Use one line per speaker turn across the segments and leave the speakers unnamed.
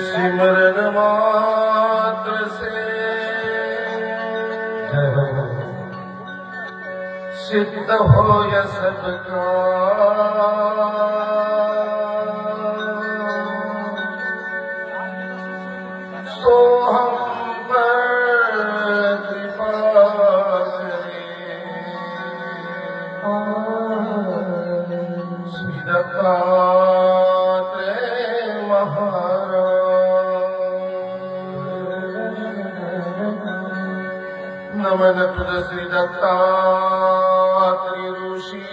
सिमरन मात्र से सिद्ध हो या सबका सो हम पर कृपा करे श्री दत्तात्रेय नमन तुझ श्री दत्तात्रेय ऋषी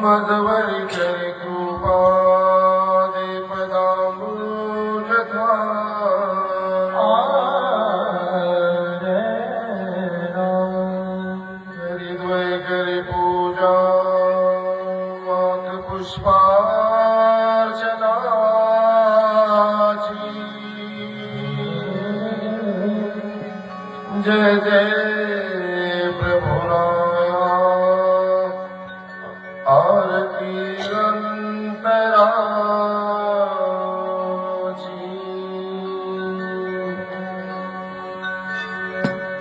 मधवरी करे कृपा दे पदाम्बुज हरिद्वय करे पूजा मात पुष्पार्चना जय जय प्रभु राया आरती अंतराची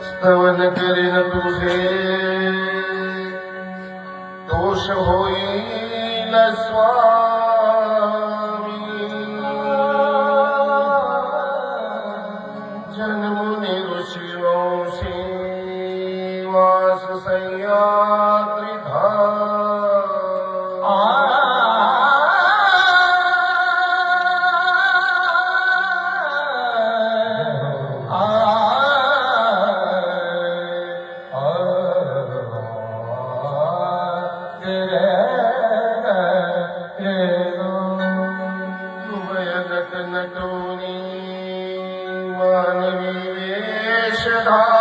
स्तवन करीन तुझे दोष होईल स्वामी जन्मुनी ऋषी वंशी वास सह्याद्री नटोनी मानवी वेशधारी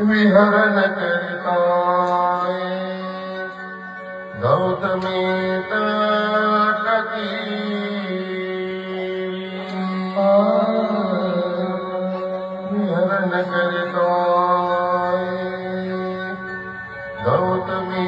विहरण करताय गौतमी तटती विहरण करताय गौतमी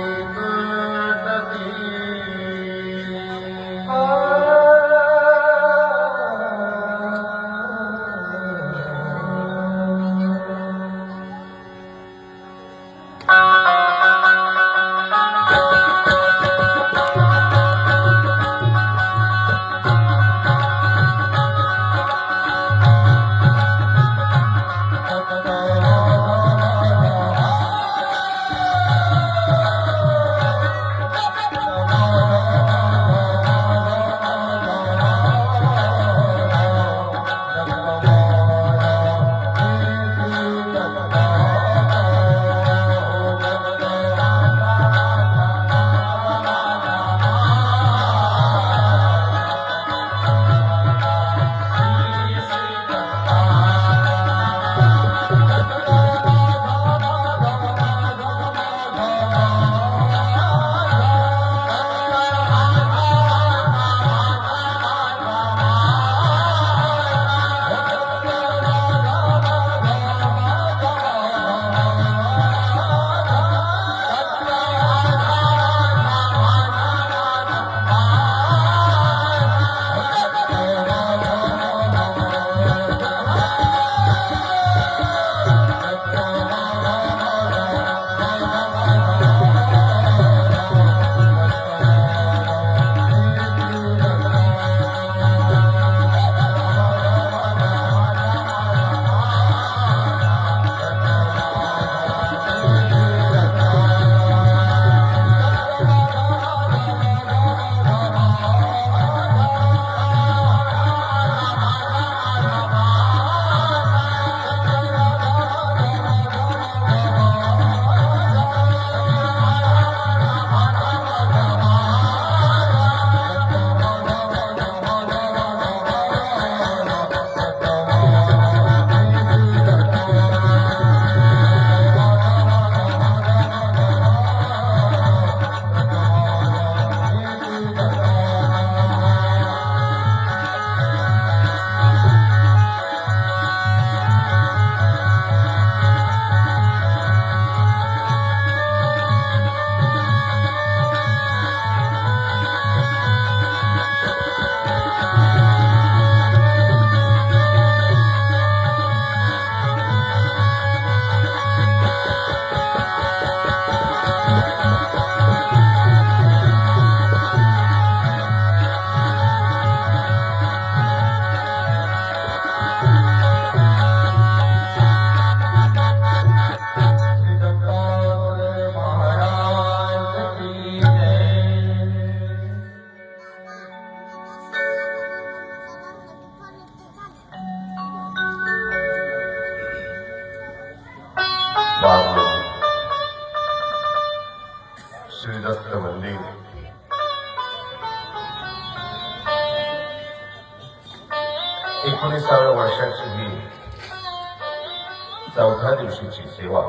चौथ्या दिवशीची सेवा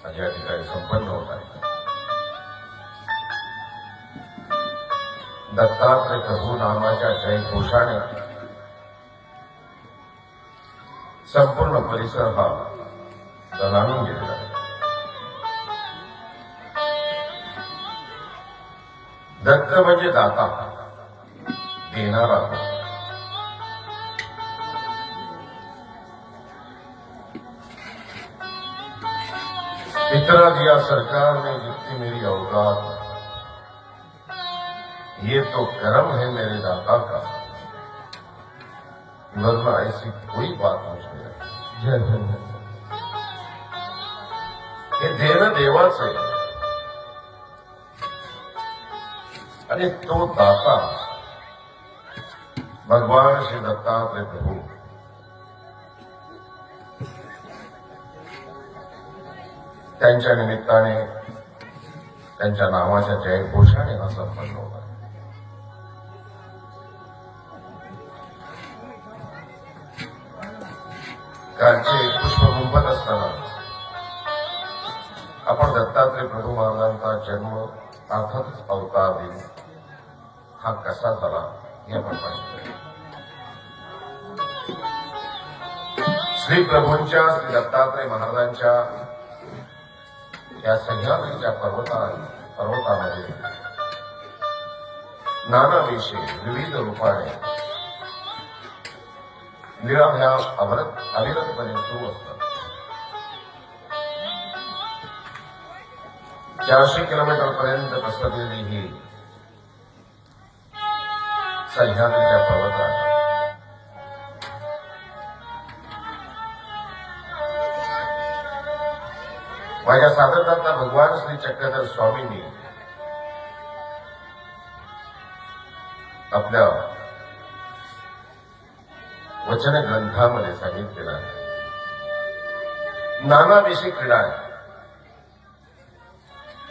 आज या ठिकाणी संपन्न होत आहे. दत्तात्रय प्रभू नामाच्या जयघोषाने संपूर्ण परिसर हा दणाणून गेलेला आहे. दत्त म्हणजे दाता, देणारा. इतना दिया सरकार ने जितनी मेरी औकात, ये तो कर्म है मेरे दाता का, वरना ऐसी कोई बात मुझे नहीं. जय जय. हे देणं देवाचं आहे आणि तो दाता भगवान श्री दत्तात्रय प्रभू. त्यांच्या निमित्ताने त्यांच्या नावाच्या जयघोषाने हा संपन्न होता. कालचे पुष्प गुंफत असताना आपण दत्तात्रय प्रभू महाराजांचा जन्म अर्थातच अवतार दिन हा कसा झाला हे आपण पाहिजे. श्री प्रभूंच्या श्री दत्तात्रय महाराजांच्या या सह्याद्रीच्या पर्वतामध्ये नाना वेशे विविध रूपाने लीळा ह्या अविरतपणे सुरू असतात. 400 किलोमीटर पर्यंत पसरलेली ही सह्याद्रीच्या पर्वतात माझ्या साधकांना भगवान श्री चक्रधर स्वामींनी आपल्या वचन ग्रंथामध्ये सांगितलेलं आहे. नानाविषयी क्रीडा आहे,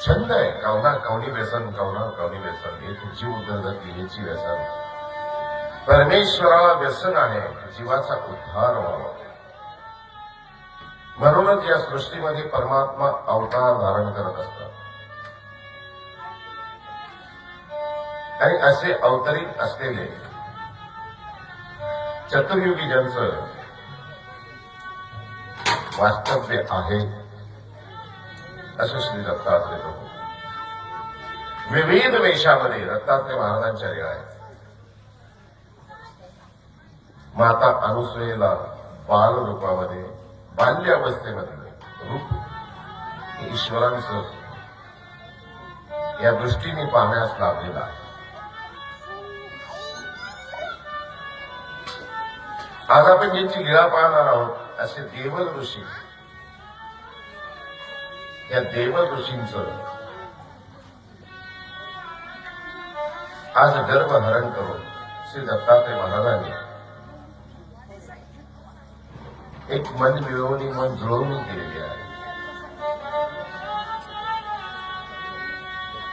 छंद आहे. कवना कवनी व्यसन, कवना कवनी व्यसन, हे तुझी उदरगती हेची व्यसन. परमेश्वराला व्यसन आहे जीवाचा उद्धार व्हावा. म्हणूनच या सृष्टीमध्ये परमात्मा अवतार धारण करत असतात आणि असे अवतरित असलेले चतुर्युगी ज्यांचं वास्तव्य आहे असं श्री दत्तात्रय प्रभू. विविध वेशामध्ये दत्तात्रय महाराजांच्या लीळा आहेत. माता अनुसूयेला बाल रूपामध्ये, बाल्यावस्थेमध्ये रूप ईश्वरांचं या दृष्टीने पाहण्यास लाभलेला आहे. आज आपण ज्यांची लीळा पाहणार आहोत असे देवल ऋषी, या देवल ऋषींचं आज गर्भहरण करून श्री दत्तात्रय महाराजांनी एक मन मिळवणी, मन जुळवणी केलेली आहे.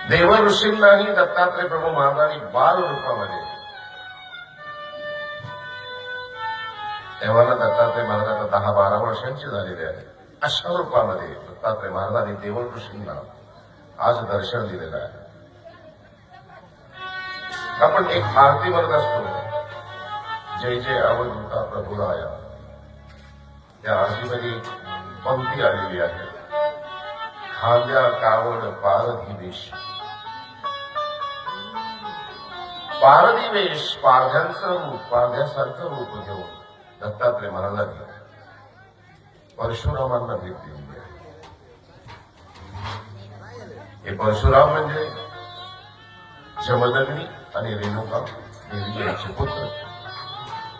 देवल ऋषींनाही दत्तात्रय प्रभू महाराजांनी बाल रूपामध्ये, तेव्हा दत्तात्रय महाराजांना 10-12 वर्षांची झालेली आहे, अशा रूपामध्ये दत्तात्रय महाराजांनी देवल ऋषींना आज दर्शन दिलेलं आहे. आपण एक आरती म्हणत असतो, जय जय अवधूता प्रभुराया. त्या आरतीमध्ये पंक्ती आलेली आहे, खांद्या कावड पारधी वेश. पारधी वेश, पारध्यांचं रूप, पारध्यासारखं रूप घेऊन दत्तात्रय महाराजांनी परशुरामांना भेट दिली आहे. हे परशुराम म्हणजे जमदग्नी आणि रेणुका देवी यांचे पुत्र,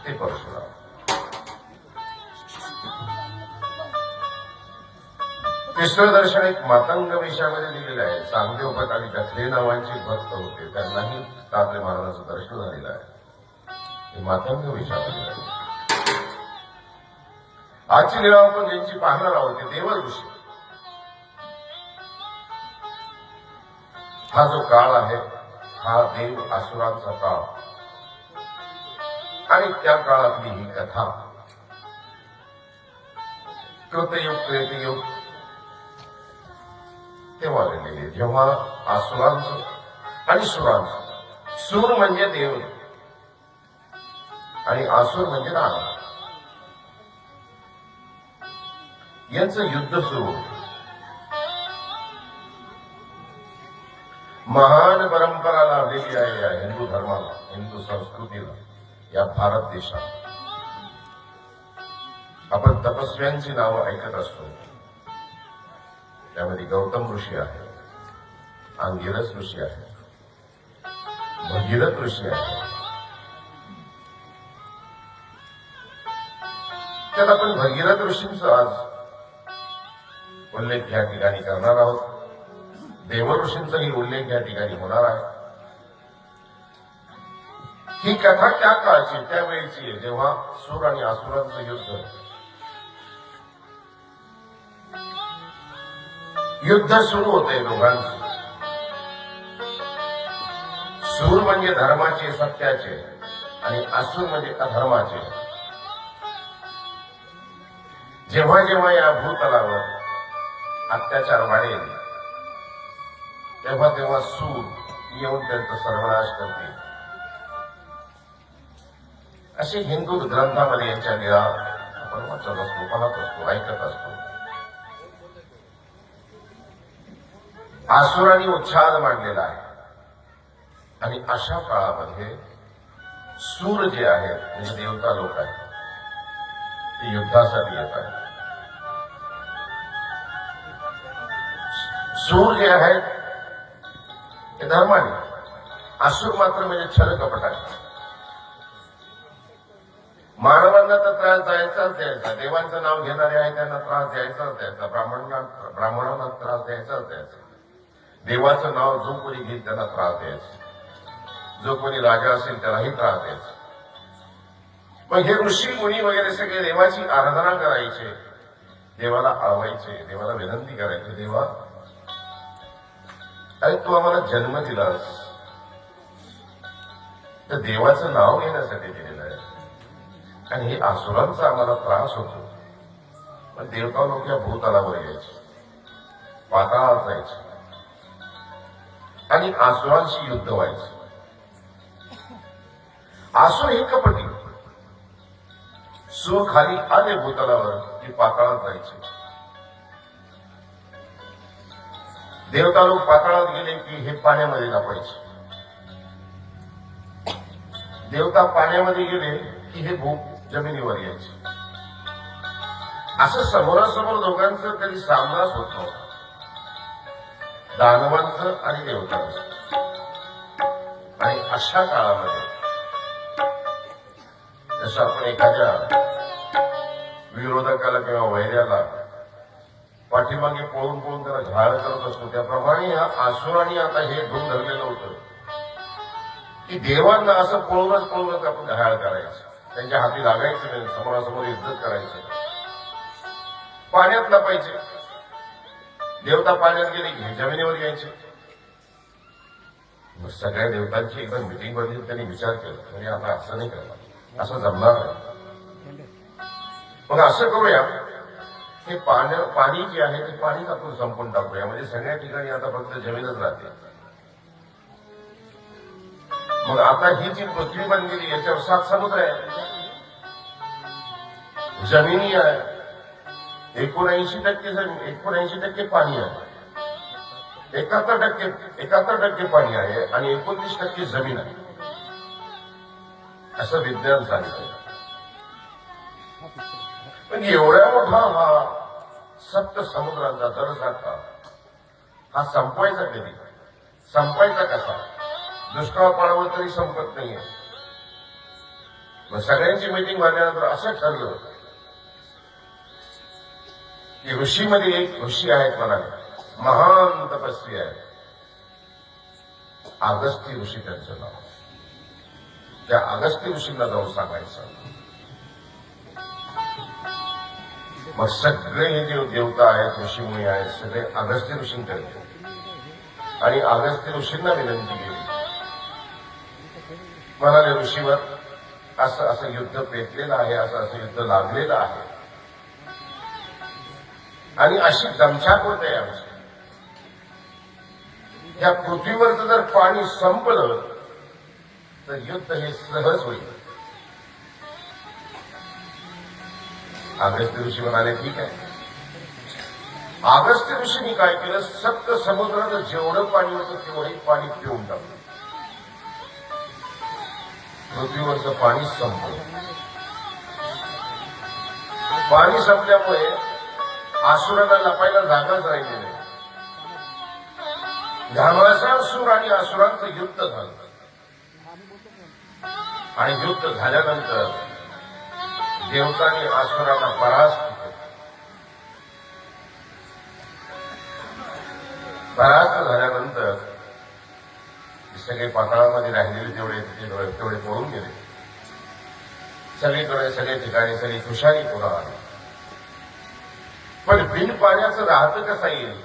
ते परशुराम. विश्वदर्शन एक मातंग वेशामध्ये दिलेलं आहे. चांगदेव भट आणि दखले नावांचे भक्त होते, त्यांनाही दत्तात्रय महाराजांचं दर्शन झालेलं आहे. हे मातंग वेशामध्ये आहे. आजची लीळा आपण ज्यांची पाहणार आहोत ते देवल ऋषी. हा जो काळ आहे हा देव असुरांचा काळ आणि त्या काळातली ही कथा कृतयुग त्रेतयुग तेव्हा गेलेले, जेव्हा आसुरांचं आणि सुरांचं, सूर म्हणजे देव आणि आसुर म्हणजे रावण, यांचं युद्ध सुरू होतं. महान परंपरा लाभलेली आहे या हिंदू धर्माला, हिंदू संस्कृतीला, या भारत देशात. आपण तपस्व्यांची नावं ऐकत असतो. त्यामध्ये गौतम ऋषी आहे, अंगिरस ऋषी आहे, भगीरथ ऋषी आहे. त्यात आपण भगीरथ ऋषींचा आज उल्लेख या ठिकाणी करणार आहोत. देव ऋषींचाही उल्लेख या ठिकाणी होणार आहे. ही कथा त्या काळची, त्यावेळीची आहे, जेव्हा सूर आणि आसुरांचं युद्ध सुरू होते दोघांचं. सूर म्हणजे धर्माचे, सत्याचे, आणि आसुर म्हणजे अधर्माचे. जेव्हा जेव्हा या भूतलावर अत्याचार वाढेल, तेव्हा तेव्हा सूर येऊन त्यांचा सर्वनाश करतील, असे हिंदू ग्रंथामध्ये यांच्या लीळा आपण वाचत असतो, पाहत असतो, ऐकत असतो. आसुरांनी उच्छाद मांडलेला आहे आणि अशा काळामध्ये सूर जे आहेत, म्हणजे देवता लोक आहेत, ते युद्धासाठी येत आहेत. सूर जे आहेत ते धर्माने, आसुर मात्र म्हणजे छल कपट आहे. मानवांना तर त्रास द्यायचाच द्यायचा, देवांचं नाव घेणारे आहे त्यांना त्रास द्यायचाच द्यायचा, ब्राह्मणांना त्रास द्यायचाच द्यायचा. देवाचं नाव जो कोणी घेईल त्यांना त्रास द्यायचा, जो कोणी राजा असेल त्यालाही त्रास द्यायचा. मग हे ऋषी मुनी वगैरे सगळे देवाची आराधना करायचे, देवाला आळवायचे, देवाला विनंती करायचे, देवा अरे तू आम्हाला जन्म दिलास तर देवाचं नाव घेण्यासाठी दिलेलं आहे, आणि हे आसुरांचा आम्हाला त्रास होतो. पण देवता लोक या भूतलावर यायचे, पाताळात जायचे आणि आसुरांशी युद्ध व्हायचं. आसुर हे कपटी. सूर खाली आले भूतलावर की पाताळात जायचे. देवता लोक पाताळात गेले की हे पाण्यामध्ये लपायचे. देवता पाण्यामध्ये गेले की हे भूप जमिनीवर यायचे. असं समोरासमोर दोघांचं कधी सामनाच होत नव्हता, दानवांचं आणि देवतांचं. आणि अशा काळामध्ये जसं आपण एखाद्या विरोधकाला किंवा वैर्याला पाठीमागे पळून पळून त्याला घाळ करत असतो, त्याप्रमाणे ह्या आसुरांनी आता हे ढोंग धरलेलं होतं की देवांना असं पळूनच आपण घाळ करायचं, त्यांच्या हाती लागायचं नाही, समोरासमोर युद्धच करायचं, पाण्यात लपायचे. देवता पाण्यात गेले की जमिनीवर यायचे. मग सगळ्या देवतांची एकदा मिटिंग भरली, त्यांनी विचार केला, म्हणजे आता असं नाही करणार, असं जमणार नाही. मग असं करूया, हे पाणी जे आहे ते पाणीच आपण संपून टाकूया, म्हणजे सगळ्या ठिकाणी आता फक्त जमीनच राहते. मग आता ही जी पृथ्वी बनलेली याच्यावर 7 समुद्र आहे, जमिनी आहे, 79% जमीन, 79% पाणी आहे, 71% पाणी आहे आणि 29% जमीन आहे, असं विज्ञान सांगतं. पण एवढ्या मोठा हा 7 समुद्रांचा दरसाठा हा संपवायचा कधी, संपायचा कसा? दुष्काळ पडावं तरी संपत नाहीये. मग सगळ्यांची मीटिंग झाल्यानंतर असं ठरलं की ऋषीमध्ये एक ऋषी आहेत, म्हणाले महान तपस्वी आहे, अगस्त्य ऋषी त्यांचं नाव. त्या अगस्त्य ऋषींना जाऊन सांगायचं. मग सगळे हे जे देवता आहेत, ऋषीमुनी आहेत, सगळे अगस्त्य ऋषींकडे गेले आणि अगस्त्य ऋषींना विनंती केली. म्हणाले ऋषीवर असं असं युद्ध पेटलेलं आहे, असं असं युद्ध लागलेलं आहे, आणि अशी दमछाक होते आमची. या पृथ्वीवरचं जर पाणी संपलं तर युद्ध हे सहज होईल. अगस्त्य ऋषी म्हणाले ठीक आहे. अगस्त्य ऋषींनी काय केलं, सप्त समुद्राचं जेवढं पाणी होतं तेवढंही पाणी पिऊन टाकलं. पृथ्वीवरचं पाणी संपलं. पाणी संपल्यामुळे असुरांना लपायला जागाच राहिली नाही. घामासासूर आणि असुरांचं युद्ध झालं. आणि युद्ध झाल्यानंतर देवतांनी असुरांना परास्त केलं. परास्त झाल्यानंतर सगळे पाताळामध्ये राहिलेले तेवढे पळून गेले. सगळीकडे सगळे ठिकाणी सगळी खुशाली पुन्हा आली. पण बिन पाण्याचं राहतं कसा येईल?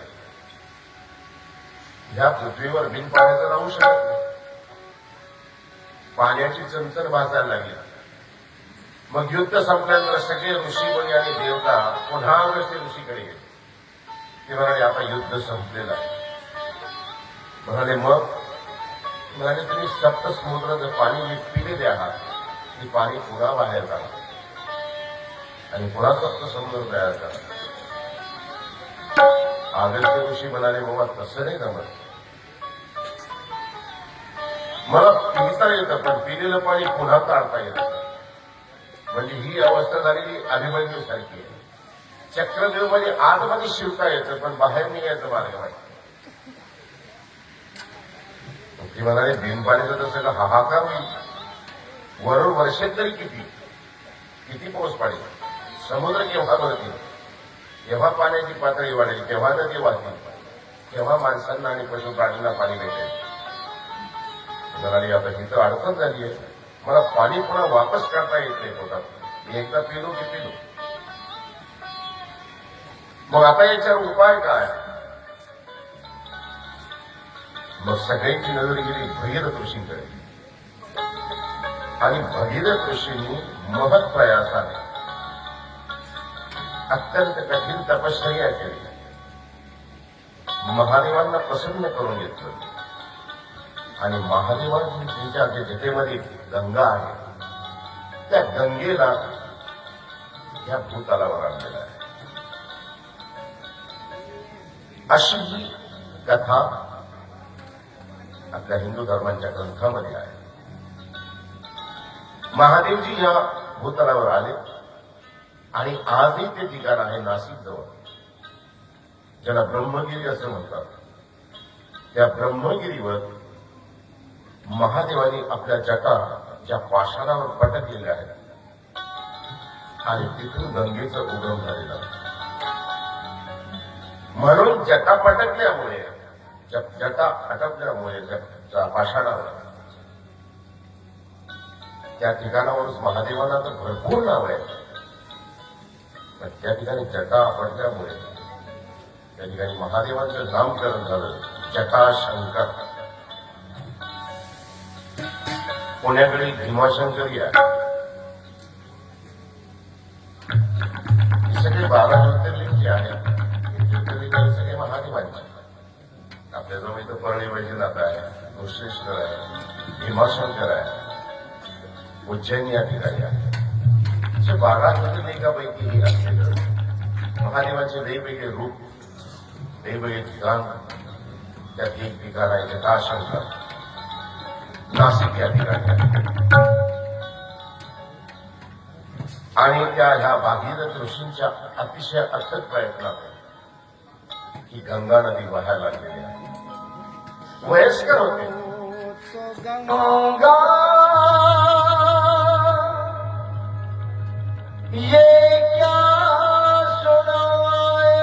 ह्या पृथ्वीवर बिन पाण्याचं राहू शकत नाही. पाण्याची चणचण भासायला लागली. मग युद्ध संपल्यानंतर सगळे ऋषीमुनी आणि देवता पुन्हा अगस्त्य ऋषीकडे गेले. ते म्हणाले आता युद्ध संपलेलं आहे. म्हणाले मग म्हणाले तुम्ही सप्त समुद्राचं पाणी पिलेले आहात. ते पाणी पुन्हा बाहेर काढा आणि पुन्हा सप्त समुद्र तयार करा. अगस्त्य ऋषी म्हणाले बाबा तसं नाही जमत. मला पिता येतं पण पिलेलं पाणी पुन्हा काढता येतं. म्हणजे ही अवस्था झालेली अभिमन्यू सारखी आहे. चक्रव्यूहमध्ये आतमध्ये शिवता येतं पण बाहेर निघायचं मार्ग नाही. ती म्हणाले बिन पाण्याचं तसं हाहाकार होईल. वरून वर्षेत तरी किती पाऊस पाडेल. समुद्र केव्हा भरतील, केव्हा पाण्याची पातळी वाढेल, केव्हा नदी वाहतील, केव्हा माणसांना आणि पशु प्राण्यांना पाणी भेटेल. म्हणाली आता तिथं अडचण झाली आहे. मला पाणी पुन्हा वापस काढता येत नाही पोटात. मी एकदा पिलो की पिलो. मग आता याच्यावर उपाय काय? मग सगळ्यांची नजर गेली भगीरथ ऋषींकडे. आणि भगीरथ ऋषींनी महत् प्रयासाने अत्यंत कठीण तपश्चर्या केली. महादेवांना प्रसन्न करून घेतलं. आणि महादेवांच्या जे जटेमध्ये गंगा आहे त्या गंगेला या भूतलावर आणलेला आहे. अशी ही कथा आपल्या हिंदू धर्मांच्या ग्रंथामध्ये आहे. महादेवजी या भूतलावर आले आणि आजही ते ठिकाण आहे नाशिक जवळ, ज्याला ब्रह्मगिरी असं म्हणतात. त्या ब्रह्मगिरीवर महादेवानी आपल्या जटा ज्या पाषाणावर पटकलेल्या आहेत आणि तिथून गंगेचं उगम झालेलं आहे. म्हणून जटा पटकल्यामुळे, जटा अटकल्यामुळे पाषाणावर त्या ठिकाणावरच महादेवांना तर भरपूर नाव आहे. पण त्या ठिकाणी जटा पडल्यामुळे त्या ठिकाणी महादेवांचं नामकरण झालं जटाशंकर. पुण्याकडे भीमाशंकरी आहे. हे सगळे 12 ज्योतिर्लिंग जे आहेत ज्योतिर्लिंग सगळे महादेवांचे. आपल्याजवळ इथं परळी वैजनाथ आहे, कुशेश्वर आहे, भीमाशंकर आहे, उज्जैन या ठिकाणी आहे. असे 12 ज्योतिर्लिंगापैकी हे असलेलं महादेवाचे वेगवेगळे रूप, वेगवेगळे ठिकाण. त्यात एक ठिकाण आहे जटाशंकर, नाशिक या ठिकाणी. आणि ह्या भागीरथ ऋषींच्या अतिशय अथक प्रयत्नात ही गंगा नदी वाहायला लागलेली आहे. वयस्कर होते. गंगा ये क्या सुनाए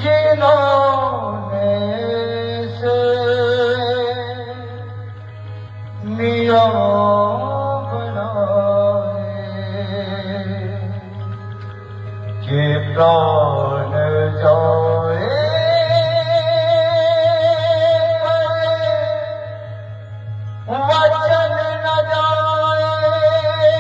जिन्होंने से मिया बनाए के प्राण जाए वचन न जाए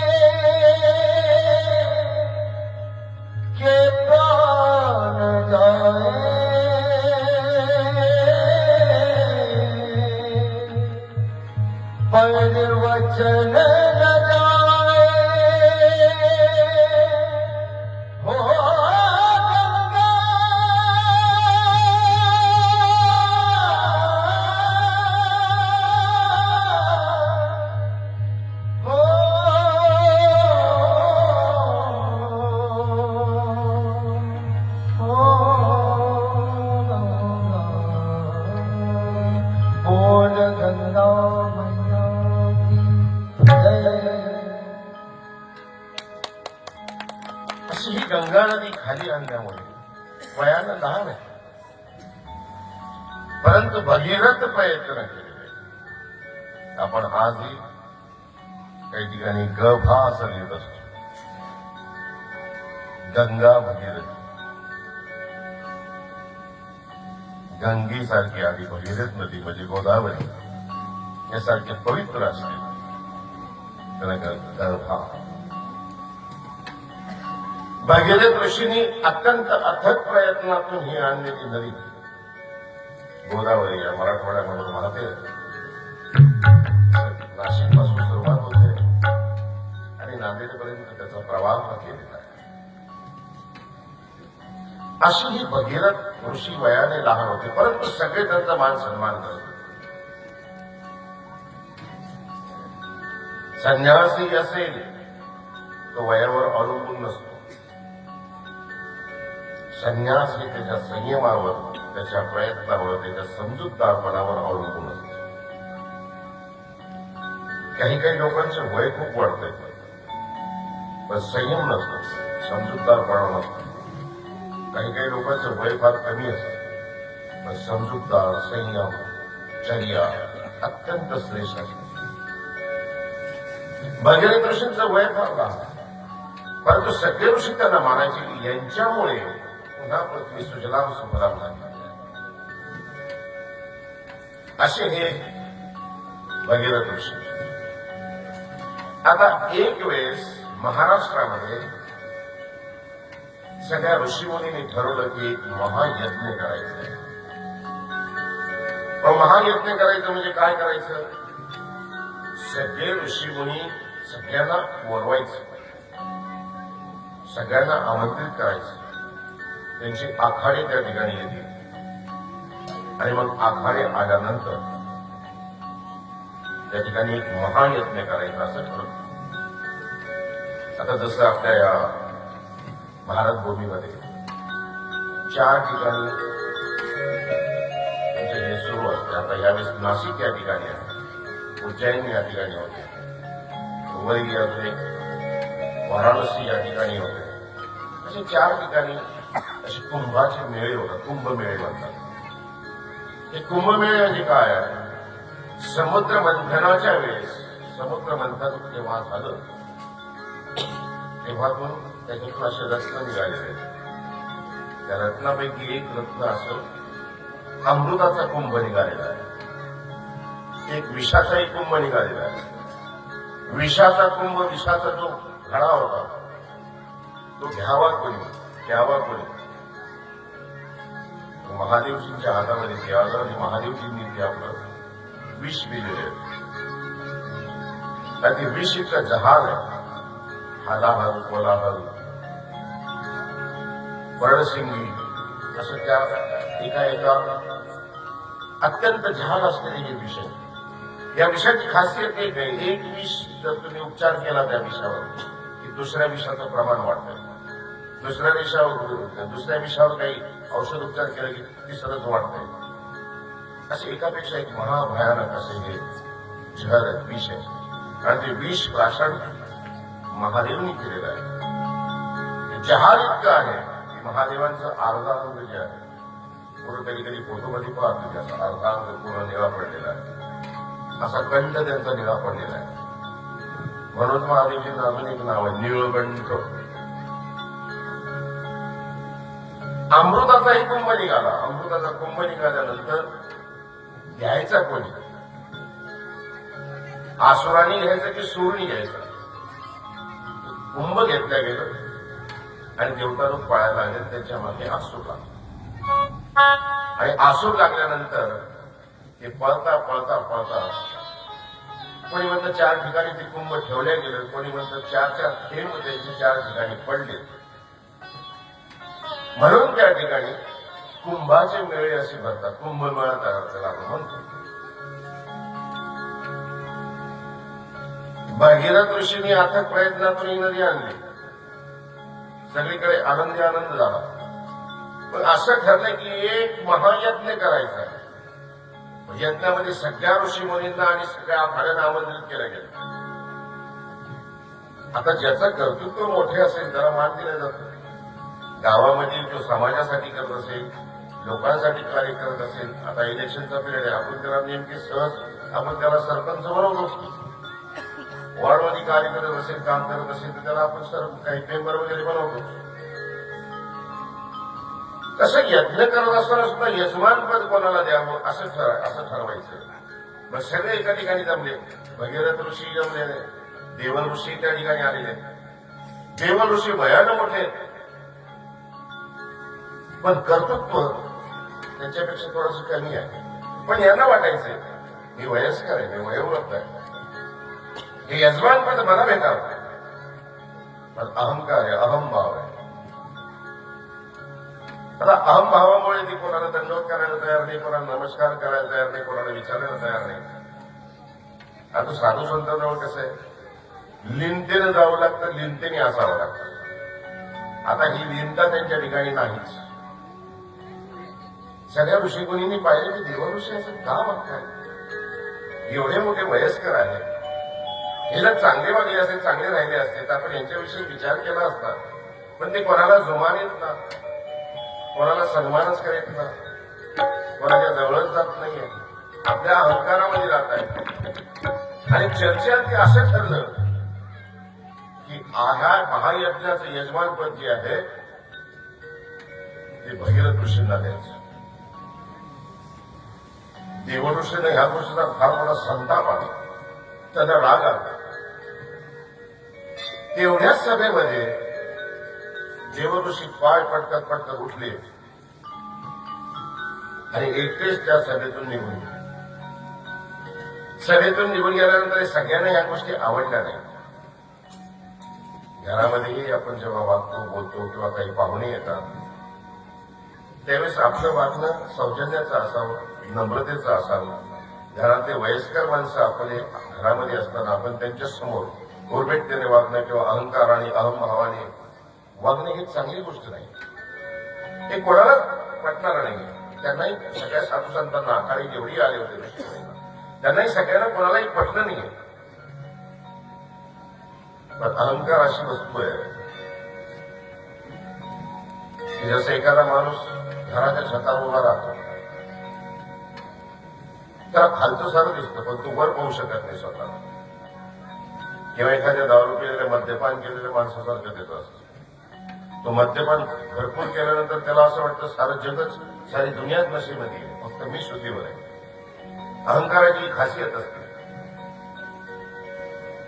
अशी ही गंगा नदी खाली आणण्यामुळे वयानं लहान आहे, परंतु भगीरथ प्रयत्न केलेले. आपण आजही काही ठिकाणी गभा असं लिहित असतो. गंगा भगीरथ, गंगेसारखी आधी भगीरथ नदी म्हणजे गोदावरी यासारखे पवित्र असते त्याला गभा. भगीरथ ऋषींनी अत्यंत अथक प्रयत्नातून ही आणलेली नदी गोदावरी या मराठवाड्यामध्ये वाहते. नाशिक पासून सुरुवात होते आणि नांदेडपर्यंत त्याचा प्रवाह केलेला आहे. अशी ही भगीरथ ऋषी वयाने लहान होते, परंतु सगळे त्यांचा मान सन्मान करत होते. संन्यासी असेल तो वयावर अवलंबून नसतो. संन्यास हे त्याच्या संयमावर, त्याच्या प्रयत्नावर, त्याच्या समजूतदारपणावर अवलंबून असते. काही काही लोकांचं वय खूप वाढतंय पण संयम नसतो, समजूतदारपणा नसतो. काही काही लोकांचं वय फार कमी असतं पण समजूतदार, संयम, चर्या अत्यंत श्रेष्ठ असते. भगीरथ ऋषींचं वय फार लहान, परंतु सगळे ऋषी त्यांना मानायचे की यांच्यामुळे पुन्हा पृथ्वी सुजलाम सुफलाम झाली. असे हे भगीरथ ऋषी. आता एक वेळेस महाराष्ट्रामध्ये सगळ्या ऋषीमुनींनी ठरवलं की एक महायज्ञ करायचं. पण महायज्ञ करायचं म्हणजे काय करायचं? सगळे ऋषीमुनी सगळ्यांना बोलवायचं, सगळ्यांना आमंत्रित करायचं. त्यांचे आखाडे त्या ठिकाणी येतील आणि मग आखाडे आल्यानंतर त्या ठिकाणी एक महायज्ञ करायचा असं ठरवलं. आता जसं आपल्या या भारत भूमीमध्ये 4 ठिकाणी म्हणजे हे सुरू असते. आता यावेळेस नाशिक या ठिकाणी आहे, उज्जैन या ठिकाणी होते, वरी अजून एक वाराणसी या ठिकाणी होते. असे 4 ठिकाणी असे कुंभाचे मेळे होतात, कुंभमेळे म्हणतात. हे कुंभमेळे म्हणजे काय आहे? समुद्र मंथनाच्या वेळेस, समुद्र मंथन जेव्हा झालं तेव्हातून त्याच्यातून असे रत्न निघालेले. त्या रत्नापैकी एक रत्न असं अमृताचा कुंभ निघालेला आहे, एक विषाचाही कुंभ निघालेला आहे. विषाचा कुंभ, विषाचा जो घडा होता तो घ्यावा कोणी, घ्यावा कोणी? महादेवजींच्या हातामध्ये घ्यावा आणि महादेवजींनी ते आपलं विष दिलेले आहे. ते विष इतकं जहाल आहे, हालाहल, कोलाहल, परडसिंगी असं त्या एका अत्यंत जहाल असलेले हे विष. या विषाची खासियत एक आहे, एक विष जर तुम्ही उपचार केला त्या विषावर की दुसऱ्या विषाचं प्रमाण वाढतं. दुसऱ्या विषावर काही औषध उपचार केला की तिसरंच वाढतंय. असे एकापेक्षा एक महाभयानक असे हे जहर आहे, विष आहे. आणि ते विष प्राशन महादेवांनी केलेलं आहे. जहाल इतकं आहे की महादेवांचं अर्धांग जे आहे, पूर्ण कधी कधी फोटोमध्ये पाहतो त्याचा अर्धांग पूर्ण निळा पडलेला आहे, असा कंठ त्यांचा निळा पडलेला आहे. म्हणून महादेवजींचं अजून एक नाव आहे निळकंठ. अमृताचाही कुंभ निघाला. अमृताचा कुंभ निघाल्यानंतर घ्यायचा कोणी? आसुरांनी घ्यायचं की सूरनी घ्यायचं? कुंभ घेतल्या गेलं आणि देवता लोक पळायला लागले. त्याच्या मागे आसूर लागले आणि आसूर लागल्यानंतर ते पळता पळता पळता कोणी म्हणतं 4 ठिकाणी ते कुंभ ठेवले गेले, कोणी म्हणतं 4 थेंब त्यांचे 4 ठिकाणी पडले. म्हणून त्या ठिकाणी कुंभाचे मेळे असे भरतात. कुंभमेळा त्याला आपण म्हणतो. भगीरथ ऋषींनी अथक प्रयत्नातून ही नदी आणली. सगळीकडे आनंदी आनंद झाला. पण असं ठरलं की एक महायज्ञ करायचा. यज्ञामध्ये सगळ्या ऋषी मुनींना आणि सगळ्या आखाड्यांना आमंत्रित केलं गेलं. आता ज्याचं कर्तृत्व मोठे असेल त्याला मान दिला जातो. गावामध्ये जो समाजासाठी करत असेल, लोकांसाठी कार्य करत असेल, आता इलेक्शनचा पिरियड आहे, आपण त्याला नेमकी सहज आपण त्याला सरपंच बनवत असतो. वॉर्डमध्ये कार्य करत असेल, काम करत असेल तर त्याला आपण काही मेंबर वगैरे बनवतो. तसं यज्ञ करत असताना सुद्धा यजमान पद कोणाला द्यावं असं ठरवायचं. मग सगळे एका ठिकाणी जमले. भगीरथ ऋषी जमलेले, देव ऋषी त्या ठिकाणी आलेले. देव ऋषी भयानक मोठे, पण कर्तृत्व त्यांच्यापेक्षा थोडंसं कमी आहे. पण यांना वाटायचंय मी वयस्कर आहे, मी वयोवृद्ध आहे, हे यजमान पद मला भेटावं. पण अहंकार आहे, अहमभाव आहे. आता अहमभावामुळे ती कोणाला दंडवत करायला तयार नाही, कोणाला नमस्कार करायला तयार नाही, कोणाला विचारायला तयार नाही. आता साधू संतांजवळ कसं आहे, लिंतेनं जावं लागतं, लिंतेने असावं लागतं. आता ही लिंता त्यांच्या ठिकाणी नाहीच. सगळ्या ऋषीमुनींनी पाहिले की देव ऋषी असं का वागतात, एवढे मोठे वयस्कर आहेत, हे जर चांगले वागले असते, चांगले राहिले असते तर आपण यांच्याविषयी विचार केला असता. पण ते कोणाला जुमानीत ना, कोणाला सन्मानच करीत ना, कोणाच्या जवळच जात नाहीये, आपल्या अहंकारामध्ये राहत आहे. आणि चर्चेत ते असं ठरलं की ह्या महायज्ञाचं यजमानपद जे आहे ते भगीरथ ऋषींना द्यायचं. देवऋषीने ह्या गोष्टीचा फार मोठा संताप आला, त्यांना राग आला. तेवढ्याच सभेमध्ये देवऋषी पाय पटकत पटकत उठले आणि एकटेच त्या सभेतून निघून गेले. सभेतून निघून गेल्यानंतर सगळ्यांना या गोष्टी आवडल्या नाही. घरामध्येही आपण जेव्हा वागतो, बोलतो किंवा काही पाहुणे येतात त्यावेळेस आपलं वागणं सौजन्याचं असावं, नम्रतेचं असावं. घरातले वयस्कर माणसं आपले घरामध्ये असताना आपण त्यांच्या समोर उर्बेटतेने वागणं किंवा अहंकार आणि अहमभावाने वागणे ही चांगली गोष्ट नाही. हे कोणाला पटणार नाही. त्यांनाही सगळ्या साधू संतांना आखाडी जेवढी आले होते त्यांनाही सगळ्यांना कोणालाही पटलं नाही. पण अहंकार अशी वस्तू आहे की जसं एखादा माणूस घराच्या छतावर उभा राहतो, त्याला खालचं सारं दिसतं पण तो वर पाहू शकत नाही स्वतःला. किंवा एखाद्या दारू केलेल्या मद्यपान केलेल्या माणसासारखं त्याचं असतं. तो मद्यपान भरपूर केल्यानंतर त्याला असं वाटतं सारं जगच, सारी दुनियाच नशेमध्ये आहे, फक्त मी शुद्धीवर आहे. अहंकाराची खासियत असते.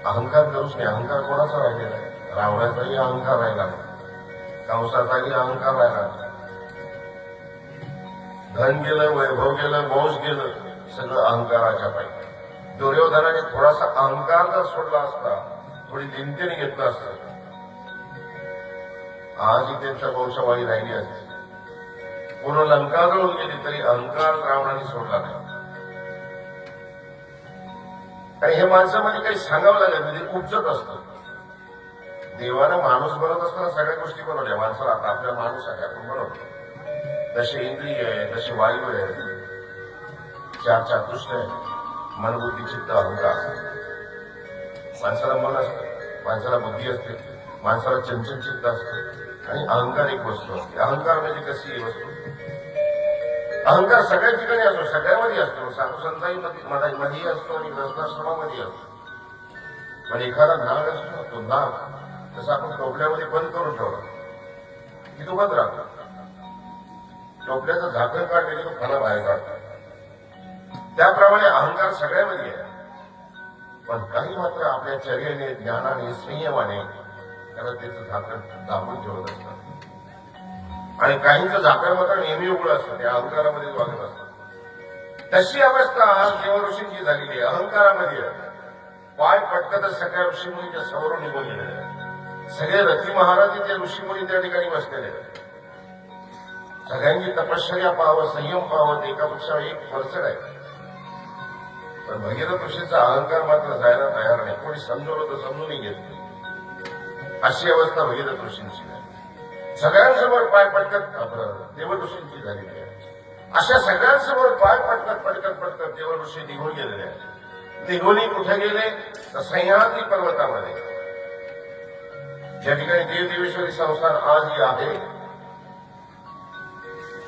अहंकार करूच नाही. अहंकार कोणाचा राहिलेला आहे? रावणाचाही अहंकार राहिला नाही, कंसाचाही अहंकार राहिला नाही. धन गेलं, वैभव गेलं, वंश गेलं, सगळं अहंकाराच्या पायी. दुर्योधनाने थोडासा अहंकार जर सोडला असता, थोडी लिंतेने घेतलं असतं, आजही त्यांच्या वंशवाळी राहिली असती. पूर्ण लंका जळून गेली तरी अहंकार रावणाने सोडला नाही. आणि हे माणसामध्ये काही सांगावं लागेल म्हणजे उपजत असतं. देवानं माणूस बनवत असताना सगळ्या गोष्टी बनवल्या. माणसाला आपल्या माणूस आहे, आपण बनवतो. जसे इंद्रिय आहे, जसे वायू आहे, चार चातुष्ट आहे, मन बुद्धी चित्त अहंकार. माणसाला मन असतं, माणसाला बुद्धी असते, माणसाला चंचल चित्त असतं आणि अहंकार एक वस्तू असते. अहंकार म्हणजे कशी ही वस्तू? अहंकार सगळ्या ठिकाणी असतो, सगळ्यामध्ये असतो. साधू संतांही मध्येही असतो आणि ग्रस्ताश्रमामध्ये असतो. पण एखादा नाग असतो, तो नाग जसं आपण टोपल्यामध्ये बंद करून ठेवला की तो बंद राहतो. टोपल्याचं झाकण काढलं की तो फणा बाहेर काढतो. त्याप्रमाणे अहंकार सगळ्यामध्ये आहे. पण काही मात्र आपल्या चर्येने, ज्ञानाने, संयमाने त्याला त्याचं झाकण दाबून ठेवत असतात. आणि काहींचं झाकण मात्र नेहमी उघडं असतं, त्या अहंकारामध्ये वागत असतात. तशी अवस्था आज देव ऋषींची झालेली आहे. अहंकारामध्ये पाय पटकतच सगळ्या ऋषीमुनीच्या समोरून निघून गेलेले आहेत. सगळे रथी महाराज ते ऋषीमुनी त्या ठिकाणी बसलेले आहेत. सगळ्यांची तपश्चर्या पाहावं, संयम पाहावं, एकापेक्षा एक वरचढ आहे. पण भगीरथ ऋषीचा अहंकार मात्र जायला तयार नाही. कोणी समजवलं तर समजूनही घेत नाही. अशी अवस्था भगीरथ ऋषींची आहे. सगळ्यांसमोर पाय पटकत देव ऋषींची झालेली आहे. अशा सगळ्यांसमोर पाय पटकत देव ऋषी निघून गेलेले आहेत. निघून कुठे गेले तर सह्याद्री पर्वतामध्ये. ज्या ठिकाणी देवदेवेश्वरी संस्थान आजही आहे,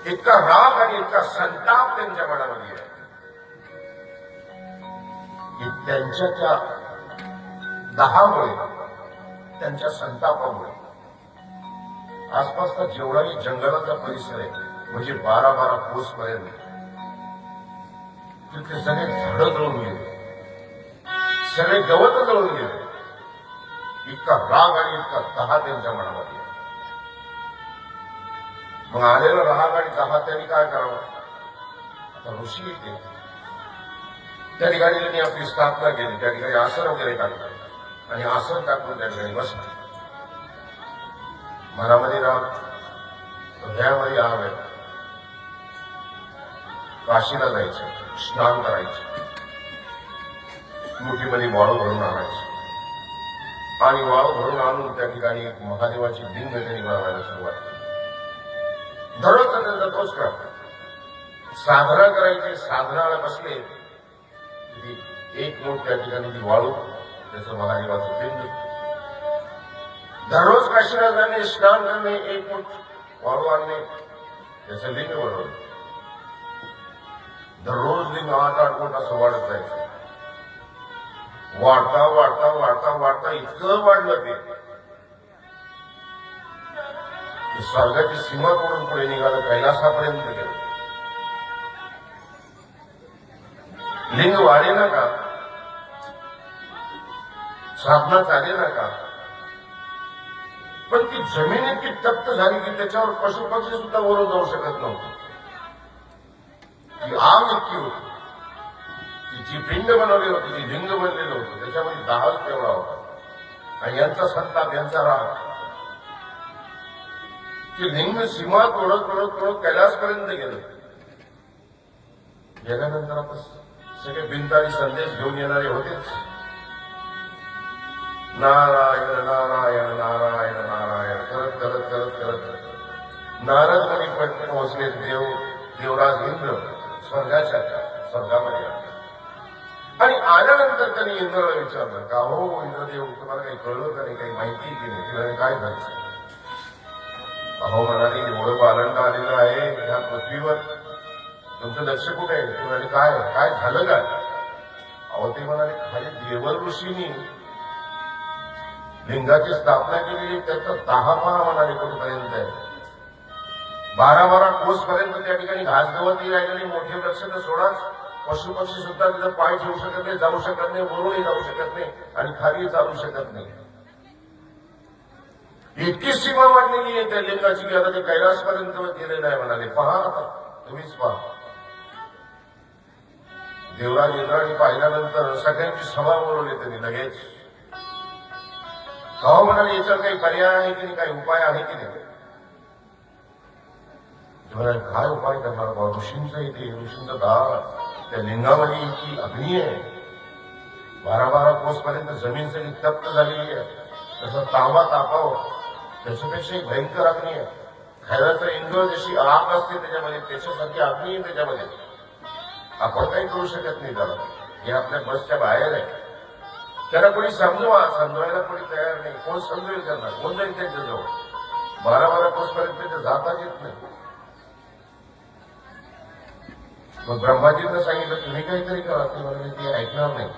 इतका राग आणि इतका संताप त्यांच्या मनामध्ये आहे की त्यांच्या त्या दाहामुळे, त्यांच्या संतापामुळे आसपासचा जेवढाही जंगलाचा परिसर आहे, म्हणजे 12-12 कोस पर्यंत, तिथे सगळे झाडं जळून गेले, सगळे गवत जळून गेले. इतका राग आणि इतका दहा त्यांच्या मनामध्ये. मग आलेला राग आणि दहा त्यांनी काय करावं? आता ऋषी येते, त्या ठिकाणी त्यांनी आपली स्थापना केली, त्या ठिकाणी आसन वगैरे टाकलं आणि आसन टाकून त्या ठिकाणी बसलं. मनामध्ये राग, हृदयामध्ये राग आहे. काशीला जायचं, स्नान करायचं, मुठीमध्ये वाळू भरून आणायचं आणि वाळू भरून आणून त्या ठिकाणी महादेवाची लिंग त्यांनी बनवायला सुरुवात केली. दररोजचा त्यांचा तोच क्रम. साधना करायची, साधनाला बसले की एक मूठ त्या ठिकाणी ती वाळू, त्याचं महादेवाचं लिंग. दररोज काशीला जाणे, स्नान करणे, एक मूठ वाळू आणणे, त्याचं लिंग बनवलं. दररोज लिंग 8-8 फूट असं वाढत जायचं. वाढता वाढता वाढता वाढता इतकं वाढलं ते स्वर्गाची सीमा तोडून पुढे निघालं, कैलासापर्यंत गेलं. लिंग वाढे ना का, साधना चाले ना का, पण ती जमीन इतकी तप्त झाली की त्याच्यावर पशुपक्षी सुद्धा वर जाऊ शकत नव्हतं. ती आग इतकी होती, जी पिंड बनवली होती, जी लिंग बनलेलं होतं, त्याच्यामध्ये दाहच तेवढा होता. आणि यांचा संताप, यांचा राग, की लिंग सीमा तोडत तोडत तोडत कैलासपर्यंत गेलं. गेल्यानंतर आता सगळे बिनतारी संदेश घेऊन येणारे होतेच. नारायण नारायण नारायण नारायण करत करत करत करत नारद मुनी पण पोहोचले. देवराज इंद्र स्वर्गामध्ये आले. आणि आल्यानंतर त्यांनी इंद्राला विचारलं का हो इंद्रदेव, तुम्हाला काही कळलं का नाही, काही माहिती की नाही? तिला काय झालं? अहो म्हणाले, एवढं बालंड आलेलं आहे ह्या पृथ्वीवर, तुमचं लक्ष कुठे आहे? ते म्हणाले, काय काय झालं का? अहो ते म्हणाले, खाली देवल ऋषींनी लिंगाची स्थापना केलेली, त्याचं 10 पहा म्हणाले कुठपर्यंत आहे. 12-12 कोस पर्यंत त्या ठिकाणी घासगवती राहिलेली, मोठे वृक्ष तर सोडाच, पशुपक्षी सुद्धा तिथं पाय ठेवू शकत नाही, जाऊ शकत नाही, वरूनही जाऊ शकत नाही आणि खाली चालू शकत नाही. इतकी सीमा वाढलेली आहे त्या लिंगाची की आता ते कैलासपर्यंत गेलेलं आहे. म्हणाले, पहा आता तुम्हीच पहा. देवराज इंद्राने पाहिल्यानंतर सगळ्यांची सभा बोलवली त्यांनी लगेच. हो म्हणाले, याच्यावर काही पर्याय आहे की नाही, काही उपाय आहे की नाही? काय उपाय करणार बा? ऋषींचं इथे, ऋषींचं दार, त्या लिंगामध्ये इतकी अग्नी आहे, 12-12 कोस पर्यंत जमीन सगळी तप्त झालेली आहे. तसं तांबा तापावं, त्याच्यापेक्षा एक भयंकर अग्नी आहे. खैराचं इंद्र जशी आग असते त्याच्यामध्ये, त्याच्यासारखी अग्नी आहे त्याच्यामध्ये. आपण काही करू शकत नाही त्याला, हे आपल्या बसच्या बाहेर आहे. त्याला कोणी समजवायला कोणी तयार नाही. कोण समजवेल त्यांना? कोण जाईल त्यांच्याजवळ? 12-12 कोस पर्यंत ते जाताच येत नाही. मग ब्रह्माजींना सांगितलं, तुम्ही काहीतरी करा. ते म्हणाले, ते ऐकणार नाही.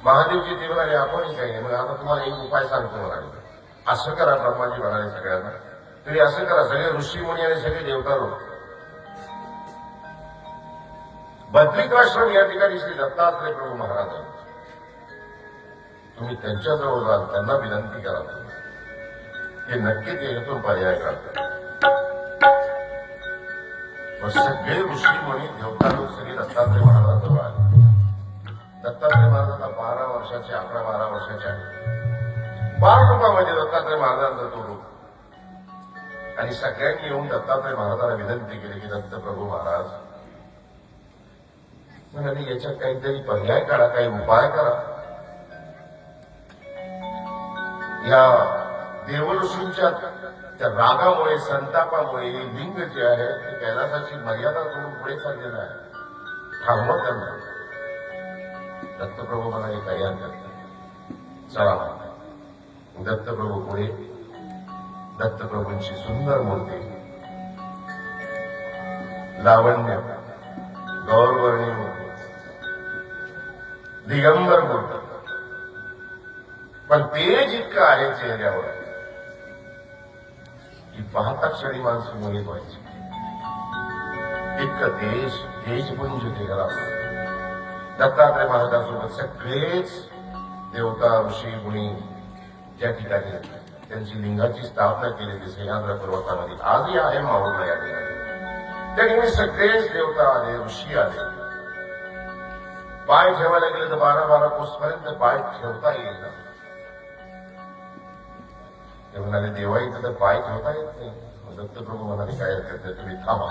महादेवजी ते म्हणाले, आपणही काही नाही. मग आता तुम्हाला एक उपाय सांगतो म्हणाले. असं करा, ब्रह्माजी म्हणाले सगळ्यांना, तरी असं करा, सगळे ऋषी मुनी आणि सगळे देवता लोक बद्रिकाश्रम या ठिकाणी श्री दत्तात्रय प्रभू महाराज आहेत, तुम्ही त्यांच्याजवळ जाल, त्यांना विनंती करा, हे नक्कीच याच्यातून पर्याय काढतात. सगळे ऋषी मुनी देवता लोक सगळे दत्तात्रय महाराजांजवळ आले. दत्तात्रय महाराज आता 12 वर्षाचे, 11-12 वर्षाचे आहे. बाळरूपामध्ये दत्तात्रय महाराजांचा तो रूप. आणि सगळ्यांनी येऊन दत्तात्रय महाराजांना विनंती केली की दत्तप्रभू महाराज म्हणाले, याच्यात काहीतरी पर्याय काढा, काही उपाय करा. या देवऋषींच्या त्या रागामुळे, संतापामुळे हे लिंग जे आहे ते कैलासाची मर्यादा करून पुढे चाललेलं आहे. थांबवत त्यांना. दत्तप्रभू मला हे तयार करतात. चला दत्तप्रभू पुढे दत्तप्रभूंची सुंदर मूर्ती, लावण्य, गौरवर्णी मूर्ती, दिगंबर मूर्ती, पण तेज इतकं आहे चेहऱ्यावर की पाहता क्षणी माणसं मोहित व्हायची. इतकं तेजपुंज तेरा. दत्तात्रय महाराजांसोबत सगळेच देवता ऋषी मुनी ज्या ठिकाणी त्यांची लिंगाची स्थापना केलेली सह्याद्री पर्वतामध्ये आजही आहे माहूरला या ठिकाणी. त्या ठिकाणी सगळेच देवता आले, ऋषी आले. पाय ठेवायला गेले तर 12-12 कोसपर्यंत पाय ठेवता येईल ना. ते म्हणाले देवा इथं तर पाय ठेवता येत नाही. दत्तप्रभू म्हणाले काय हरकत नाही, तुम्ही थांबा,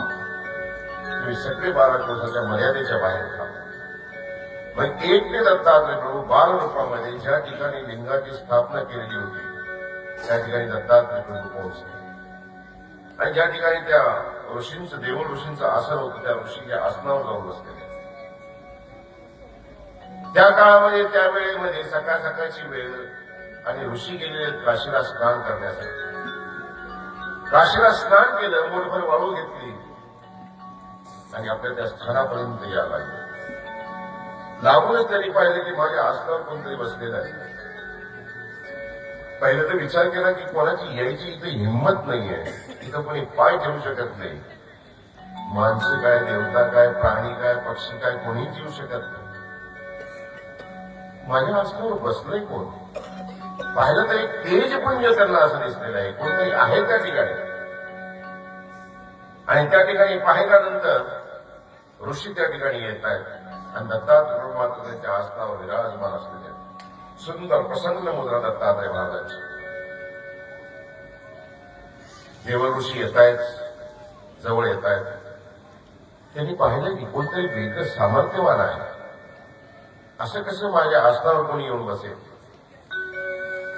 तुम्ही सगळे 12 कोसाच्या मर्यादेच्या बाहेर थांबा. मग एक ते दत्तात्रय प्रभू बाल रूपामध्ये ज्या ठिकाणी लिंगाची स्थापना केलेली होती त्या ठिकाणी दत्तात्रय प्रभू पोहोचले. आणि ज्या ठिकाणी त्या ऋषींचं, देव ऋषींचं आसन होतं त्या ऋषीच्या आसनावर जाऊन बसलेले. त्या काळामध्ये त्या वेळेमध्ये सकाळ सकाळची वेळ आणि ऋषी गेलेले काशीला स्नान करण्यासाठी. काशीला स्नान केलं, मोठभर वाळू घेतली आणि आपल्या त्या स्थानापर्यंत यायला लागले. लागूनच त्यांनी पाहिलं की माझ्या आसनावर कोणतरी बसलेलं आहे. पहिलं तर विचार केला की कोणाची यायची इथे हिंमत नाहीये, इथं कोणी पाय ठेवू शकत नाही. माणसं काय, देवता काय, प्राणी काय, पक्षी काय, कोणीच येऊ शकत नाही. माझ्या आसनावर बसलंय कोण? पाहिलं तर एक तेजपुंज त्यांना असं दिसलेलं आहे, कोणतरी आहे त्या ठिकाणी. आणि त्या ठिकाणी पाहिल्यानंतर ऋषी त्या ठिकाणी येत आहेत आणि दत्तात्रय मात्र त्यांच्या आसनावर विराजमान असलेले. सुंदर प्रसन्न मुद्रा दत्तात्रय महाराजांची. देव ऋषी येत आहेत, जवळ येत आहेत. त्यांनी पाहिलं की कोणतरी वेगळं सामर्थ्यवान आहे. असं कसं माझ्या आसनावर कोणी येऊन बसेल?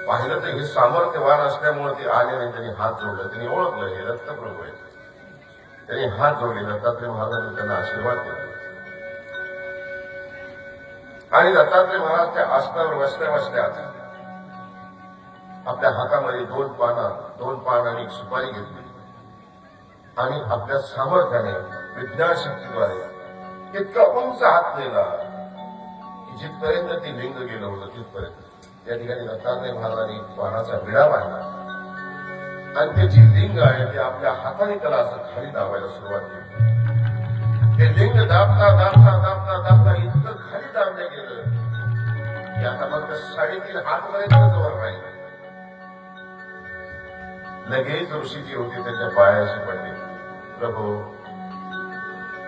पाहिलं तर हे सामर्थ्यवान असल्यामुळे ते आले नाही. त्यांनी हात जोडला, त्यांनी ओळखलं हे दत्तप्रभू आहे. त्यांनी हात जोडले, दत्तात्रय महाराजांनी त्यांना आशीर्वाद दिला. आणि दत्तात्रय महाराज त्या आसनावर बसल्या बसल्या आपल्या हातामध्ये 2 पान आणि 1 सुपारी घेतली आणि आपल्या सामर्थ्याने, विज्ञान शक्तीद्वारे इतका उंच हात नेला की जिथपर्यंत ती लिंग गेलं होतं तिथपर्यंत त्या ठिकाणी दत्तात्रय महाराजांनी पानाचा विडा बांधला आणि त्याची लिंग आहे ते आपल्या हाताने त्याला असं खाली दाबायला सुरुवात केली. ते लिंग दाबता दाबता दाबता दाबता इतकं खाली दाबलं गेलं की आता फक्त 3.5 हातपर्यंत जवळ राहील. लगेच ऋषी जी होती त्याच्या पायाशी पडली. प्रभू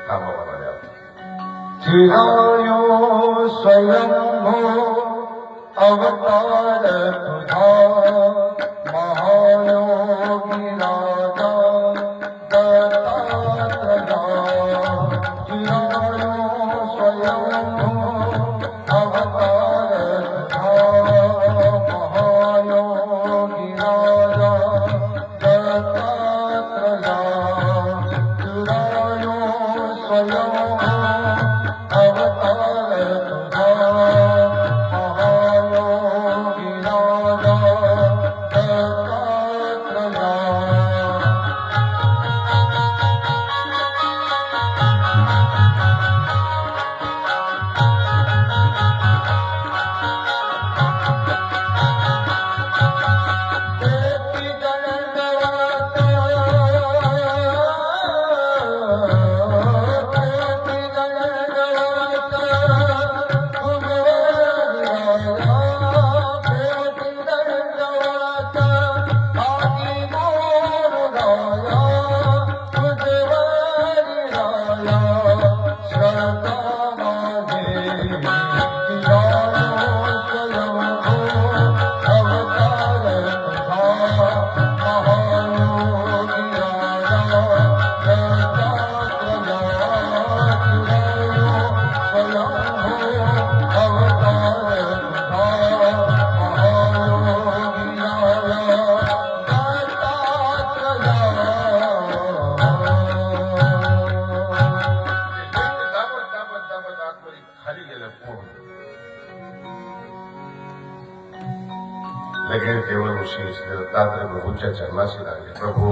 थांबा म्हणाले.
चिरायो स्वयंभो अवतार तुझा महायोगी राजा दत्तात्रया. चिरायो स्वयंभो अवतार तुझा महायोगी राजा दत्तात्रया. चिरायो स्वयंभो अवतार तुझा महायोगी राजा
दत्तात्रय प्रभूच्या चरणाशी लागले. प्रभू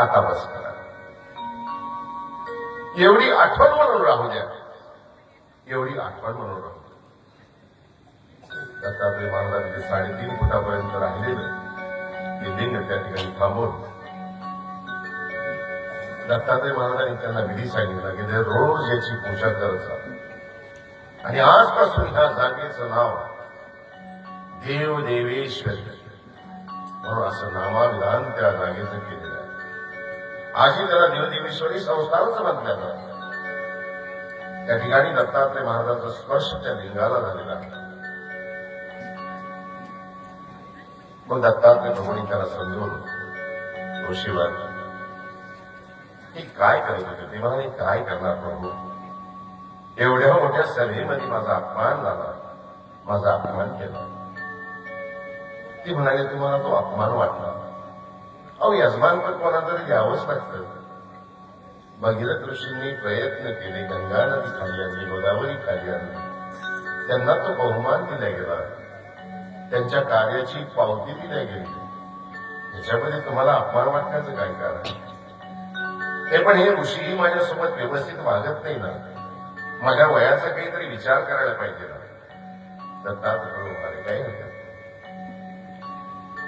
आता बस करा, एवढी आठवण म्हणून राहू द्या, एवढी आठवण म्हणून राहू द्या. दत्तात्रय महाराजांचे 3.5 फुटापर्यंत राहिलेलं ते लिंग त्या ठिकाणी थांबवून दत्तात्रय महाराजांनी त्यांना विधी सांगितला की ते रोज याची पूजा करत जा आणि आजपासून ह्या जागेचं नाव देव देवेश्वरी म्हणून असं नामाविधान त्या जागेचं केलेलं आहे. आजही त्याला देवदेवेश्वरी संस्थानच म्हटलं जातं. त्या ठिकाणी दत्तात्रय महाराजांचा स्पर्श त्या लिंगाला झालेला आहे. मग दत्तात्रय प्रभूंनी त्याला समजवलं, ऋषीवर की काय करत होते ते. म्हणाले काय करणार प्रभू, एवढ्या मोठ्या सभेमध्ये माझा अपमान झाला, माझा अपमान केला. ती म्हणाले तुम्हाला तो अपमान वाटला. अहो यजमानपद कोणाला तरी घ्यावंच लागतं. भगीरथ ऋषींनी प्रयत्न केले, गंगा नदी खाली आणली, गोदावरी खाली आणली, त्यांना तो बहुमान दिला गेला, त्यांच्या कार्याची पावती दिल्या गेली. त्याच्यामध्ये तुम्हाला अपमान वाटण्याचं काय कारण? हे पण हे ऋषीही माझ्यासोबत व्यवस्थित वागत नाही ना, माझ्या वयाचा काहीतरी विचार करायला पाहिजे ना. दत्तात्रय प्रभू काय हरकत.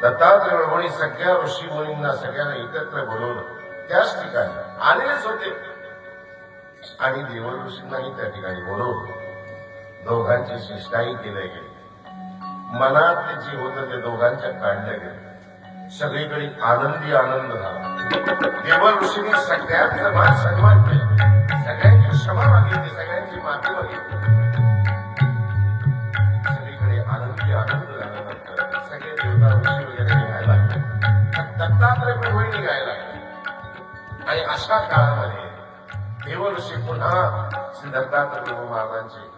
दत्तात्रय प्रभूंनी सगळ्या ऋषी मुनींना सगळ्यांना एकत्र बोलवलं. त्याच ठिकाणी आलेलेच होते आणि देव ऋषींनाही त्या ठिकाणी बोलवलं. दोघांची शिष्टाई केल्या गेली. मनात जे होतं ते दोघांच्या काढल्या गेले. सगळीकडे आनंदी आनंद झाला. देव ऋषींनी सगळ्यांचा मान सन्मान केला, सगळ्यांची क्षमा मागितली, सगळ्यांची माफी मागितली. सगळीकडे आनंदी आनंद झाल्यानंतर सगळे देवता ऋषी वगैरे निघायला लागले, दत्तात्रय प्रभूही निघायला लागले. आणि अशा काळामध्ये देव ऋषी पुन्हा श्री दत्तात्रय प्रभू महाराजांचे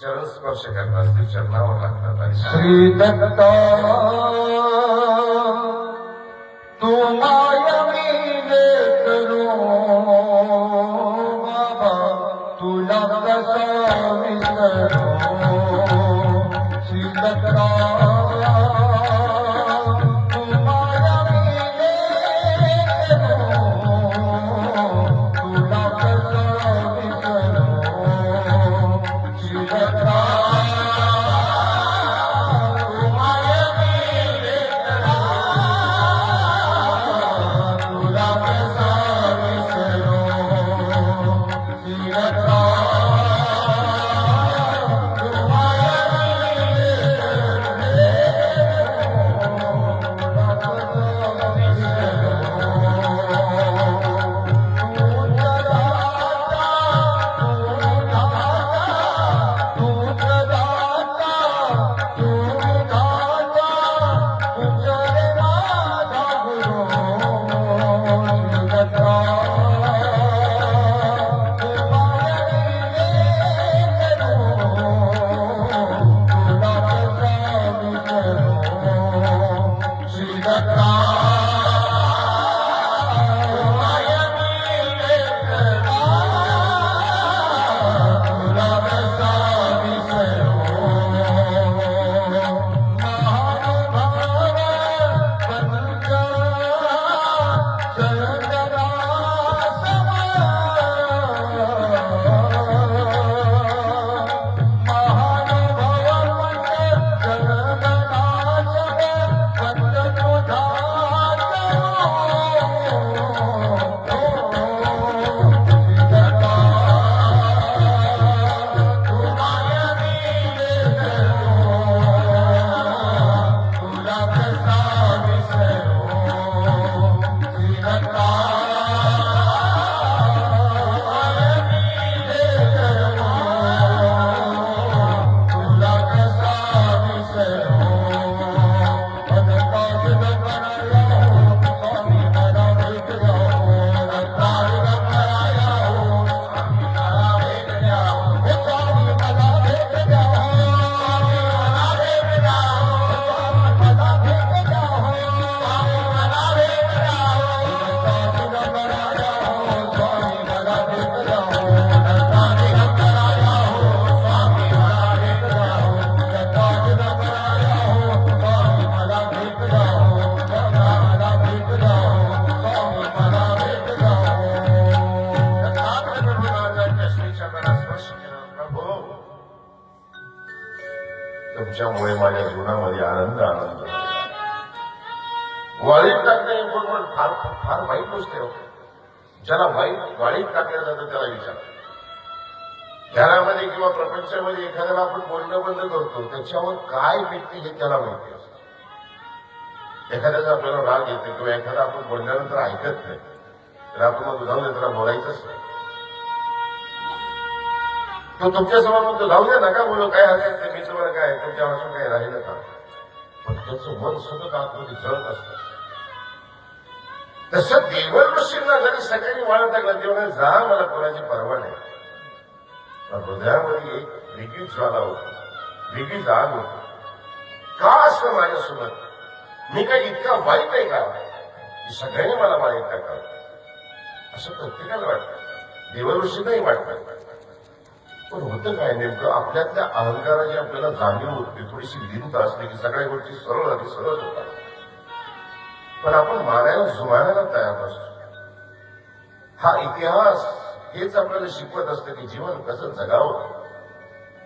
चरण स्पर्श करतात, श्री चरणावर लागतात आणि
श्री दत्ता तू माया मिले करो बाबा, तुला कसा विसरो. श्री दत्ता तू माया मिले करो, तुला कसा विसरो. श्री दत्ता
माझ्या जीवनामध्ये आनंद आनंद झालेला आहे. वाळीत टाकणे बरोबर फार फार वाईट गोष्ट आहे. ज्याला वाळीत टाकलं जातं त्याला विचार. घरामध्ये किंवा प्रपंचामध्ये एखाद्याला आपण बोलणं बंद करतो, त्याच्यावर काय भेटते हे त्याला माहिती असतं. एखाद्याचा आपल्याला राग येतो किंवा एखादा आपण बोलल्यानंतर ऐकत नाही, तर आपण मग जाऊन त्याला बोलायचंच नाही. तो तुमच्या समोर म्हणतो जाऊ द्या नका बोलू, काय हरकत नाही, मी तुम्हाला काय तुमच्या वाचून काही राहिलं का. पण त्याचं मन सतत आतमध्ये जळत असतं. तसं देवल ऋषींना जरी सगळ्यांनी वाळत टाकलं तेव्हा जा मला कोणाची पर्वा नाही, पण हृदयामध्ये एक वेगळी ज्वाला होती, वेगळी जाग होती. का असं माझ्यासोबत, मी काही इतका वाईट आहे का की सगळ्यांनी मला वाईट टाकावं, असं प्रत्येकाला वाटतं, देवल ऋषींनाही वाटतं. पण होतं काय नेमकं, आपल्यातल्या अहंकाराची आपल्याला जाणीव होते, थोडीशी भिंत असते की सगळ्या गोष्टी सरळ आणि सरळ होतात, पण आपण मानायला जुमानायला तयार नसतो. हा इतिहास हेच आपल्याला शिकवत असतं की जीवन कसं जगावं,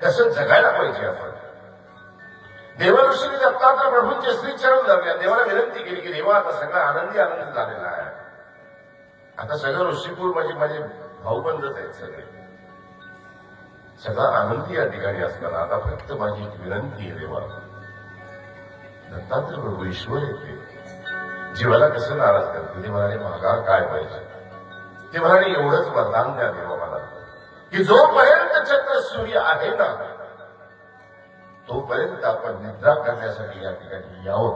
कसं जगायला पाहिजे. आपण देवऋषींनी दत्तात्रय प्रभूंचे श्रीचरण धरले, देवाला विनंती केली की देवा आता सगळं आनंदी आनंद झालेला आहे, आता सगळं ऋषीकुल माझे भाऊबंदच आहेत, सगळं आनंदी या ठिकाणी असताना आता फक्त माझी एक विनंती आहे देवा. दत्तात्रय प्रभू ईश्वर येते, जीवाला कसं नाराज करते. ते म्हणाले मागा काय पाहिजे, ते म्हणाले एवढंच वरदान द्या देवा मला की जोपर्यंत चंद्र सूर्य आहे ना तोपर्यंत आपण निद्रा करण्यासाठी या ठिकाणी यावं.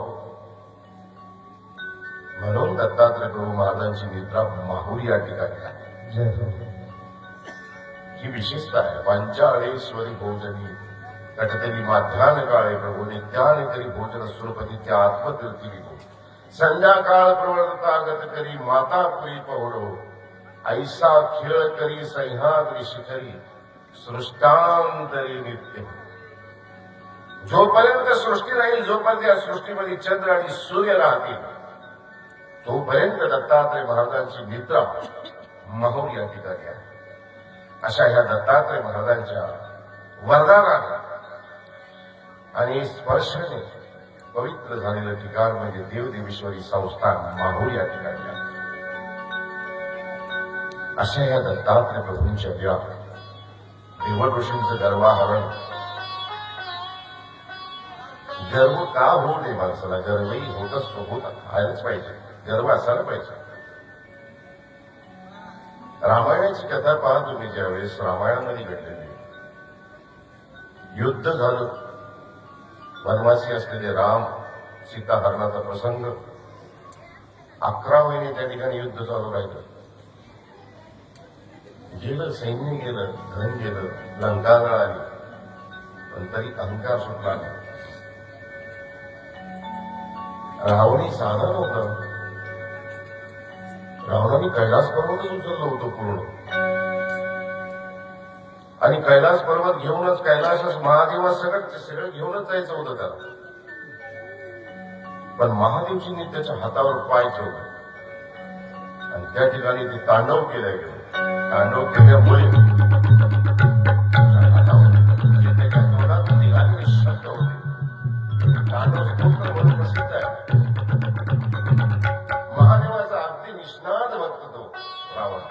म्हणून दत्तात्रय प्रभू महाराजांची निद्रा माहुरी या ठिकाणी आहे. ही विशेषता आहे. पंचाळेश्वरी भोजनी कटतरी माध्यान काळे प्रभू नित्याने तरी भोजन सुरपती त्या आत्मतीर्थी विभू संध्याकाळ प्रवर्तागत करी मातापुरी पहोडो ऐसा खेळ करी सह्याद्री शिखरी सृष्टांतरी नित्य. जोपर्यंत सृष्टी राहील, जोपर्यंत या सृष्टीमध्ये चंद्र आणि सूर्य राहतील, तोपर्यंत दत्तात्रय महाराजांची निद्रा माहुर या ठिकाणी आहे. अशा ह्या दत्तात्रय महाराजांच्या वरदानाने आणि स्पर्शाने पवित्र झालेलं ठिकाण म्हणजे देवदेवेश्वरी संस्थान माहुर या ठिकाणी आहे. अशा या दत्तात्रय प्रभूंच्या व्या देवल ऋषींचं गर्वाहरण. गर्व का होऊ नये माणसाला, गर्वही होतच व्हायलाच पाहिजे, गर्व असायला पाहिजे. रामायणाची कथा पहा तुम्ही, ज्यावेळेस रामायणामध्ये घडलेली युद्ध झालं, वनवासी असलेले राम सीता हरणाचा प्रसंग, 11 महिने त्या ठिकाणी युद्ध चालू राहिलं. गेलं सैन्य गेलं, धन गेलं, लंका आली, पण तरी अहंकार सुटला नाही. रावणी साधा नव्हता, रावणाने कैलास पर्वतच उचललं होतं पूर्ण, आणि कैलास पर्वत घेऊनच कैलासच महादेवा सगळं घेऊनच जायचं होतं त्याला. पण महादेवजींनी त्याच्या हातावर पाय ठेवले आणि त्या ठिकाणी ते तांडव केलं गेलं. तांडव केल्यामुळे त्याच्या तोंडात निघालेले शब्द होते, तांडव स्तोत्र म्हणून प्रसिद्ध आहे. महादेवाचा अगदी निष्णात भक्त तो रावण.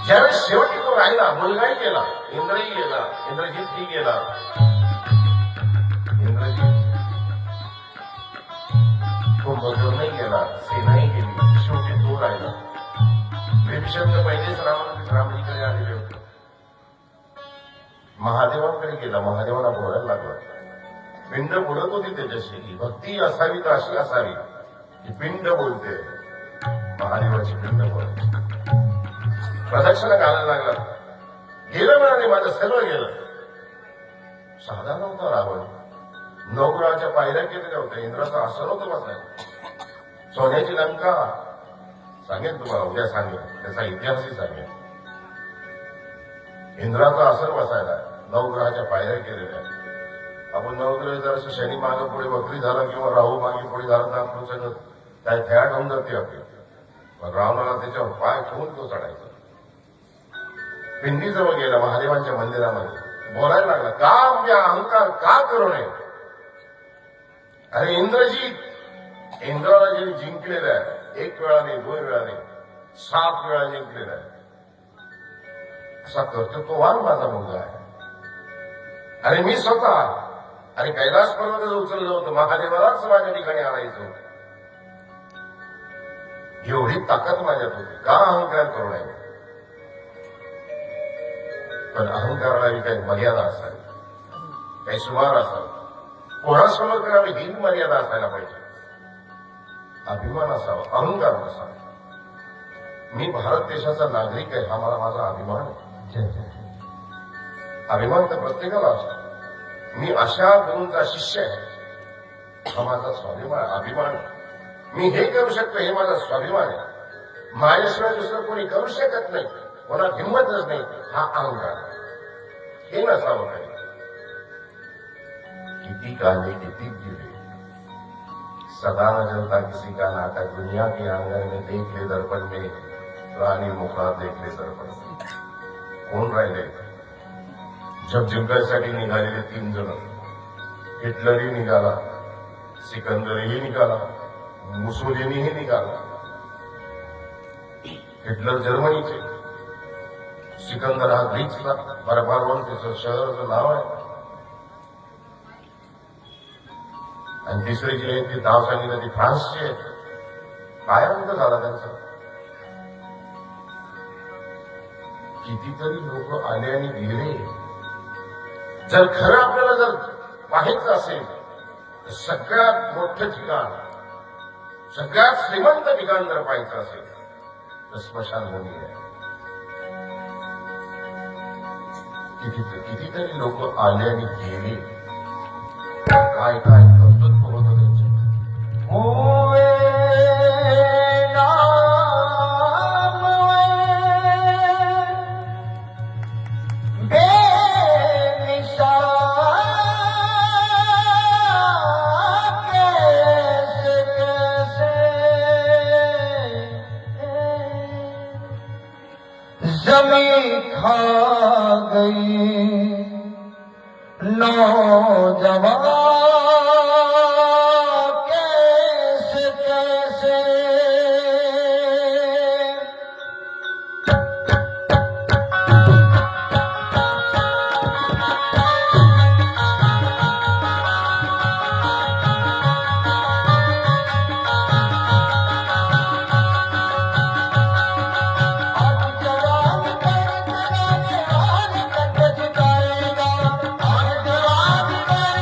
ज्यावेळेस शेवटी तो राहिला, मुलगाही गेला, इंद्रही गेला, इंद्रजितही गेला, इंद्रजित कुंभकर्णही गेला, सेनाही गेली, शेवटी तो राहिला. विभीषण पहिलेच रामजीकडे आलेले होते. महादेवांकडे गेला, महादेवाला बोलायला लागला. पिंड बोलत होती त्याच्याशी की भक्ती असावी तर अशी असावी की पिंड बोलते, महादेवाची पिंड बोलते. प्रदक्षिणा घालायला लागला, गेलं म्हणाले माझं सगळं गेलं. साधा नव्हता रावण, नवग्रहाच्या पायऱ्या केलेल्या होत्या, इंद्राचं आसन होतं बसायला, सोन्याची लंका. सांगेन तुम्हाला, उद्या सांगेन, त्याचा इतिहासही सांगेन. इंद्राचं आसन बसायला, नवग्रहाच्या पायऱ्या केलेल्या. आपण नवग्रह जर असं शनी मागे पुढे वक्री झाला किंवा राहू मागे पुढे झाला तर आपण सगळं काय थ्याट होऊन जाते आपली. पण रावणाला त्याच्यावर पाय ठेवून तो चढायचा. पिंडीजवळ गेला महादेवांच्या मंदिरामध्ये, बोलायला लागला, का मी अहंकार का करू नये? अरे इंद्राला जे जिंकलेलं आहे, एक वेळा नाही, 2 वेळा नाही, 7 वेळा जिंकलेलं आहे. असा कर्तृत्ववान माझा मुलगा आहे. आणि मी स्वतः आणि कैलास पर्वत उचललं होतं, महादेवालाच माझ्या ठिकाणी आणायचं. एवढी ताकद माझ्यात होती, का अहंकार करू नये? पण अहंकाराला काही मर्यादा असावी, काही सुमार असावी. कोणासमोर करावी ही मर्यादा असायला पाहिजे. अभिमान असावा, अहंकार नसावा. मी भारत देशाचा नागरिक आहे, हा मला माझा अभिमान आहे. अभिमान तर प्रत्येकाला असतो. मी अशा गुरूंचा शिष्य आहे, हा माझा स्वाभिमान अभिमान आहे. मी हे करू शकतो, हे माझा स्वाभिमान आहे. माझ्याशिवाय दुसरं कोणी करू शकत नाही, कोणा हिंमतच नाही, हा अहंकार. हे नसावं काही. किती काले किती गिरे, सदा न जलता किसी का नाता, दुनिया के आंगन में देख ले दर्पण में, रानी मुखा देख ले दर्पण. कोण राहिले? जग जिंकायसाठी निघालेले 3 जण. हिटलरही निघाला, सिकंदरही निघाला, मुसोलिनीही निघाला. हिटलर जर्मनीचे, सिकंदर हा ग्रीकचा, बर्बारोन त्याचं शहराचं नाव आहे. आणि तिसरी जी आहे ती नाव सांगितलं ती फ्रान्सची आहे. काय अंत झाला त्यांचा? कितीतरी लोक आले आणि गेले. जर खरं आपल्याला जर पाहायचं असेल तर सगळ्यात मोठं ठिकाण, सगळ्यात श्रीमंत ठिकाण जर पाहायचं असेल तर स्मशानभूमी आहे. कितीतरी लोक आले आणि गेले. काय काय कर्तृत्व होतं त्यांचं.
होवे नाम बेनिशा कैसे कैसे जमी खा गई नौजवान कैसे कैसे आज जवान कर जिताएगा, आज जवान कर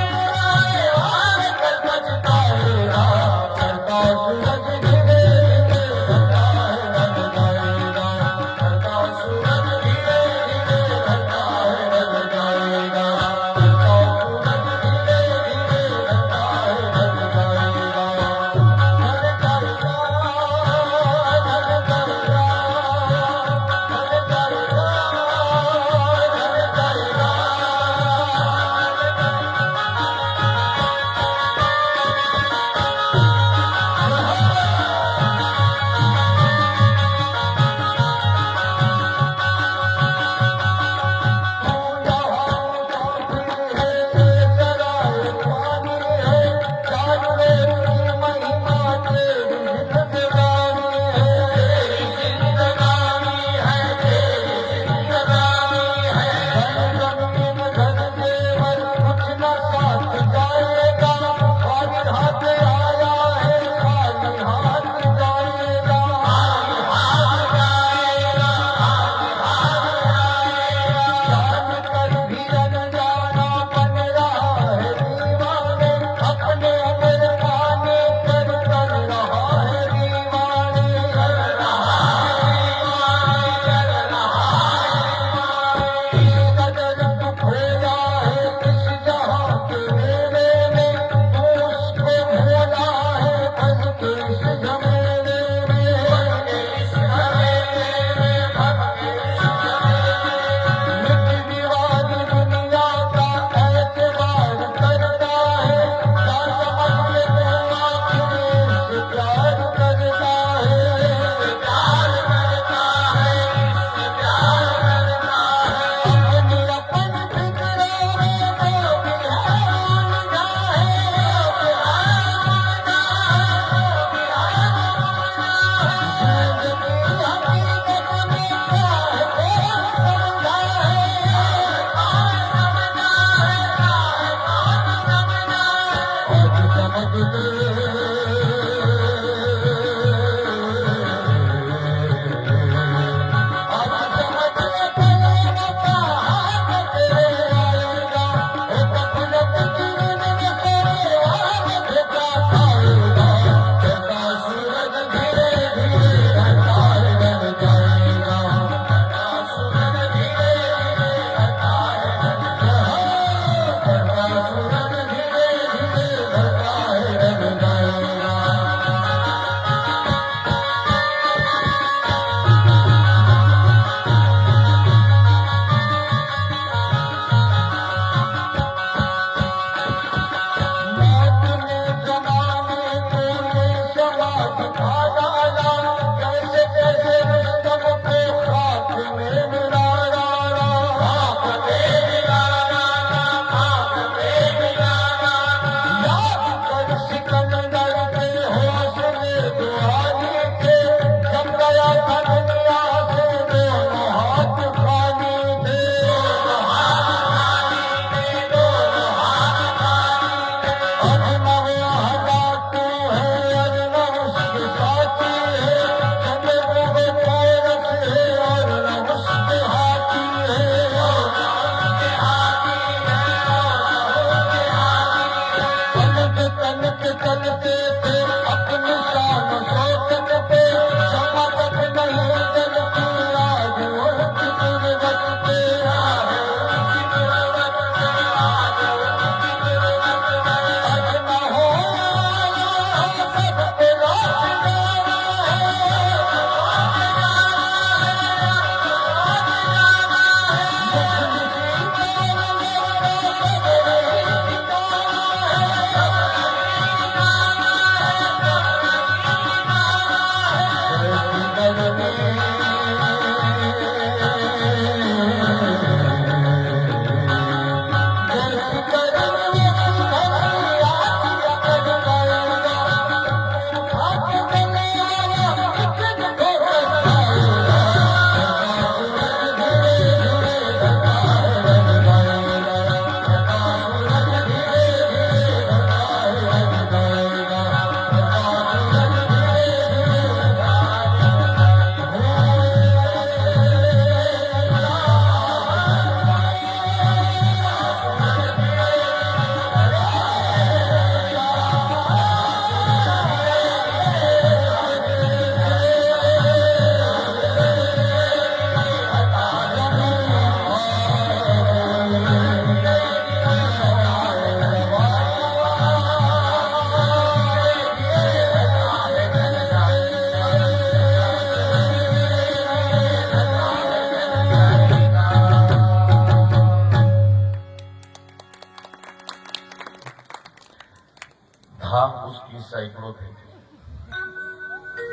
धाक उसकी सैकड़ों पे थी,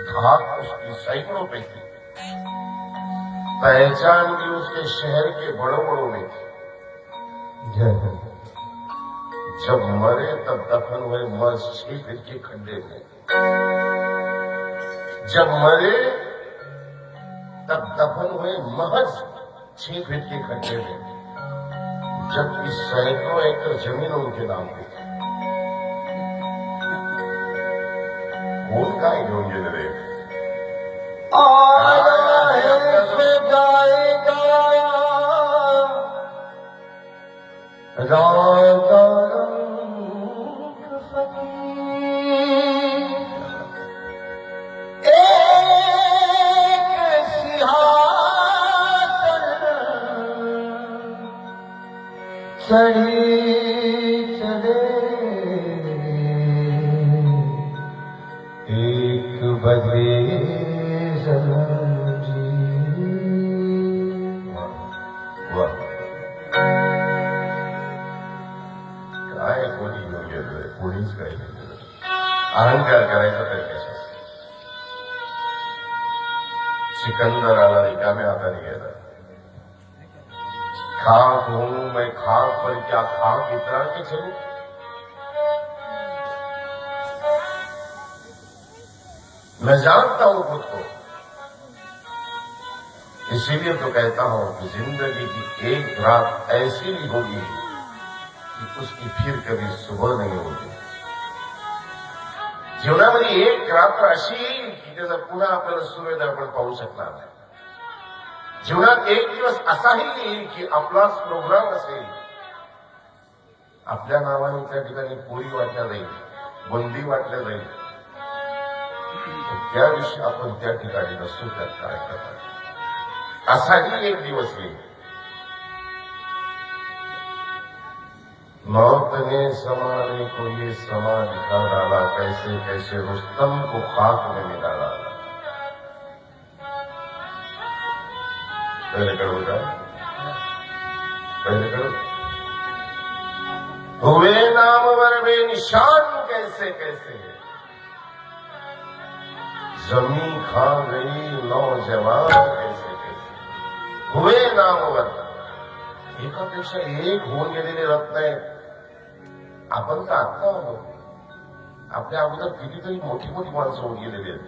धाक उसकी सैकड़ों पे थी, पहचान भी उसके शहर के बड़ों बड़ों में थी। जब मरे तब दफन हुए महज 6 फीट के खड्डे में। जब मरे तब दफन हुए महज 6 फीट के खड्डे में, जबकि सैकड़ों एकड़ जमीन उनके नाम पे थी। कौन का योग्य रे
चढ़ी चले एक बजे जी।
काय कोणी योग्य रे, कोणीच काही नाही. अहंकार करायचा तर कशा. सिकंदराला रिकाम्या हाताने गेला. खाक हूं मैं खाक पर क्या खाक इतना के चलूं. मैं जानता हूं खुद को, इसीलिए तो कहता हूं कि जिंदगी की एक रात ऐसी भी होगी कि उसकी फिर कभी सुबह नहीं होगी. जीवनामध्ये एक रात्र अशी येईल की त्याचा पुन्हा आपल्याला सूर्योदय आपण पाहू शकणार नाही. जीवनात एक दिवस असाही येईल की आपलाच प्रोग्राम असेल, आपल्या नावाने त्या ठिकाणी पोळी वाटल्या जाईल, बंदी वाटल्या जाईल. त्या दिवशी आपण त्या ठिकाणी नसतो. त्यात काय करतात असाही एक दिवस येईल. मौत ने समाने को ये समा दिखा डाला, कैसे कैसे रुस्तम को खाक में मिला डाला. पहले करो क्या? पहले करो. हुए नामवर बेनिशान कैसे कैसे, जमी खा गई नौजवान कैसे कैसे. हुए नामवर, एकापेक्षा एक होऊन गेलेले रत्न आहेत. आपण तर आत्ता आलो, आपल्या अगोदर कितीतरी मोठी मोठी माणसं होऊन गेलेली आहेत,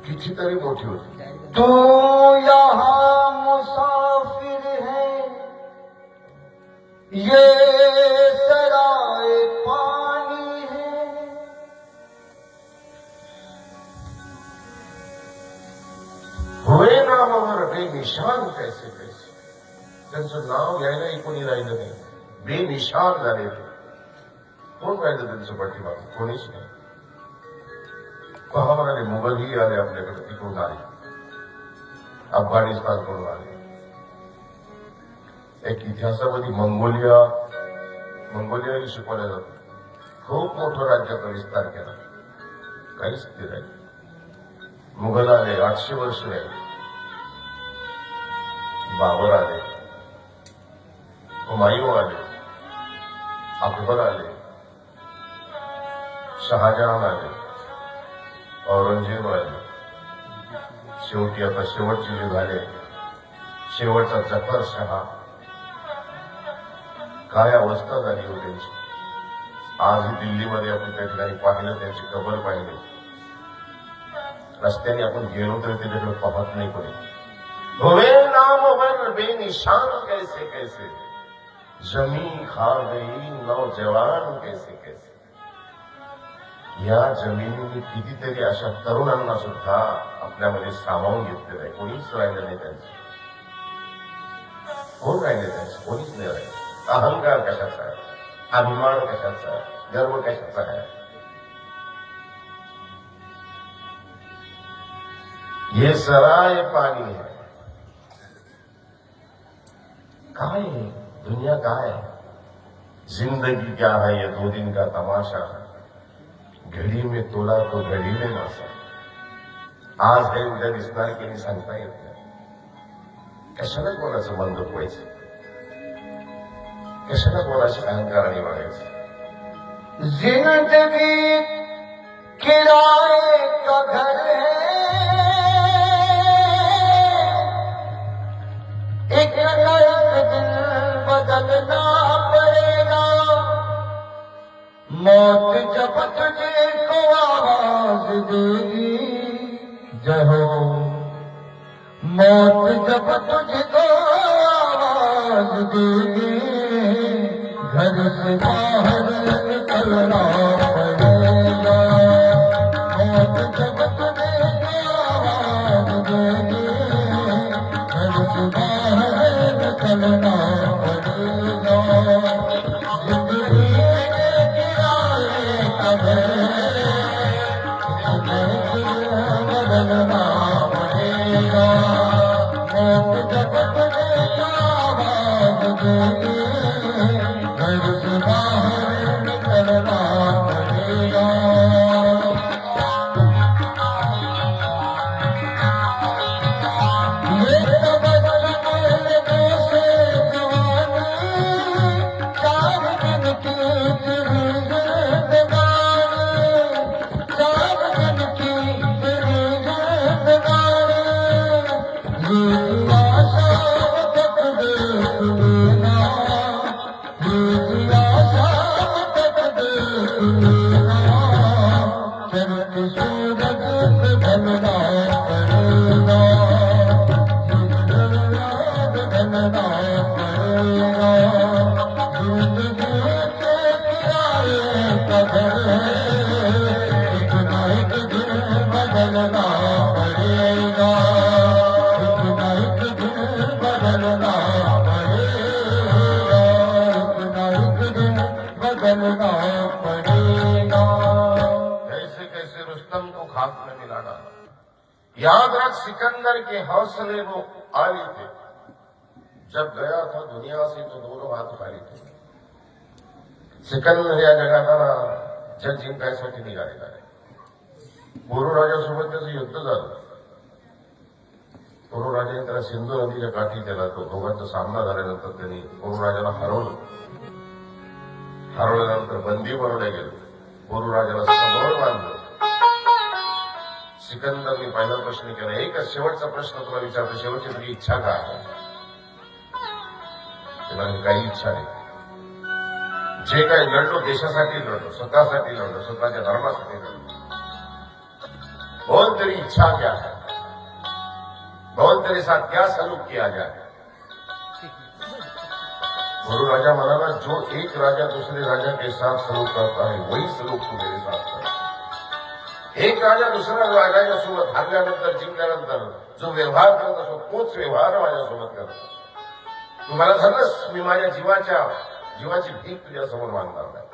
कितीतरी मोठी होती.
तू यहाँ मुसाफिर है, ये सराय पानी है.
हुए नामावर बेनिशान कैसे कैसे. त्यांचं नाव यायलाही कोणी राहिलं नाही, बेनिशान झाले ते. कोण राहिलं त्यांचं पाठीमागे? कोणीच नाही. पहा म्हणाले, मुघलही आले आपल्याकडे, तिकडून आले, अफगाणिस्तान कडून आले. एक इतिहासामध्ये मंगोलियाही शिकवल्या जातं. खूप मोठं राज्याचा विस्तार केला, काही स्थिती राहिली. मुघल आले, 800 वर्ष राहिले. बाबर आले, हुमायूं आले, अकबर आले, शहाजहान आले, औरंगजेब आले. शेवटी आता शेवटचे जे झाले, शेवटचा जफर शहा. काय अवस्था झाली हो त्यांची. आजही दिल्लीमध्ये आपण त्या ठिकाणी पाहिलं, त्यांची कबर पाहिली. रस्त्याने आपण गेलो तरी त्याच्याकडे पाहत नाही कोणी. हुए नामवर बेनिशान कैसे कैसे, जमी खा गई नौजवान कैसे कैसे. या जमिनीने कितीतरी अशा तरुणांना सुद्धा आपल्यामध्ये सामावून घेतलेलं आहे. कोणीच राहिलं नाही त्यांचं. कोण राहिले त्यांचं? कोणीच नाही राहिलं. अहंकार कशाचा आहे, अभिमान कशाचा आहे, गर्व कशाचा आहे. ये सराय पानी है. काय है दुनिया, काय है जिंदगी, क्या है ये 2 दिन का तमाशा. घडी में तोला तो घडी में मासा. आज है उद्या दिसणार की नाही सांगता येत नाही. कशाला कोणाचं मन दुखवायचं, कशाला कोणाशी अहंकाराने वागायचं.
जिंदगी किराए का घर है, एक न एक दिन बदलना पड़ेगा. मौत जब तुझको आवाज देगी, जय हो. मौत जब तुझको आवाज देगी, घर से बाहर निकलना पड़ेगा. मौत जब तुझको आवाज देगी, घर से बाहर निकलना पड़ेगा. जिंदगी किराए का घर है, बदलना पड़ेगा. मौत जब तुझको आवाज देगी, घर से बाहर निकलना पड़ेगा. ये तबस्सुम से जवानी, 4 दिन की जिंदगानी.
हाथ में मिला डाला। याद रख सिकंदर के हौसले वो आली थे, जब गया था दुनिया से तो दोनों हात खाली थे. सिकंदर या जगाला जग जिंकायसाठी निघालेला आहे. पोरुराजासोबत त्याचं युद्ध झालं. पोरुराजाने त्याला सिंधू नदीच्या काठी त्याला तो दोघांचा सामना झाल्यानंतर त्यांनी पोरुराजाला हरवलं. हरवल्यानंतर बंदी बनवले गेले. पोरुराजाला समोर बांधलं. सिकंदरने पहिला प्रश्न केला, एकच शेवटचा प्रश्न तुला विचारतो, शेवटची तुझी इच्छा काय आहे? त्याला काही इच्छा नाही. जे काही लढलो देशासाठी लढलो, स्वतःसाठी लढलो, स्वतःच्या धर्मासाठी लढलो. बहुत तेरी इच्छा क्या है, बहुत तेरे साथ क्या सलूक किया जाए. गुरु राजा म्हणाला, जो एक राजा दूसरे राजा के साथ सलूक करता है वही सलूक तू मेरे साथ कर. एक राजा दुसऱ्या राजासोबत हरल्यानंतर जिंकल्यानंतर जो व्यवहार करत असतो तोच व्यवहार माझ्यासोबत करतो. तुम्हाला झालंच, मी माझ्या जीवाची भीक तुझ्यासमोर मागणार नाही.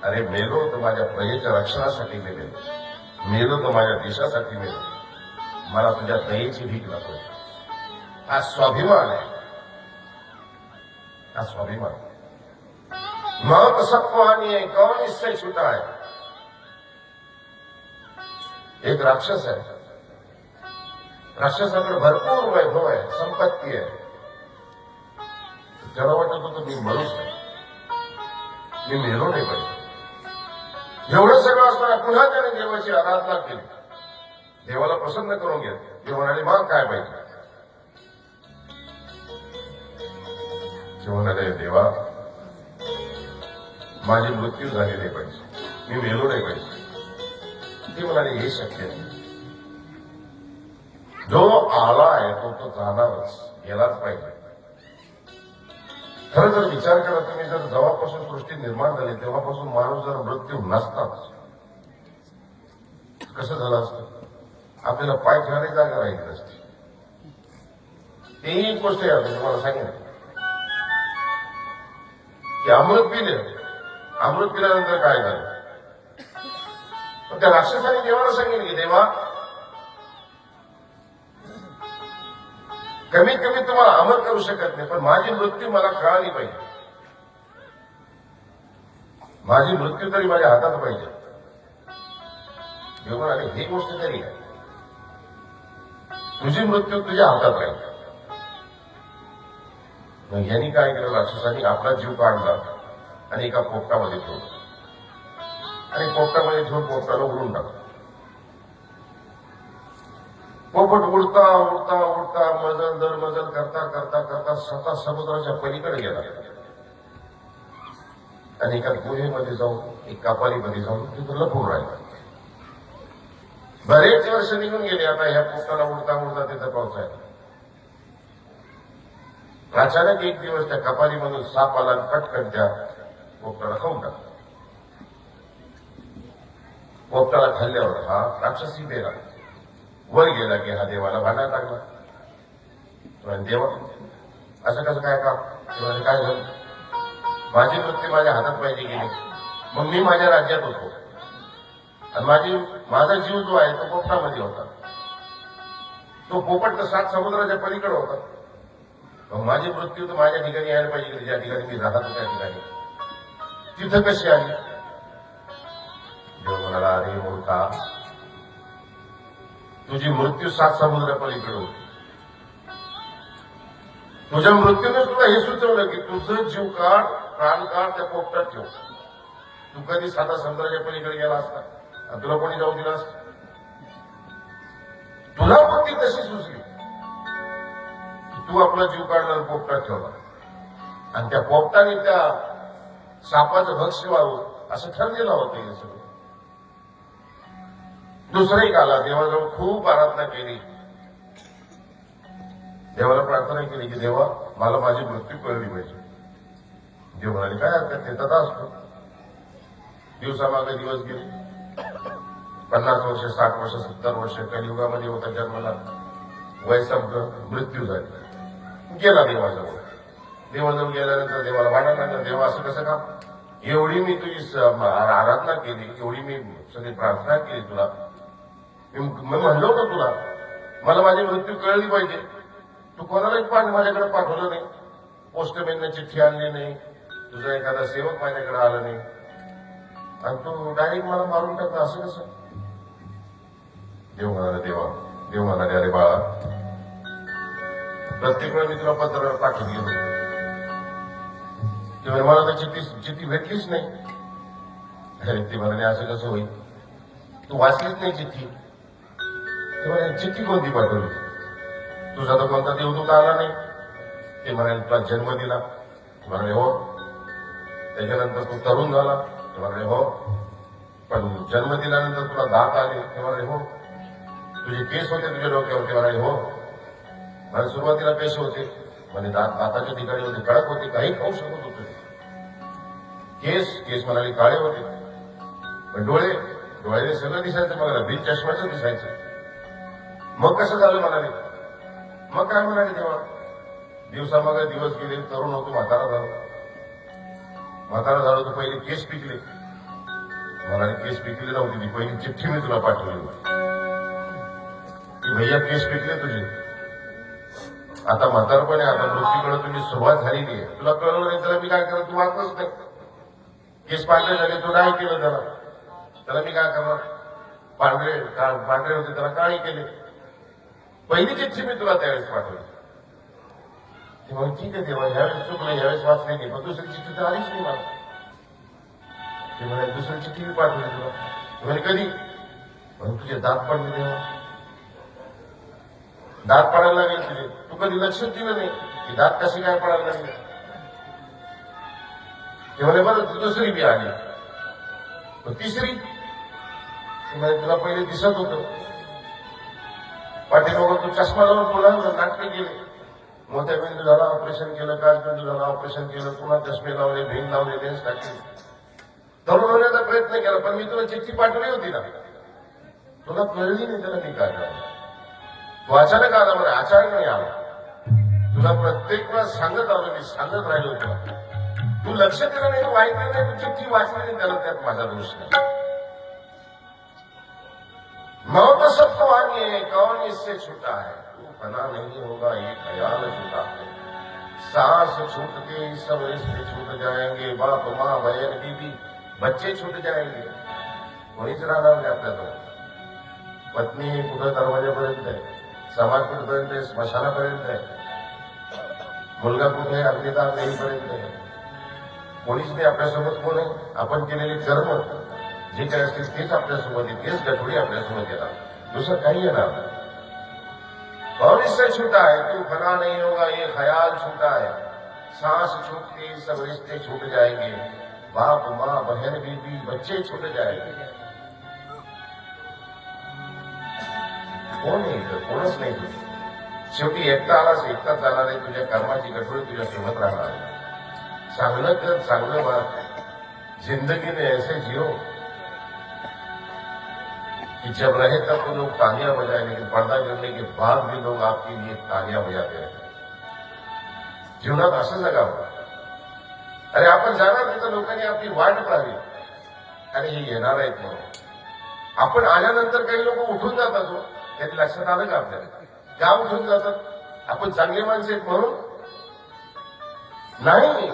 अरे मेलो तर माझ्या प्रजेच्या रक्षणासाठी मी मेलो तर माझ्या देशासाठी मेलो. मला तुझ्या दयेची भीक नको. हा स्वाभिमान आहे, हा स्वाभिमान. मौत सबको आनी है, कौन इससे छूटा है. एक राक्षस आहे, राक्षसाकडे भरपूर वैभव आहे, संपत्ती आहे. त्याला वाटत होतं मी मरूच नाही, मी मेलो नाही पाहिजे. एवढं सगळं असताना पुन्हा त्याने देवाची आराधना केली, देवाला प्रसन्न करून घेतलं. ते म्हणाले, मग काय पाहिजे? ते म्हणाले, देवा माझी मृत्यू झाली नाही पाहिजे, मी मेलो नाही पाहिजे. ते म्हणाले, हे शक्य नाही. जो आला आहे तो जाणारच, गेलाच पाहिजे. खरं जर विचार करा तुम्ही, जर जेव्हापासून सृष्टी निर्माण झाली तेव्हापासून माणूस जर मृत्यू नसताच कसं झालं असतं? आपल्याला पाय ठेवायला जागा राहिली नसती. तेही गोष्ट आहे. तुम्हाला सांगितलं की अमृत पिल्यानंतर काय झालं? पण त्या राक्षसाने देवाला सांगितलं की देवा, कमीत कमी तुम्हाला अमर करू शकत नाही, पण माझी मृत्यू मला कळाली पाहिजे. माझी मृत्यू तरी माझ्या हातात पाहिजे. देव म्हणाले, ही गोष्ट तरी आहे, तुझी मृत्यू तुझ्या हातात राहील. मग यांनी काय केलं? राक्षसांनी आपला जीव काढला आणि एका पोपटामध्ये ठेवला आणि पोपटामध्ये ठेवून पोपटाला उडून टाकलं. पोपट उडता उडता उडता मजल दर मजल करता करता करता स्वतः समुद्राच्या पलीकडे गेला आणि एका गुहेमध्ये जाऊन, एक कापालीमध्ये जाऊन तिथं लपून राहिला. बरेच वर्ष निघून गेले. आता ह्या पोपटाला उडता उडता तिथं पोहोचायला. अचानक एक दिवस त्या कपालीमधून साप आला, पटकन त्या पोपटाला खाऊन टाकला. पोपटाला खाल्ल्यावर हा राक्षसी बेला वर गेला की हा देवाला भांडायला लागला. देवा असं कसं काय का? काय झालं? माझी मृत्यू माझ्या हातात पाहिजे गेली, मग मी माझ्या राज्यात होतो आणि माझा जीव जो आहे तो पोपटामध्ये होता. तो पोपट तर 7 समुद्राच्या पलीकडे होता. मग माझी मृत्यू तर माझ्या ठिकाणी यायला पाहिजे की ज्या ठिकाणी मी राहतो त्या ठिकाणी. तिथं कशी आली? देव म्हणाला, अरे मूर्खा, तुझी मृत्यू 7 समुद्रा पलीकडे होती. तुझ्या मृत्यूने तुला हे सुचवलं की तुझं जीव काढ, प्राण काढ, त्या पोपटात ठेव. तू कधी 7 समुद्राच्या पलीकडे गेला असता आणि तुला कोणी जाऊ दिला असता? तुला बुद्धी तशी सुचली की तू आपला जीव काढणार, पोपटात ठेवला आणि त्या पोपटाने त्या सापाचं भक्ष्य व्हावं असं ठरलेलं होतं. हे सगळं दुसरा एक आला, देवाजवळ खूप आराधना केली, देवाला प्रार्थना केली की देवा मला माझी मृत्यू कळली पाहिजे. देव म्हणाले, काय हरकत नाही, तथा असतो. दिवसामागे दिवस गेले. 50 वर्ष, 60 वर्ष, 70 वर्ष कलियुगामध्ये होता जन्माला. वय संपलं, मृत्यू झाली. गेला देवाजवळ. देवाजवळ गेल्यानंतर देवाला वाढायला लागला, देवा असं कसं का? एवढी मी तुझी आराधना केली, एवढी मी सगळी प्रार्थना केली तुला. मी म्हणलो होतो तुला, मला माझी मृत्यू कळली पाहिजे. तू कोणालाच माझ्याकडे पाठवलं नाही, पोस्टमॅनने चिठ्ठी आणली नाही, तुझा एखादा सेवक माझ्याकडे आला नाही, आणि तू डायरेक्ट मला मारून टाकला. असं कसं? देव म्हणाले अरे बाळा, प्रत्येक वेळा मी तुला पत्र पाठवून गेलो, ते मला तर चिठ्ठी भेटलीच नाही. अरे ते म्हणाले असं कसं होईल, तू वाचलीच नाही चिठ्ठी. ते म्हणाले चिठ्ठी कोणती पाठवली, तुझा तर कोणता देवदूत आला नाही. ते म्हणाले तुला जन्म दिला. ते म्हणाले हो. त्याच्यानंतर तू तरुण झाला. ते म्हणाले हो. पण जन्म दिल्यानंतर तुला दात आले. ते म्हणाले हो. तुझे केस होते तुझ्या डोक्यावर. ते म्हणाले हो. मला सुरुवातीला कसे होते, म्हणजे दाताच्या ठिकाणी होते, कडक होते, काही खाऊ शकत होते. केस म्हणाले काळे होते. पण डोळ्याने सगळं दिसायचं, मला बिन चष्म्याचं दिसायचं. मग कसं झालं म्हणाले. मग काय म्हणाले तेव्हा, दिवसामागे दिवस गेले, तरुण होतो, म्हातारा झालो तर पहिले केस पिकले. म्हणाले केस पिकले नव्हती, ती पहिली चिठ्ठी मी तुला पाठवली होती की भैया केस पिकले तुझे, आता म्हातारपणे, आता मृत्यूकडे तुझी सुरुवात झालेली आहे. तुला कळलं नाही त्याला मी काय करत, तू वाचलंच नाही. केस पांढरे झाले, तू नाही केलं त्याला मी काय करणार. पांढरे होते त्याला काळी केले. पहिली चिठ्ठी मी तुला त्यावेळेस पाठवली. तेव्हा ठीक आहे तेव्हा, ह्यावेळेस चुकलं, ह्यावेळेस वाचले नाही, पण दुसरी चिठ्ठी तर आलीच नाही मला. ते म्हणे दुसरी चिठ्ठी मी पाठवली तुला. ते म्हणे कधी, म्हणून तुझे दात पडले तेव्हा. दात पडायला लागेल तुझे, तू कधी लक्षात दिलं नाही की दात कसे काय पडायला लागले. ते म्हणे बरं दुसरी बी आली, पण तिसरी तुला पहिले दिसत होतं, पाठीमागून तू चष्मा लावून बोला, नाटके केले, मोठ्या बिंदू झाला ऑपरेशन केलं, काच बिंदू झाला ऑपरेशन केलं, पुन्हा चष्मे लावले, भेंग लावले, लेन्स टाकले, तरुण होण्याचा प्रयत्न केला. पण मी तुला चिठ्ठी पाठवली होती ना, तुला कळली नाही त्याला मी काय करावं. तू अचानक आला, मला अचानक नाही आला, तुला प्रत्येक वेळा सांगत आलो, मी सांगत राहिलो तुला. तू लक्ष दिलं नाही, तू ऐकलं नाही, तू चिठ्ठी वाचली नाही, त्याला त्यात माझा दोष नाही. मौत सबको आनी है, कौन इससे छूटा है, तू फना नहीं होगा ये ख्याल छूटा है. सांस छूटते सब रिश्ते छूट जाएंगे, बाप माँ बहन बीबी बच्चे छूट जाएंगे, कोणीच राहणार नाही आपल्याजवळ. पत्नी कुठं दरवाजापर्यंत आहे, समाज कुठपर्यंत आहे, स्मशानापर्यंत आहे, मुलगा कुठे अग्निदान देईपर्यंत आहे. कोणीच नाही आपल्यासोबत. कोण आहे, आपण केलेले कर्म जे काही असतील तेच आपल्यासोबत आहे, तेच गठोडी आपल्यासोबत येणार, दुसरं काही येणार नाही. कौन इससे छूटा है, तू फना नहीं होगा ये ख्याल छूटा है. सांस छूटती सब रिश्ते छूट जाएंगे, बाप माँ बहन बीबी बच्चे छूट जाएंगे. कोण नाही, कोणच नाही. शेवटी एकटा आलास, एकटाच जाणार आहे. तुझ्या कर्माची गठोडी तुझ्या सोबत राहणार आहे. चांगलं कर, चांगलं वाग, जिंदगी में ऐसे जियो कि जब रहे तब तो लोग तालियां बजाए, लेकिन पर्दा गिरने के बाद भी लोग आपके लिए तालियां बजाते रहे. जीवनात असं जगावं. अरे आपण जाणार तिथं लोकांनी आपली वाट पाहावी, आणि हे येणार आहेत म्हणून. आपण आल्यानंतर काही लोक उठून जातात, हो त्यांनी लक्षात आलं का आपल्याला, का उठून जातात. आपण चांगले माणसं आहेत म्हणून नाही,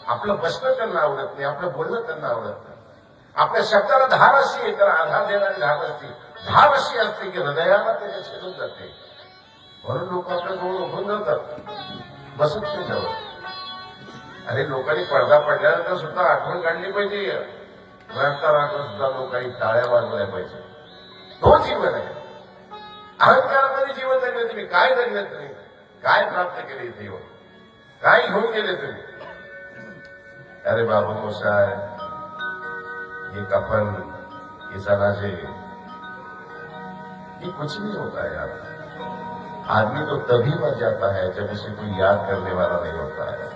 आपलं बसणं त्यांना आवडत नाही, आपलं बोलणं त्यांना आवडत नाही. आपल्या शब्दाला धार अशी आहे, त्याला आधार देणारी धार असते, धार अशी असते की हृदयाला त्याच्या छेदून जाते. म्हणून लोक आपल्या जवळ उठून जातात, बसत नाही जवळ. अरे लोकांनी पडदा पडल्यानंतर सुद्धा आठवण काढली पाहिजे, रडता राहता सुद्धा लोकांनी टाळ्या वाजवल्या पाहिजे. तो जीवन आहे. अहंकारामध्ये जीवन जगले तुम्ही, काय जगले तुम्ही, काय प्राप्त केले इथे येऊन, काय घेऊन गेले तुम्ही. अरे बाबू मोसाय, ये कफन, ये जनाजे, ये कुछ नहीं होता है यार. आदमी तो तभी मर जाता है जब उसे कोई याद करने वाला नहीं होता है.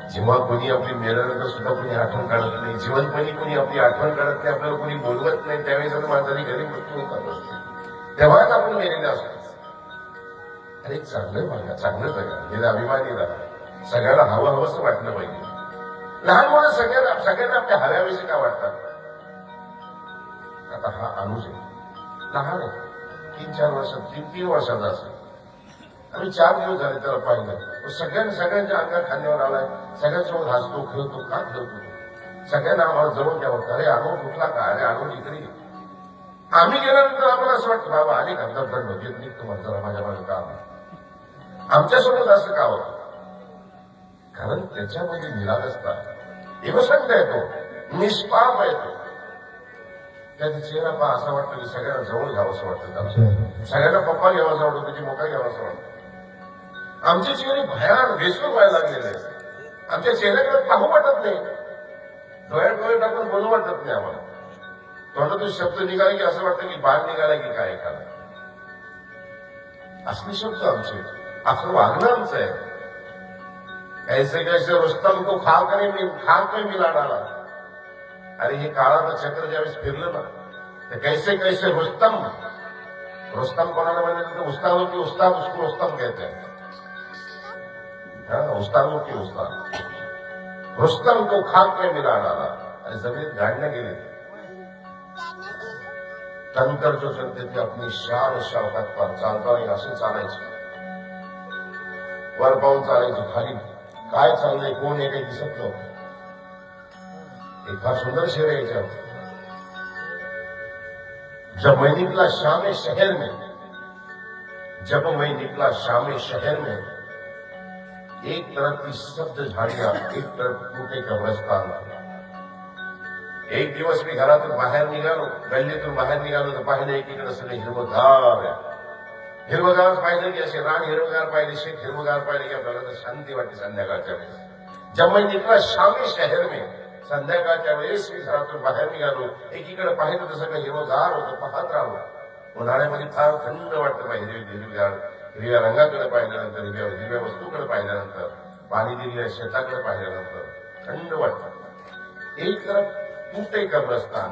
जेव्हा कोणी आपली मेल्यानंतर सुद्धा कोणी आठवण काढत नाही, जिवंतपणी कोणी आपली आठवण काढत नाही, आपल्याला कोणी बोलवत नाही, त्यावेळेस माणसाने घरी मृत्यू होतात, तेव्हाच आपण मेलेले असतो. अरे चांगलं बघा, चांगलं जगा, हे अभिमानी राहा, सगळ्याला हवं हवंसं वाटलं पाहिजे. लहान मुलं सगळ्यांना आपल्या हव्याविषयी काय वाटतात. आता हा अनुज आहे, लहान आहे, 3-4 वर्षात 3 वर्षाचा असेल. आम्ही 4 दिवस झाले त्याला पाहिलं. सगळ्यांच्या अंगात खांद्यावर आलाय, सगळ्यांसोबत हसतो, खेळतो. का खेळतो? सगळ्यांना आम्हाला जवळ घ्यावं. अरे अनुज उठला का? अरे अनुज इकडे ये. आम्ही गेल्यानंतर आम्हाला असं वाटतं बाबा आली का भजीत निघतो म्हणतो माझ्या माझं काम. आमच्यासोबत असं का होतं? कारण त्याच्यामध्ये निरागसता, इनोसंट आहे तो, निष्पाप आहे तो. त्याचा चेहरा पहा असं वाटतं की सगळ्यांना जवळ घ्यावं असं वाटतं त्याला. सगळ्यांना पप्पा घ्यावा असं वाटतं, त्याची मोठा घ्यावा असं वाटतं. आमचे चेहरे भयान बेसूर व्हायला लागलेले आहेत. आमच्या चेहऱ्याकडे पाहू वाटत नाही, डोळ्यात डोळे टाकून बोलू वाटत नाही आम्हाला. तोंडातून शब्द निघाले की असं वाटतं की बाण निघाला की काय एखादा. असले शब्द आमचे, असं वागणं आमचं आहे. कैसे कैसे रुस्तम को खाक में मिला डाला. अरे हे काळाचं चक्र ज्यावेळेस फिरलं ना, तर कैसे कैसे रुस्तम कोणाला म्हणजे तर उस्तादों की उस्ताद, उसको रुस्तम कहते हैं. उस्तादों की उस्ताद. रुस्तम को खाक में मिला डाला. आणि जमिनीत गाडण्यात गेले. टंकर जो चलते थे अपनी शान शौकत पर, चालताना असे चालायचे, वर पाहून चालायचे, खाली काय चाललंय, कोण आहे काही दिसत नव्हतं. एक फार सुंदर शेर आहे याच्यावर. जब मैं निकला शाम शहर में, जब मैं निकला शाम शहर में, एक तरफ की सब्ज झाड़ियां, एक तरफ टूटे कब्रस्तान. एक दिवस मी घरातून बाहेर निघालो, गल्लीतून बाहेर निघालो तर पाहिलं एकीकडे सगळे हिरवगार आहे. हिरवगार पाहिलं की असे रान हिरवगार पाहिले, शेत हिरवगार पाहिले की आपल्याला तर शांती वाटते संध्याकाळच्या वेळेस. जब मैं निकला शाम शहर में, संध्याकाळच्या वेळेस मी घरातून बाहेर निघालो, एकीकडे पाहिलं तर सगळं हिरवगार होतं, पाहत राहिलो. उन्हाळ्यामध्ये फार थंड वाटतं पाहिजे. हिरव्या रंगाकडे पाहिल्यानंतर, हिरव्या वस्तूकडे पाहिल्यानंतर, पाणी दिलेल्या शेताकडे पाहिल्यानंतर थंड वाटतं. एक तरफ टूटे कब्रस्तान.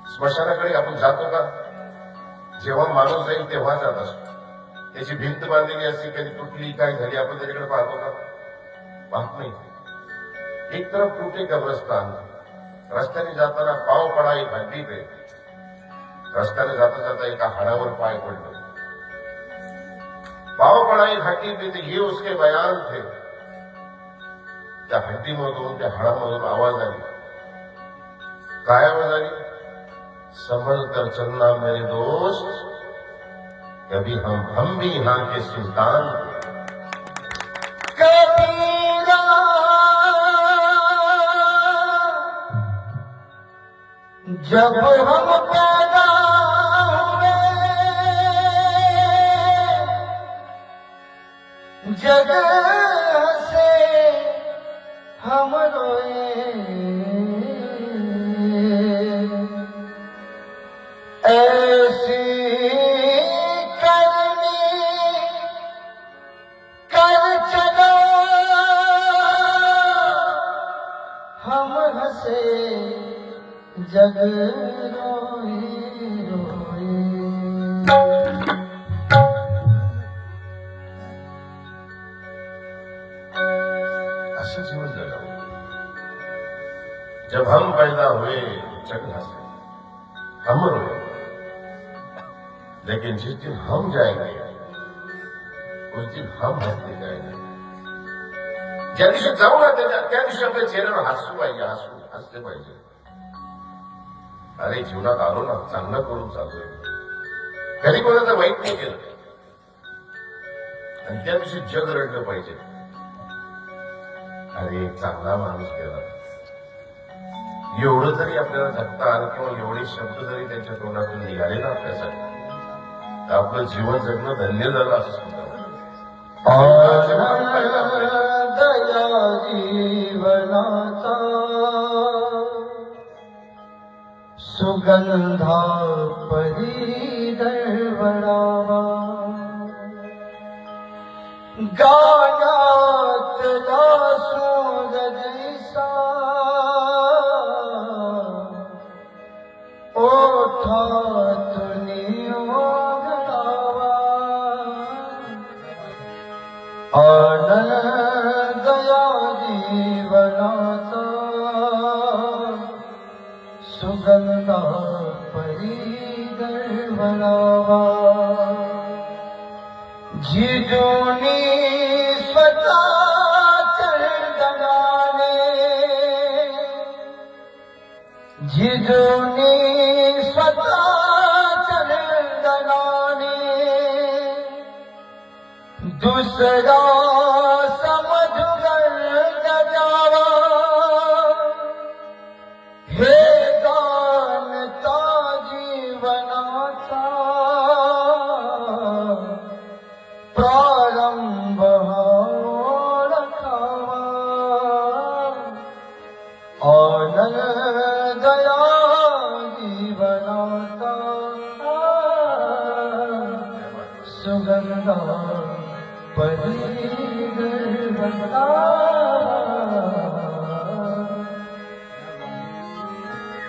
स्मशानाकडे आपण जातो का? जेव्हा माणूस जाईल तेव्हा जात असतो. त्याची भिंत बांधलेली असते, कधी तुटली काय झाली आपण त्याच्याकडे पाहतो का? पाहत नाही. एक तरफ टूटे कब्रस्तान. रस्त्याने जाताना पाव पडा एक हड्डी पे. रस्त्याने जाता जाता एका हाडावर पाय पडले. पाव पडा एक हड्डी पे, ये उसके बयान थे. त्या हड्डीमधून, त्या हाडामधून आवाज आली. काय आवाज आली? संभल कर चलना मेरे दोस्त, कभी हम भी यहाँ के सुल्तान.
कबीरा जब हम पैदा हुए, जगह से हम रोए, ऐसी करनी कर चलो, हम हंसे जग रोए रोए.
असं जीवन जगावं. जब हम पैदा हुए जग हंसे, हम रोए. लेकिन जिस दिन हम जाएंगे उस दिन हम हंसते जाएंगे. ज्या दिवशी जाऊ ना त्या दिवशी आपल्या चेहऱ्यावर हसू पाहिजे, हसले पाहिजे. अरे जीवनात आलो ना, चांगलं करून चाललोय, कधी कोणाचं वाईट नाही केलं. आणि त्या दिवशी जग रडलं पाहिजे. अरे एक चांगला माणूस गेला. एवढं जरी आपल्याला जगता आलं किंवा एवढे शब्द जरी त्यांच्या तोंडातून निघाले ना आपल्यासाठी, तर आपलं जीवन जगणं धन्य झालं असं समजा.
दया जीवनाचा सुगंधा परी दळवळावा. गाण्यातला सूर जैसा ओठातून ओघळावा. आनंद या जीवनाचा सुगंधा परी दळवळावा जिजोनी स्वतः चंदनाने जिजोनी स्वतः चंदनाने दुसरा समझगर गजावा हे गानता जीवनाचा प्रारंभ ओळखावा आनंदया जीवनाचा सुगंधा परी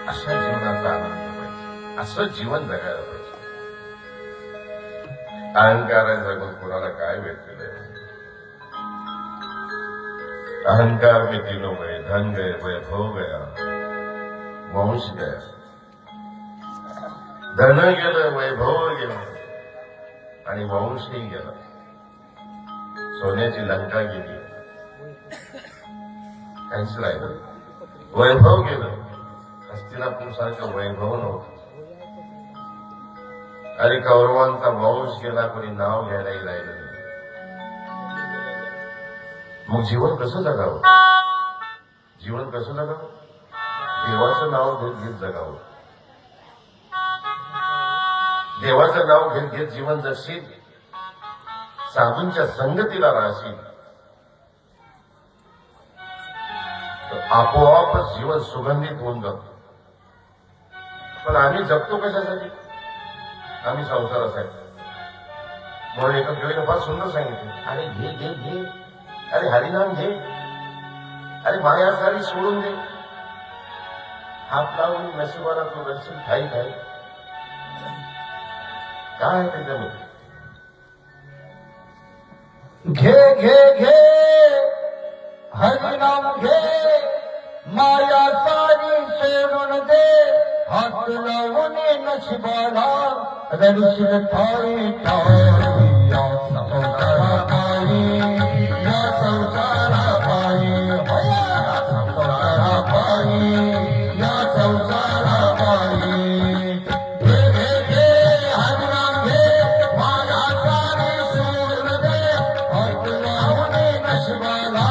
अशा जीवनाचा आनंद पाहिजे, असं जीवन जगायला पाहिजे. अहंकाराने जगून कोणाला काय भेटलेलं आहे? अहंकार में तीनों गए, धन गए, वैभव गया, वंश गया. धन गेलं, वैभव गेलं आणि वंशही गेला. सोन्याची लंका गेली, काहीच राहिलं. वैभव गेलं, हस्तिनापूर सारखं वैभव नव्हतं. अरे कौरवांचा वंश गेला, कोणी नाव घ्यायलाही राहिलं नाही. मग जीवन कसं जगावं? जीवन कसं जगावं? देवाचं नाव घेत घेत जगावं. देवाचं नाव घेत घेत जीवन जगशील, साधूंच्या संगतीला राहशील, तर आपोआपच जीवन सुगंधित होऊन जातं. पण आम्ही जगतो कशासाठी? आम्ही संसारासाठी. म्हणून एका कवीने फार सुंदर सांगितलं, अरे घे घे घे, अरे हरिनाम घे, अरे माया सारी सोडून दे, हात लावून नशिबाला तू रडशील ठाई ठाई. काय आहे त्याच्यामध्ये?
घे घे घे हरिनाम घे, माया सारी सोडून दे, हात लावून नशिबाला रडशील ठाई ठाई. या संसारापायी, या संसारापायी, या संसारापायी, या संसारापायी. घे घे घे हरिनाम घे, माया सारी सोडून दे, हात लावून नशिबाला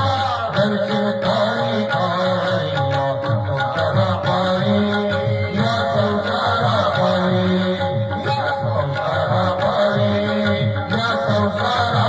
रडशील ठाई ठाई. या संसारापायी, या संसारापायी, या संसारापायी, या संसारापायी.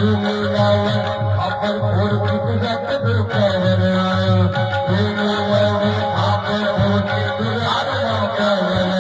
आपण फोड तुझ्यात डोक्यावर आपण फोड तुझ्यात डोक्यावर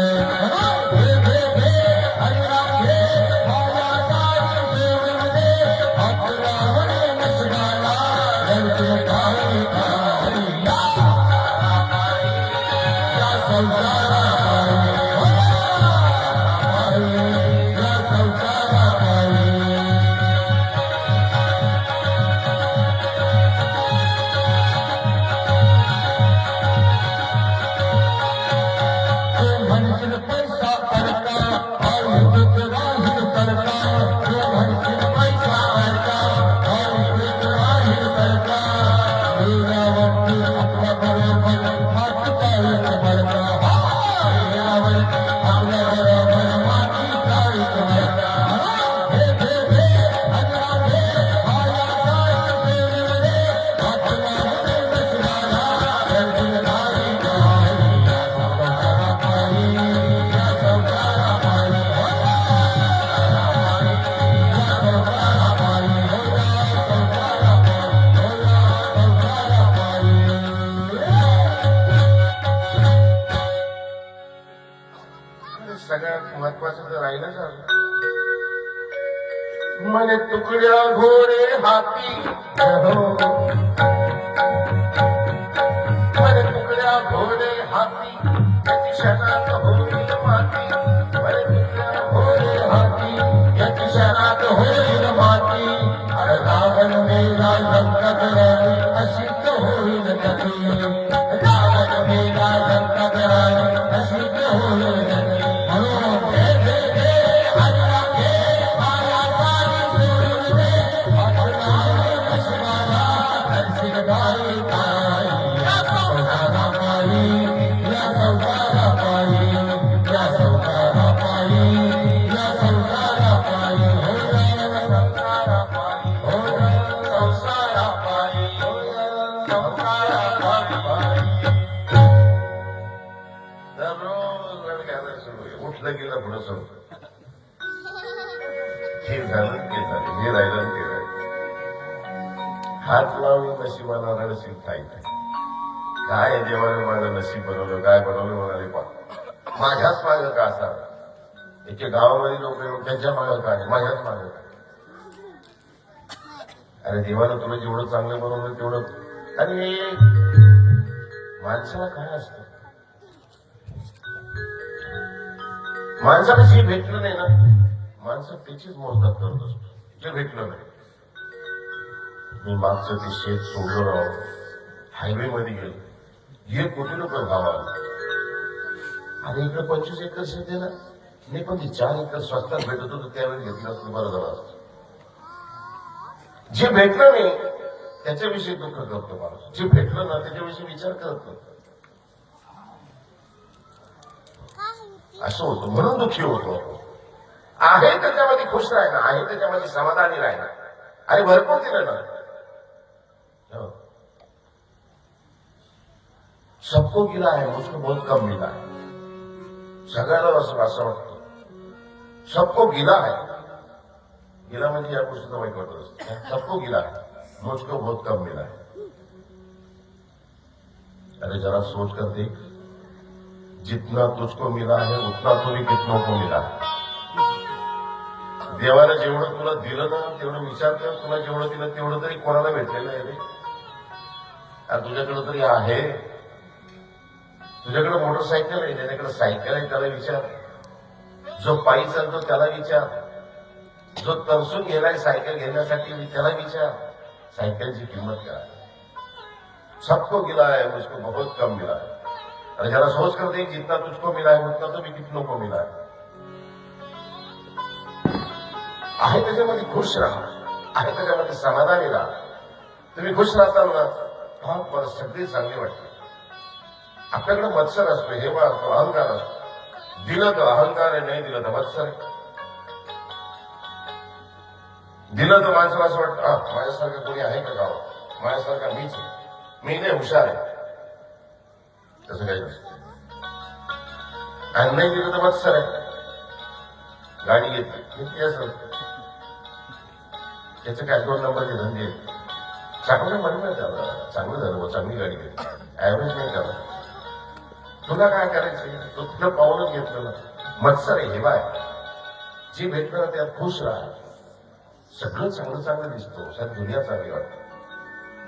सगळ्यात महत्वाचं तर राहिलं सर मने तुकड्या घोडे हाती मने तुकड्या घोडे हाती याची शनात होईल माती मने तुकड्या घोडे हाती याची शनात होईल माती अरे रावण मेला लंकत राणी अशीच होईल गती रावण मेला लंकत राणी अशीच होईल गती उठलं गेलं पुढं सुरू हे झालं ते झालं हे राहिलं ते राहिलं हात लावून नशिबाला रडशील काही काय देवाने माझं नशीब बनवलं काय बनवलं म्हणाले पा माझ्याच मागं का असावं एके गावामध्ये लोक येऊन त्यांच्या मागं का नाही माझ्याच मागं का अरे देवानं तुला जेवढं चांगलं बनवलं तेवढं आणि माणसाला काय असतं माणसाला जे भेटलं नाही ना माणसं त्याचीच मोजदात करत असतो जे भेटलं नाही मी मागचं ते शेत सोडलं राहून हायवे मध्ये गेलो 1 कोटी रुपये भाव आला आणि इकडे 25 एकर शेत आहे ना मी पण ती 4 एकर स्वस्तात भेटत होतो त्यावेळी घेतलं असतं बरं झालं असतं जे भेटलं नाही त्याच्याविषयी दुःख करतो माणूस जे भेटलं ना त्याच्याविषयी विचार करत नाही असं होतं म्हणून दुःखी होतो आहे त्याच्यामध्ये खुश राहिला आहे त्याच्यामध्ये समाधानी राहिला अरे भरपूर दिलं ना सबको गिला है मुझको बहुत कम मिला है सगळ्याला असं वाटतं सबको गिला है गिला म्हणजे या गोष्टीचा वाईट वाटत असतो सबको गिला है मुझको बहुत कम मिला है अरे जरा सोच कर देख जितना तुझको मिला है उतना तो भी कितनों को मिला है देवाला जेवढं तुला दिलं ना तेवढं विचार कर तुला जेवढं दिलं तेवढं तरी कोणाला भेटलेलं आहे रे आणि तुझ्याकडे तरी आहे तुझ्याकडे मोटरसायकल आहे ज्याच्याकडे सायकल आहे त्याला विचार जो पायी चालतो त्याला विचार जो तरसून गेलाय सायकल घेण्यासाठी त्याला विचार सायकलची किंमत काय सबको गिला है मुझको बहुत कम मिला है अरे जरा सोच कर दे जितना तुझको मिला है उतना तो भी कितनों को मिला आहे त्याच्यामध्ये खुश राहा आहे त्याच्यामध्ये समाधानी राहा तुम्ही खुश राहताल ना हा मला सगळी चांगली वाटते आपल्याकडे मत्सर असतो हेवा असतो अहंकार असतो दिलं तर अहंकार आहे नाही दिलं तर मत्सर आहे दिलं तर माणसाला असं वाटतं माझ्यासारखं कोणी आहे का गावात माझ्यासारखा मीच आहे मी नाही हुशार आहे तसं काही नसतं आणि नाही दिलं तर मत्सर आहे गाडी घेतली असेल त्याचं काय 2 नंबरचे धंदे चांगलं म्हणलं त्याला, चांगलं झालं, चांगली गाडी घेतली, ऍव्हरेज नाही त्याला. तुला काय करायचं, तू तुझं पावलं घेतलं ना. मत्सर आहे हे बाय, जी भेटलं त्यात खुश राहा. सगळं चांगलं चांगलं दिसतो, सारी दुनिया चांगली वाटते.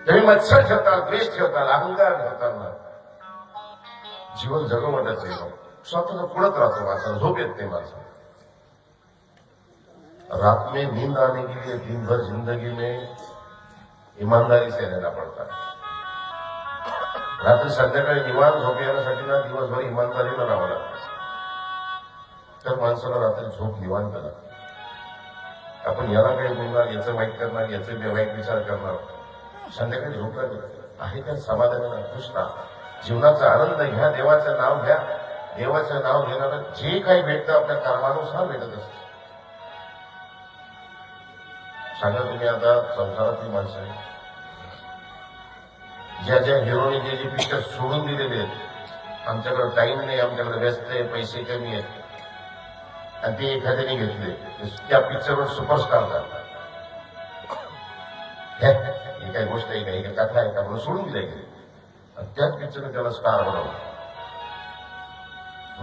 तुम्ही मत्सर ठेवताल, द्वेष ठेवताल, अहंकार ठेवताल ना, जीवन जगू वाटत नाही. स्वतःला पुढत राहतो माणसाला, झोप येत नाही माणसाला. रात में नींद आने के लिए दिन भर जिंदगी में ईमानदारी से रहना पड़ता है. रात्री संध्याकाळी निवांत झोप येण्यासाठी ना दिवसभर इमानदारीनं राहावं लागतं. तर माणसाला रात्री झोप निवांत लागते. आपण याला काही बोलणार, याचं वाईट करणार, याचे वाईट विचार करणार, संध्याकाळी झोप आहे त्या समाधानाला खुश राहा. जीवनाचा आनंद घ्या, देवाचं नाव घ्या. देवाचं नाव घेणारं जे काही भेटतं आपल्या कर्मानुसार भेटत असतं. सांगा तुम्ही आता संसारातली माणसं आहे, ज्या ज्या हिरोने जे जे पिक्चर सोडून दिलेले आहेत, आमच्याकडे टाइम नाही, आमच्याकडे व्यस्त आहे, पैसे कमी आहेत, आणि ते एखाद्याने घेतले, त्या पिक्चरवर सुपरस्टार झाला. ही काही गोष्ट आहे का, ही काही कथा आहे का म्हणून सोडून दिल्या गेली, आणि त्याच पिक्चरने त्याला स्टार बनवलं.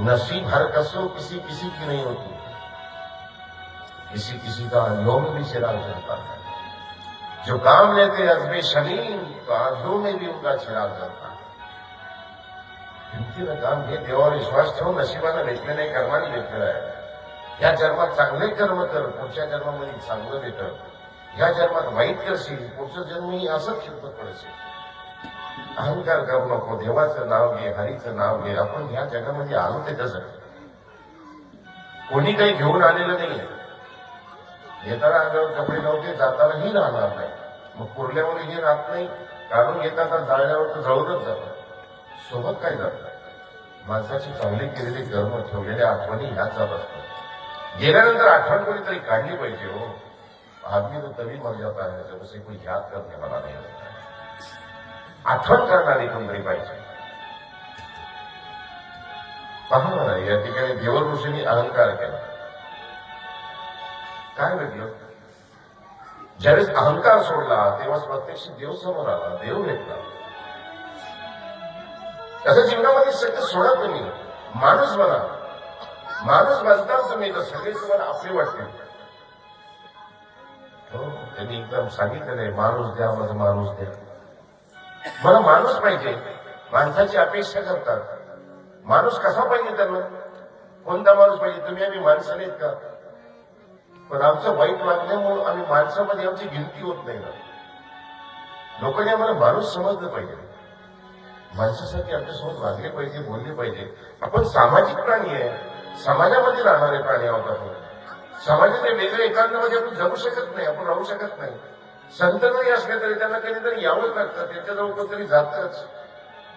नसीब हर कसो किसी किसी की नहीं होती, किसी किसी का अंधों में भी चिराग जलता है. जो काम लेते अजबे शमीन, तो आंखों में भी उनका चिराग जलता है. हिमतीनं काम घे, देवावर विश्वास ठेवून, नशिबानं भेटले नाही, कर्माने भेटलेलं आहे. या जन्मात चांगले कर्म कर, पुढच्या जन्मामध्ये चांगलं भेटल. या जन्मात वाईट करशील, पुढचं जन्मही असंच शिल्पत पडशील. अहंकार करू नको, देवाचं नाव घे, हरीचं नाव घे. आपण ह्या जगामध्ये आलो ते कसं, कोणी काही घेऊन आलेलं नाहीये. येताना अंगावर कपडे नव्हते, जातानाही राहणार नाही. मग पुरल्यावर हे राहत नाही, काढून घेताना जाळल्यावर तर जळूनच जातं. सोबत काय जातं, माणसाची चांगली केलेली कर्म, ठेवलेल्या आठवणी ह्याच जात असतात. गेल्यानंतर आठवण कोणीतरी काढली पाहिजे. हो, आदमी तो तभी मर जाता है जब उसे कोई याद करने वाला नहीं होता. आठवण करणारी कोणतरी पाहिजे. पहा ना, या ठिकाणी देव ऋषींनी अहंकार केला, काय भेटलं? ज्यावेळेस अहंकार सोडला तेव्हा प्रत्यक्ष देव समोर आला, देव भेटला. त्याच्या जीवनामध्ये सगळं सोडा, तुम्ही माणूस बना. माणूस बनता तुम्ही तर सगळे तुम्हाला आपले वाटतील. हो, त्यांनी एकदम सांगितलेलं आहे, माणूस द्या, माझा माणूस द्या. मला माणूस पाहिजे. माणसाची अपेक्षा करतात. माणूस कसा पाहिजे त्यांना, कोणता माणूस पाहिजे? तुम्ही आम्ही माणसं नाहीत का? पण आमचं वाईट वागण्यामुळे आम्ही माणसामध्ये आमची गिनती होत नाही ना. लोकांनी आम्हाला माणूस समजलं पाहिजे. माणसासाठी आमच्यासोबत वागले पाहिजे, बोलले पाहिजे. आपण सामाजिक प्राणी आहे, समाजामध्ये राहणारे प्राणी आहोत. आपण समाजाच्या वेगळ्या एकांतामध्ये आपण जगू शकत नाही, आपण राहू शकत नाही. संत जरी असले तरी त्यांना कधीतरी यावंच लागतं, त्यांच्याजवळ कोणतरी जातच.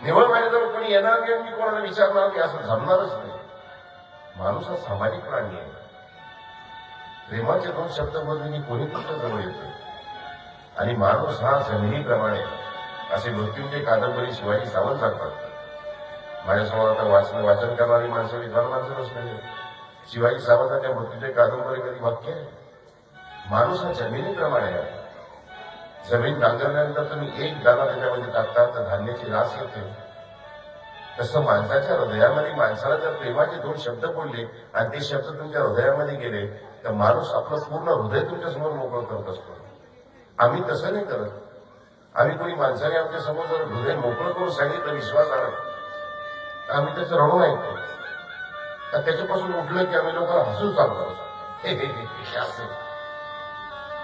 निवड माझ्याजवळ कोणी येणार नाही, मी कोणाला विचारणार नाही, असं जमणारच नाही. माणूस हा सामाजिक प्राणी आहे. प्रेमाचे 2 शब्द बोलले कोणी तुमच्या जवळ येते. आणि माणूस हा जमिनीप्रमाणे, असे मृत्यूंचे कादंबरी शिवाजी सावंत सांगतात. माझ्यासमोर आता वाचन करणारी माणसं, विद्वान माणसं नसलेली. शिवाजी सावंतांच्या मृत्यूचे कादंबरी कधी वाक्य आहे, माणूस हा जमिनीप्रमाणे आहे. जमीन नांगरल्यानंतर तुम्ही एक दाना त्याच्यामध्ये टाकता तर धान्याची रास येते. तसं माणसाच्या हृदयामध्ये माणसाला जर प्रेमाचे 2 शब्द बोलले आणि ते शब्द तुमच्या हृदयामध्ये गेले तर माणूस आपलं पूर्ण हृदय तुमच्या समोर मोकळं करत असतो. आम्ही तसं नाही करत. आम्ही कोणी माणसाने आमच्या समोर जर हृदय मोकळं करून सांगितलं विश्वासानं, आम्ही त्याचं रडून ऐकतो. तर त्याच्यापासून उठलं की आम्ही लोकांना हसून चालतो.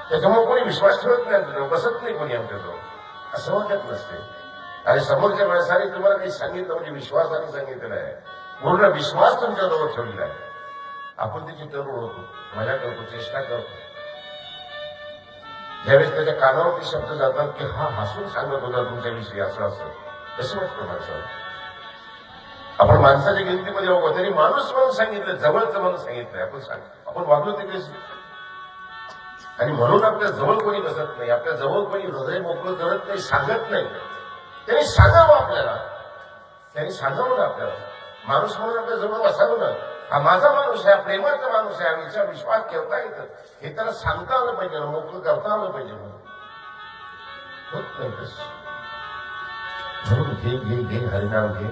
त्याच्यामुळे कोणी विश्वास ठेवत नाही, बसत नाही कोणी आमच्याजवळ, असं वाटत नसते. आणि समोरच्या माणसाने तुम्हाला काही सांगितलं म्हणजे विश्वासाने सांगितलेलं आहे, पूर्ण विश्वास तुमच्याजवळ ठेवलेला आहे. आपण त्याची तरुण होतो, मजा करतो, चेष्टा करतो. ज्यावेळेस त्याच्या कानावरती शब्द जातात की हा हसून सांगत होता तुमच्याविषयी असं असं, कसं वाटतं माणसाला? आपण माणसाच्या गिनतीमध्ये होतो, तरी माणूस म्हणून सांगितलं, जवळचं म्हणून सांगितलंय. आपण वागलो ते कशी? आणि म्हणून आपल्या जवळ कोणी बसत नाही, आपल्या जवळ कोणी हृदय मोकळं करत नाही, सांगत नाही. त्यांनी सांगावं आपल्याला, त्यांनी सांगावं ना आपल्याला. माणूस म्हणून आपल्या जवळ बसावं ना. हा माझा माणूस आहे, हा प्रेमाचा माणूस आहे, आणि याच्यावर विश्वास ठेवता येतं हे त्याला सांगता आलं पाहिजे, मोकळं करता आलं पाहिजे. होत नाही तसं. म्हणून घे हरिनाम घे.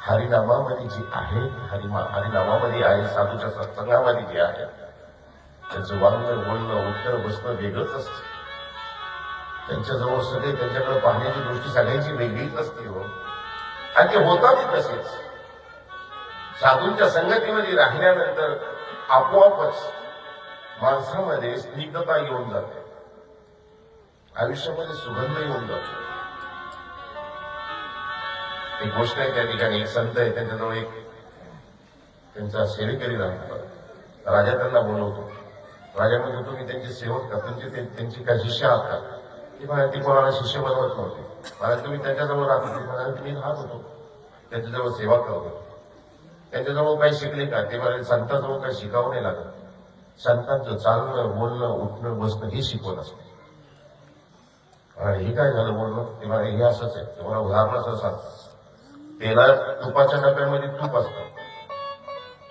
हरिनामामध्ये जी आहे, हरिनामामध्ये आहे, साधूच्या सत्संगामध्ये जे आहे, त्यांचं वागणं बोलणं उठणं बसणं वेगळंच असतं. त्यांच्याजवळ सगळे त्यांच्याकडे पाहण्याची दृष्टी सगळ्यांची वेगळीच असते हो, आणि ते होतातही तसेच. साधूंच्या संगतीमध्ये राहिल्यानंतर आपोआपच माणसामध्ये स्निग्धता येऊन जाते, आयुष्यामध्ये सुगंध येऊन जातो. एक गोष्ट आहे, त्या ठिकाणी एक संत आहे, त्यांच्याजवळ एक त्यांचा सेवेकरी राहतो. राजा त्यांना बोलवतो. राजा म्हणतो, तुम्ही त्यांची सेवक का, त्यांची काय शिष्य आहात का? ती म्हणाली, ती कोणाला शिष्य बनवत नव्हते. मला तुम्ही त्यांच्याजवळ राहत होते. म्हणाले, तुम्ही राहत होतो, त्यांच्याजवळ सेवा करतो. त्यांच्याजवळ काही शिकले का? ते म्हणाले, संतांजवळ काही शिकावं नाही लागत. संतांचं चालणं बोलणं उठणं बसणं हे शिकवत असतं. हे काय झालं बोलणं? ते म्हणाले, हे असंच आहे. तुम्हाला उदाहरणाचं सांगतो. तेला तुपाच्या डब्यामध्ये तूप असतं.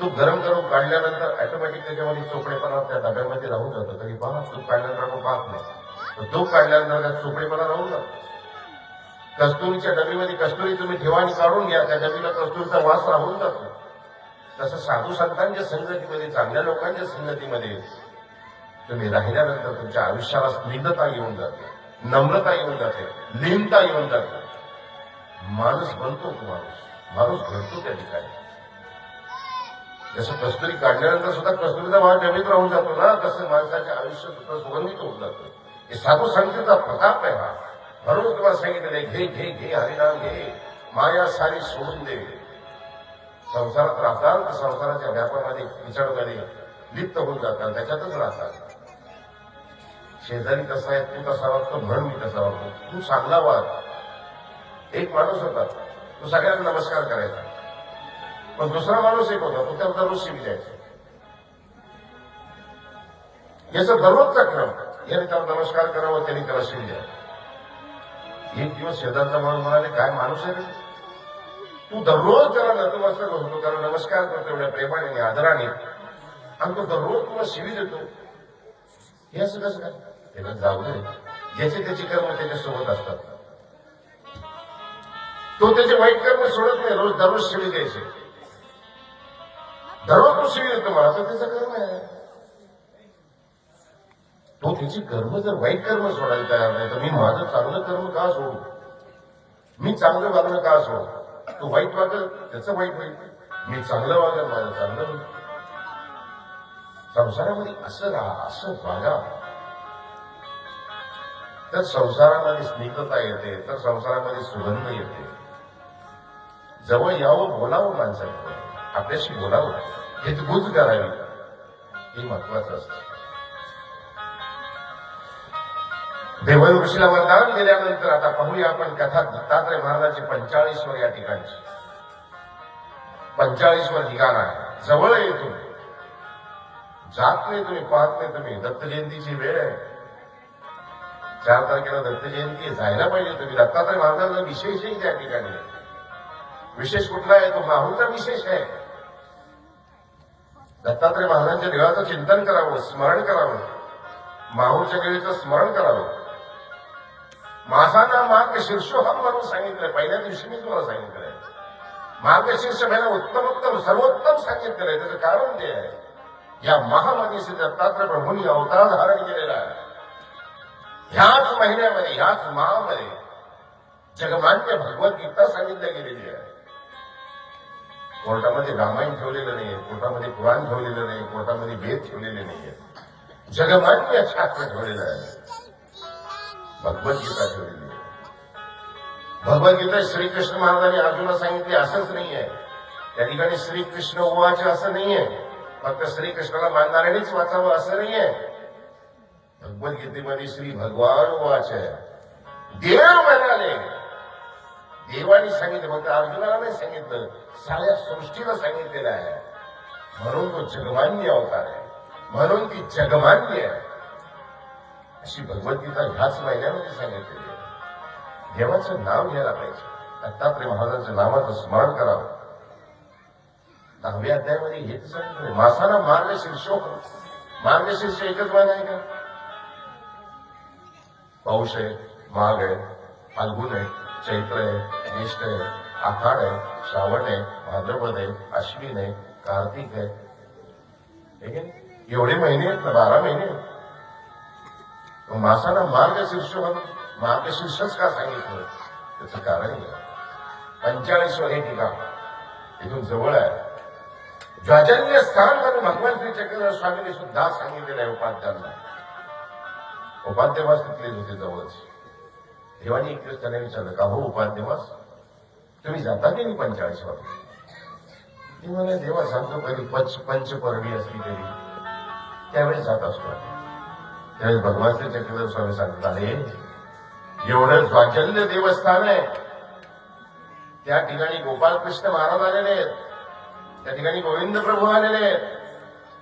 तूप गरम करून काढल्यानंतर ऑटोमॅटिक त्याच्यामध्ये चोपडेपणा त्या डब्यामध्ये राहून जातो. तरी पहा, तूप काढल्यानंतर आपण पाहत नाही, तूप काढल्यानंतर त्यात चोपडेपणा राहून जातो. कस्तुरीच्या डबीमध्ये कस्तुरी तुम्ही ठेवा आणि काढून घ्या, त्या डबीला कस्तुरीचा वास राहून जातो. तसं साधू संतांच्या संगतीमध्ये, चांगल्या लोकांच्या संगतीमध्ये तुम्ही राहिल्यानंतर तुमच्या आयुष्याला स्निग्धता येऊन जाते, नम्रता येऊन जाते, लीनता येऊन जाते. माणूस बनतो तो माणूस घडतो त्या ठिकाणी. जसं कस्तुरी काढल्यानंतर सुद्धा कस्तुरीचा वास डबीत राहून जातो ना, तसं माणसाच्या आयुष्य सुद्धा सुगंधित होऊन जातं. हे साधू संगतीचा प्रताप आहे हा. म्हणून तुम्हाला सांगितलेलं आहे, घे घे घे हरिनाम घे, माया सारी सोडून दे. संसारात राहतात तर संसाराच्या व्यापारामध्ये पिचडमध्ये लिप्त होऊन जातात, त्याच्यातच राहतात. शेजारी कसा आहे, तू कसा वागतो म्हणून मी कसा वागतो, तू चांगला वाग. एक माणूस होता, तो सगळ्यांना नमस्कार करायचा, पण दुसरा माणूस एक होता, तो त्याला दररोज शिवी द्यायचा. याचा दररोजचा क्रम, याने त्याला नमस्कार करावा, त्याने त्याला शिवी द्यावा. एक दिवस शेजारचा माणूस म्हणाले, काय माणूस आहे रे, तू दररोज त्याला नतमस्तक होतो, त्याला नमस्कार करतो एवढ्या प्रेमाने आणि आदराने, आणि तो दररोज तुला शिवी देतो, हे असं कसं काय? त्याला जाऊ दे, ज्याचे त्याची कर्म त्याच्यासोबत असतात. तो त्याचे वाईट कर्म सोडत नाही, रोज दररोज शिवी द्यायचे. दररोज तो शिवी देतो मला, तर त्याचं कर्म आहे. तो त्याची कर्म जर वाईट कर्म सोडायला तयार नाही, तर मी माझं चांगलं कर्म का सोडू? मी चांगलं वागणं का सोडू? तो वाईट वागेल, त्याचं वाईट होईल. मी चांगलं वागेल, माझं चांगलं होईल. संसारामध्ये असं राहा, असं वागा, तर संसारामध्ये स्निग्धता येते, तर संसारामध्ये सुगंध येते. जवळ यावं, बोलावं, माणसाने आपल्याशी बोलावं, हितगुज करावी, हे महत्वाचं असतं. देवळ ऋषीला वरदान दिल्यानंतर आता पाहूया आपण कथा दत्तात्रय महाराजांची 45वर या ठिकाणची 45वर ठिकाण आहे. जवळ आहे तुम्ही, जात नाही तुम्ही, पाहत नाही तुम्ही. दत्त जयंतीची वेळ आहे, 4 तारखेला दत्त जयंती आहे, जायला पाहिजे तुम्ही. दत्तात्रय महाराजांचा विशेषही त्या ठिकाणी. विशेष कुठला आहे? तो माहूरचा विशेष आहे. दत्तात्रय महाराजांच्या देवाचं चिंतन करावं, स्मरण करावं, माहूरच्या देवीचं स्मरण करावं. माझा मार्ग शीर्षोहम म्हणून सांगितलंय, पहिल्या दिवशी मी तुम्हाला सांगितलंय. मार्गशीर्ष महिना उत्तमोत्तम सर्वोत्तम सांगितलेलं आहे. त्याचं कारण ते आहे, या महामनीषी दत्तात्रय प्रभूंनी अवतार धारण केलेला आहे. ह्याच महिन्यामध्ये, ह्याच महामध्ये जगमान्य भगवद्गीता सांगितल्या गेलेली आहे. कोर्टामध्ये रामायण ठेवलेलं नाही, कोर्टामध्ये पुराण ठेवलेलं नाही, कोर्टामध्ये वेद ठेवलेले नाहीये. जगमान्य शास्त्र ठेवलेलं आहे, भगवद्गीता ठेवलेली आहे. भगवद्गीता श्रीकृष्ण महाराजांनी अर्जुनाला सांगितले असंच नाहीये. त्या ठिकाणी श्रीकृष्ण उवाच असं नाहीये, फक्त श्रीकृष्णाला मानणाऱ्यांनीच वाचावं असं नाहीये. भगवद्गीतेमध्ये श्री भगवान उवाच आहे, देव म्हणाले. देवानी सांगितलं, फक्त अर्जुनाला नाही सांगितलं, साऱ्या सृष्टीला सांगितलेलं आहे. म्हणून तो जगमान्य अवतार आहे, म्हणून ती जगमान्य आहे. अशी भगवद्गीता ह्याच महिन्यामध्ये सांगितलेली आहे. देवाचं नाव घ्यायला पाहिजे, दत्तात्रय महाराजांच्या नावाचं स्मरण करावं. 10व्या अध्यायामध्ये हेच सांगितलं, मासाला मार्गशीर्षो. मार्गशीर्ष एकच महिना आहे का? पौष आहे, माघ आहे, फाल्गुन आहे, चैत्र आहे, ज्येष्ठ आहे, आषाढ आहे, श्रावण आहे, भाद्रपद आहे, अश्विन आहे, कार्तिक आहे. ठीक आहे, एवढे महिने आहेत ना, 12 महिने आहेत. मग मासाला मार्गशीर्ष. मार्गशीर्षच का सांगितलं? त्याचं कारण आहे 45 हे ठिकाण इथून जवळ आहे. ज्वाजन्य स्थान म्हणून भगवान श्री चक्रधर स्वामींनी सुद्धा सांगितलेलं आहे उपाध्यांना. उपाध्यवास तिथलेच होते जवळच. देवानी एक दिवस त्याने विचारलं, का हो उपाध्यवास, तुम्ही जाता की नाही 45 वर? ती मला देवा सांगतो कधी पंचपर्वी असली तरी त्यावेळेस जात असतो. त्यावेळेस भगवान श्री चक्रधर स्वामी सांगतात, अरे एवढं ज्वाजल्य देवस्थान आहे, त्या ठिकाणी गोपालकृष्ण महाराज आलेले आहेत, त्या ठिकाणी गोविंद प्रभू आलेले आहेत,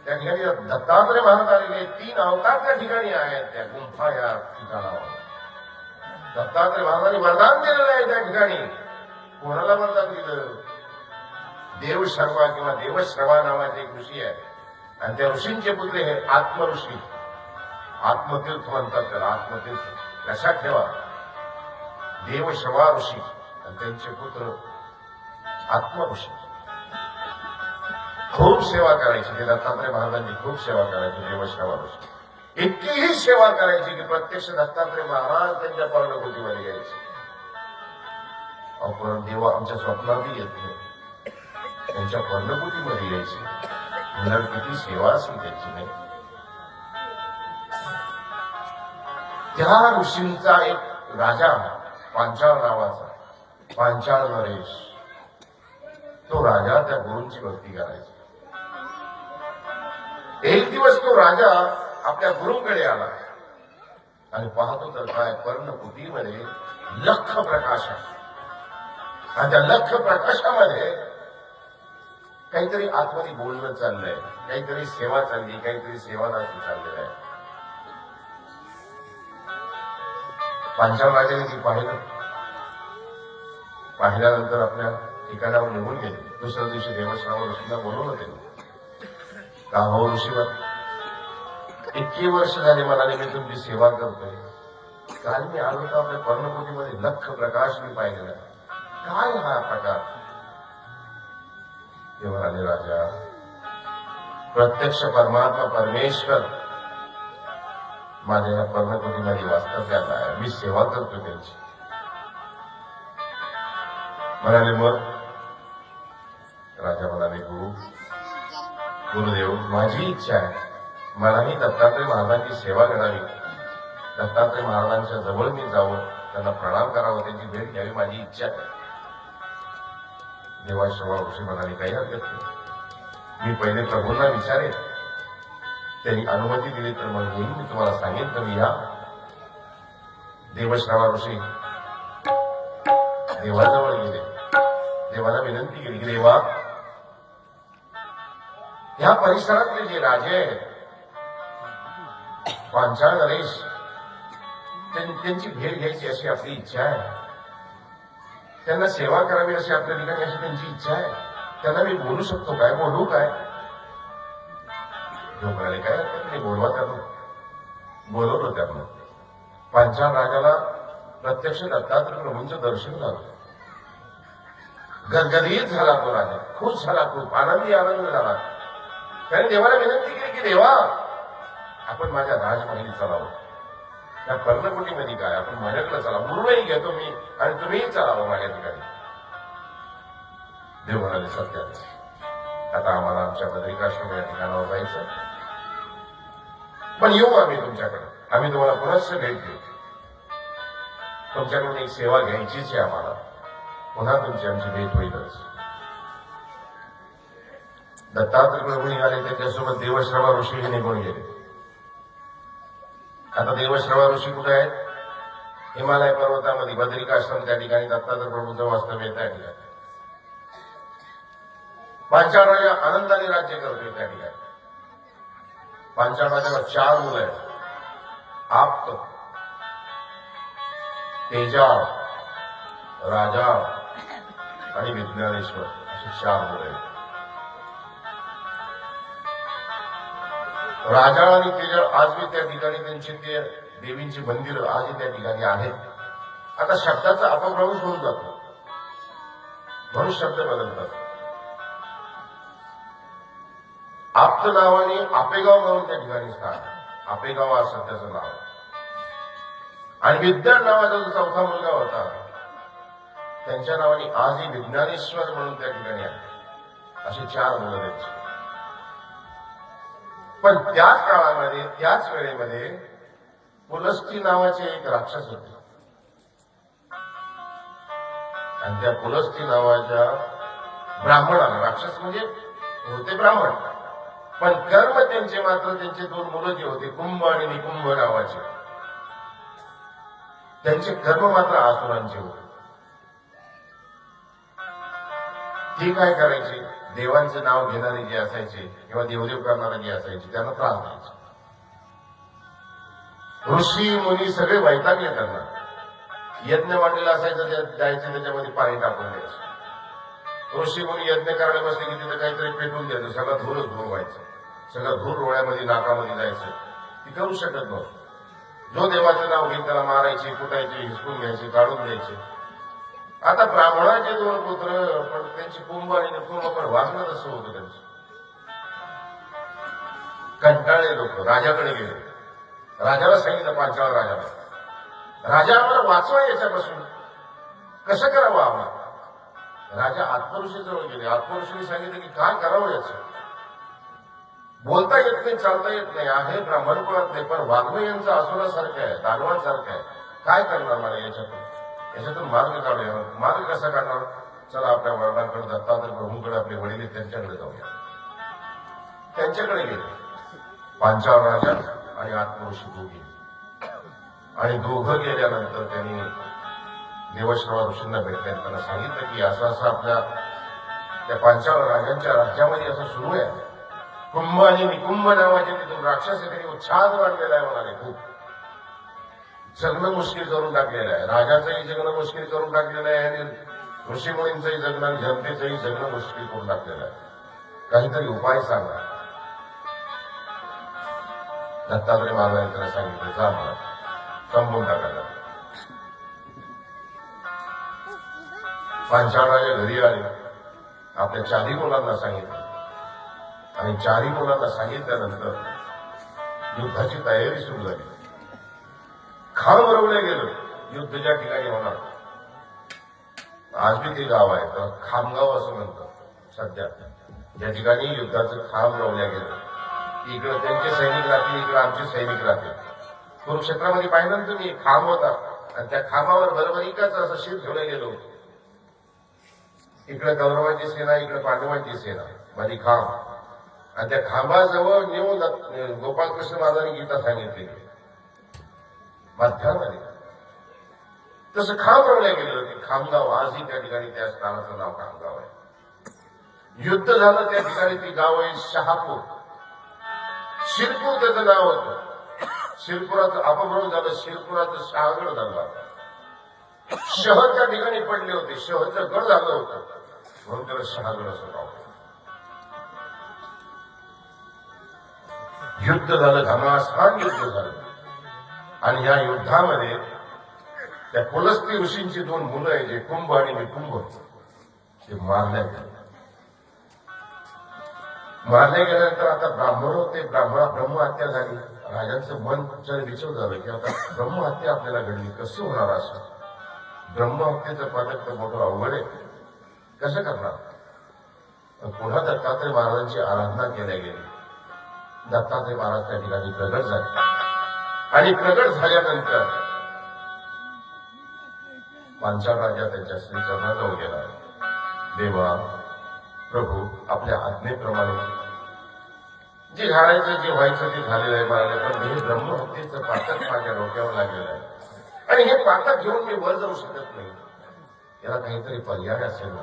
त्या ठिकाणी दत्तात्रय महाराज आलेले आहेत. 3 अवतार त्या ठिकाणी आहेत. त्या गुंफा या ठिकाणावर दत्तात्रय महाराजांनी वरदान दिलेलं आहे. त्या ठिकाणी कोणाला वरदान दिलं? देवशर्मा किंवा देवश्रवा नावाचे एक ऋषी आहे, आणि त्या ऋषींचे पुत्र हे आत्मऋषी. आत्मतीर्थ म्हणतात त्याला, आत्मतीर्थ. लक्षात ठेवा, देवश्रवा ऋषी आणि त्यांचे पुत्र आत्मऋषी. खूप सेवा करायची ते दत्तात्रय महाराजांची, खूप सेवा करायची देवश्रवा ऋषी. इतकीही सेवा करायची की प्रत्यक्ष दत्तात्रय महाराज त्यांच्या पर्णकुटीवर यायचे. आपण देव आमच्या स्वप्नातही येत नाही, त्यांच्या पर्णकुटीमध्ये यायचे. म्हणजे किती सेवा असली त्याची नाही. त्या ऋषींचा एक राजा पांचाळ नावाचा, पांचाळ नरेश, तो राजा त्या गुरूंची भक्ती करायचा. एक दिवस तो राजा आपल्या गुरूंकडे आला आणि पाहतो तर काय, पर्णकुटीमध्ये लख प्रकाश आहे, आणि त्या लख प्रकाशामध्ये काहीतरी आतमध्ये बोलणं चाललंय, काहीतरी सेवा चालली, काहीतरी सेवानाची चाललेलं आहे. पांचाळ राजाने ती पाहिल्यानंतर आपल्या ठिकाणावर निघून गेले. दुसऱ्या दिवशी देवश्राव ऋषीला बोलवलं त्यांनी. का हो ऋषीवर, इतकी वर्ष झाली म्हणाले मी तुमची सेवा करतोय, काल मी आलो तर आपल्या पर्णकुटीमध्ये लख प्रकाश मी पाहिलेला, काय हा प्रकार? ते म्हणाले, राजा, प्रत्यक्ष परमात्मा परमेश्वर माझ्या या पर्णकुटीमध्ये वास्तव्यात आहे, मी सेवा करतो त्यांची. म्हणाले मग? राजा म्हणाले, गुरुदेव, माझी इच्छा आहे, मलाही दत्तात्रय महाराजांची सेवा करावी, दत्तात्रय महाराजांच्या जवळ मी जावं, त्यांना प्रणाम करावं, त्यांची भेट घ्यावी, माझी इच्छा आहे. देवाश्रवा ऋषी म्हणाले, काही हरकत नाही, मी पहिले प्रभूंना विचारेन, त्यांनी अनुमती दिली तर मग येईन, मी तुम्हाला सांगेन, तुम्ही या. देवश्रवा ऋषी देवाजवळ गेले, देवाला विनंती केली की देवा, या परिसरातले जे राजे आहेत, पांचाळ नरेश, त्यांची भेट घ्यायची अशी आपली इच्छा आहे, त्यांना सेवा करावी अशी आपल्या ठिकाणी अशी त्यांची इच्छा आहे, त्यांना मी बोलू शकतो काय? बोलू काय? जो म्हणाले, काय हरकत नाही, बोलवा त्यांना. बोलवलं त्यांना. पांचाळ राजाला प्रत्यक्ष दत्तात्रय प्रभूंचं दर्शन झालं. गदगदीत झाला तो राजा, खुश झाला, खूप आनंद झाला. त्याने देवाला विनंती केली की देवा, आपण माझ्या राजमहाली चालावं, त्या पर्णकुटीमध्ये काय, आपण माझ्याकडे चला, मुरुडही घेतो मी आणि तुम्हीही चालावं माझ्या ठिकाणी. देव म्हणाले, सत्याच, आता आम्हाला आमच्या बद्रिकाश्रम या ठिकाणावर जायचं, पण येऊ आम्ही तुमच्याकडे, आम्ही तुम्हाला पुनश्च भेट देऊ, तुमच्याकडून एक सेवा घ्यायचीच आहे आम्हाला, पुन्हा तुमची आमची भेट होईलच. दत्तात्रय प्रभू निघाले, त्याच्यासोबत देवश्रवा ऋषीही निघून गेले. आता देवश्रवा ऋषी कुठे आहेत? हिमालय पर्वतामध्ये बद्रिकाश्रम, त्या ठिकाणी दत्तात्रय प्रभूंचं वास्तव्य त्या ठिकाणी. पांचाळ राजा आनंदाने राज्य करतोय त्या ठिकाणी. पांचाळ राजाला 4 मुलं आहेत, आप्त, तेजाळ, राजा आणि विज्ञानेश्वर, अशी 4 मुलं आहेत. राजाळ आणि तेजाळ आजही त्या ठिकाणी त्यांची ते देवींची मंदिरं आजही त्या ठिकाणी आहेत. आता शब्दाचा अपभ्रंश होऊन जातो म्हणून शब्द बदलतात. आप्त नावाने आपेगाव म्हणून त्या ठिकाणी स्थान, आपेगाव असं त्याचं नाव. आणि विद्यान नावाचा जो चौथा मुलगा होता त्यांच्या नावाने आजही विज्ञानेश्वर म्हणून त्या ठिकाणी आहे. अशी 4 मुलं त्यांची. पण त्याच काळामध्ये त्याच वेळेमध्ये पुलस्ती नावाचे एक राक्षस होते आणि त्या पुलस्ती नावाच्या ब्राह्मणाला, राक्षस म्हणजे होते ब्राह्मण, पण कर्म त्यांचे मात्र त्यांचे 2 मुलं जे होते कुंभ आणि निकुंभ नावाचे, त्यांचे कर्म मात्र आसुरांचे होते. ती काय करायची, देवांचं नाव घेणारे जे असायचे किंवा देवदेव करणारे जे असायचे त्यांना त्रास द्यायचे. ऋषी मुनी सगळे वैतागले त्यांना. यज्ञ मांडलेला असायचं जायचं त्याच्यामध्ये पाणी टाकून द्यायचं. ऋषी मुनी यज्ञ करायला बसले की तिथे काहीतरी पेटून द्यायचं, सगळं धूरच धूर व्हायचं, सगळं धूर डोळ्यामध्ये नाकामध्ये जायचं. ती करू शकत नव्हतं. जो देवाचं नाव घेऊन त्याला मारायचे, कुटायचे, हिसकून घ्यायचे, काढून द्यायचे. आता ब्राह्मणाचे 2 पुत्र, पण त्यांची कुंभ आणि निकुंभ, पण वागणं तसं होतं त्यांचं. कंटाळले लोक राजाकडे गेले. राजाला सांगितलं, पांचाळ राजाला, राजा आम्हाला वाचवा याच्यापासून, कसं करावं आम्हाला. राजा आत्मऋषीजवळ गेले. आत्मऋषीने सांगितलं की काय करावं याचं. बोलता येत नाही, चालता येत नाही, आहे ब्राह्मण कुळात नाही, पण वागणं यांचं असुरासारखं आहे, दानवांसारखं आहे. काय करणार मला याच्यातून मार्ग काढूया. मार्ग कसा काढणार, चला आपल्या वडिलांकडे, दत्तात्रय प्रभूंकडे, आपले वडील त्यांच्याकडे जाऊया. त्यांच्याकडे गेले पांचाळ राजा आणि आत्मऋषी दोघे. आणि दोघं गेल्यानंतर त्यांनी देवश्रवा ऋषींना भेटले. त्यांना सांगितलं की असं असं आपल्या त्या पांचाळ राजांच्या राज्यामध्ये असं सुरू आहे. कुंभ आणि निकुंभ नावाचे तिथून राक्षस त्यांनी उत्साह वाढलेला आहे. म्हणाले खूप जगणं मुश्किल करून टाकलेलं आहे. राजाचंही जगणं मुश्किल करून टाकलेलं आहे आणि ऋषीमुनींचंही जगणं आणि जनतेचंही जगणं मुश्किल करून टाकलेलं आहे. काहीतरी उपाय सांगा. दत्तात्रय महाराजांनी त्याला सांगितलं, जा मला संपवून टाकायला. पांचाळ राजा घरी आले, आपल्या 4 मुलांना सांगितलं आणि 4 मुलांना सांगितल्यानंतर युद्धाची तयारी सुरू झाली. खांब रवलं गेलं. युद्ध ज्या ठिकाणी होणार, आज बी ते गाव आहे तर खामगाव असं म्हणतात सध्या, ज्या ठिकाणी युद्धाचं खांब रवल्या गेलं. इकडे त्यांचे सैनिक राहतील, इकडे आमचे सैनिक राहतील. कुरुक्षेत्रामध्ये पाहिलं ना तुम्ही, खांब होता आणि त्या खांबावर बरोबरीकाच असं शिर ठेवलं गेलो. इकडे कौरवांची सेना, इकडे पांडवांची सेना, माझी खांब. आणि त्या खांबाजवळ नेऊन गोपालकृष्ण महाराजांनी गीता सांगितली मध्यामध्ये. तसं खांब रवल्या गेलं होते. खामगाव आजही त्या ठिकाणी त्या स्थानाचं नाव खामगाव आहे. युद्ध झालं त्या ठिकाणी ती गाव आहे शहापूर. शिरपूर त्याचं नाव होतं. शिरपुराचं अपभ्रंश झालं, शिरपुराचं शहागड झालं. शहर त्या ठिकाणी पडले होते, शहरचं गड झालं होतं म्हणून त्याला शहागड असं नाव. युद्ध झालं, घमासान युद्ध झालं. आणि या युद्धामध्ये त्या पुलस्ती ऋषींची 2 मुलं आहे, जे कुंभ आणि निकुंभ, ते मारण्यात गेले. मारले गेल्यानंतर आता ब्राह्मण होते, ब्रह्महत्या झाली. राजांचं मन विचल झालं की आता ब्रह्महत्या आपल्याला घडली, कसं होणार असं. ब्रह्महत्येचं पातक तर मोठं अवघड आहे, कसं करणार. पुन्हा दत्तात्रय महाराजांची आराधना केल्या गेली. दत्तात्रय महाराज त्या ठिकाणी प्रगट झाले आणि प्रगट झाल्यानंतर पांचाळ राजा त्यांच्या श्रीचरणाजवळ गेला. देवा प्रभू, आपल्या आज्ञेप्रमाणे जे घालायचं जे व्हायचं ते झालेलं आहे मला, पण हे ब्रह्महत्येचं पातक माझ्या डोक्यावर लागलेलं आहे आणि हे पातक घेऊन मी वर जाऊ शकत नाही. याला काहीतरी पर्याय असेल ना.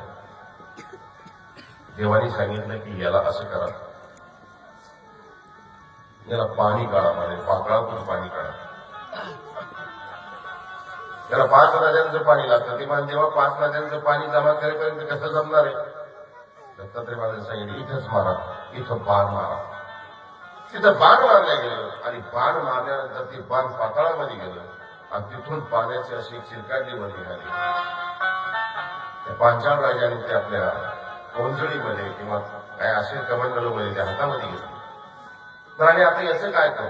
देवानी सांगितलं की याला असं करा, याला पाणी काढा, म्हणजे पाकळातून पाणी काढा. त्याला 5 नद्यांचं पाणी लागतं. ते म्हणजे तेव्हा 5 नद्यांचं पाणी जमा करेपर्यंत कसं जमणार आहे. दत्तात्रय महाराजांनी सांगितलं, इथंच मारा, इथं पार मारा. तिथं बाण मारलं गेलं आणि बाण मारल्यानंतर ती बाण पाताळामध्ये गेलं आणि तिथून पाण्याची अशी एक चिरकांडी वर निघाली. त्या पांचाळ राजाने ते आपल्या कोंजळीमध्ये किंवा काय असे कमंडलूमध्ये त्या हातामध्ये घेतले. तर आणि आता याचं काय करू?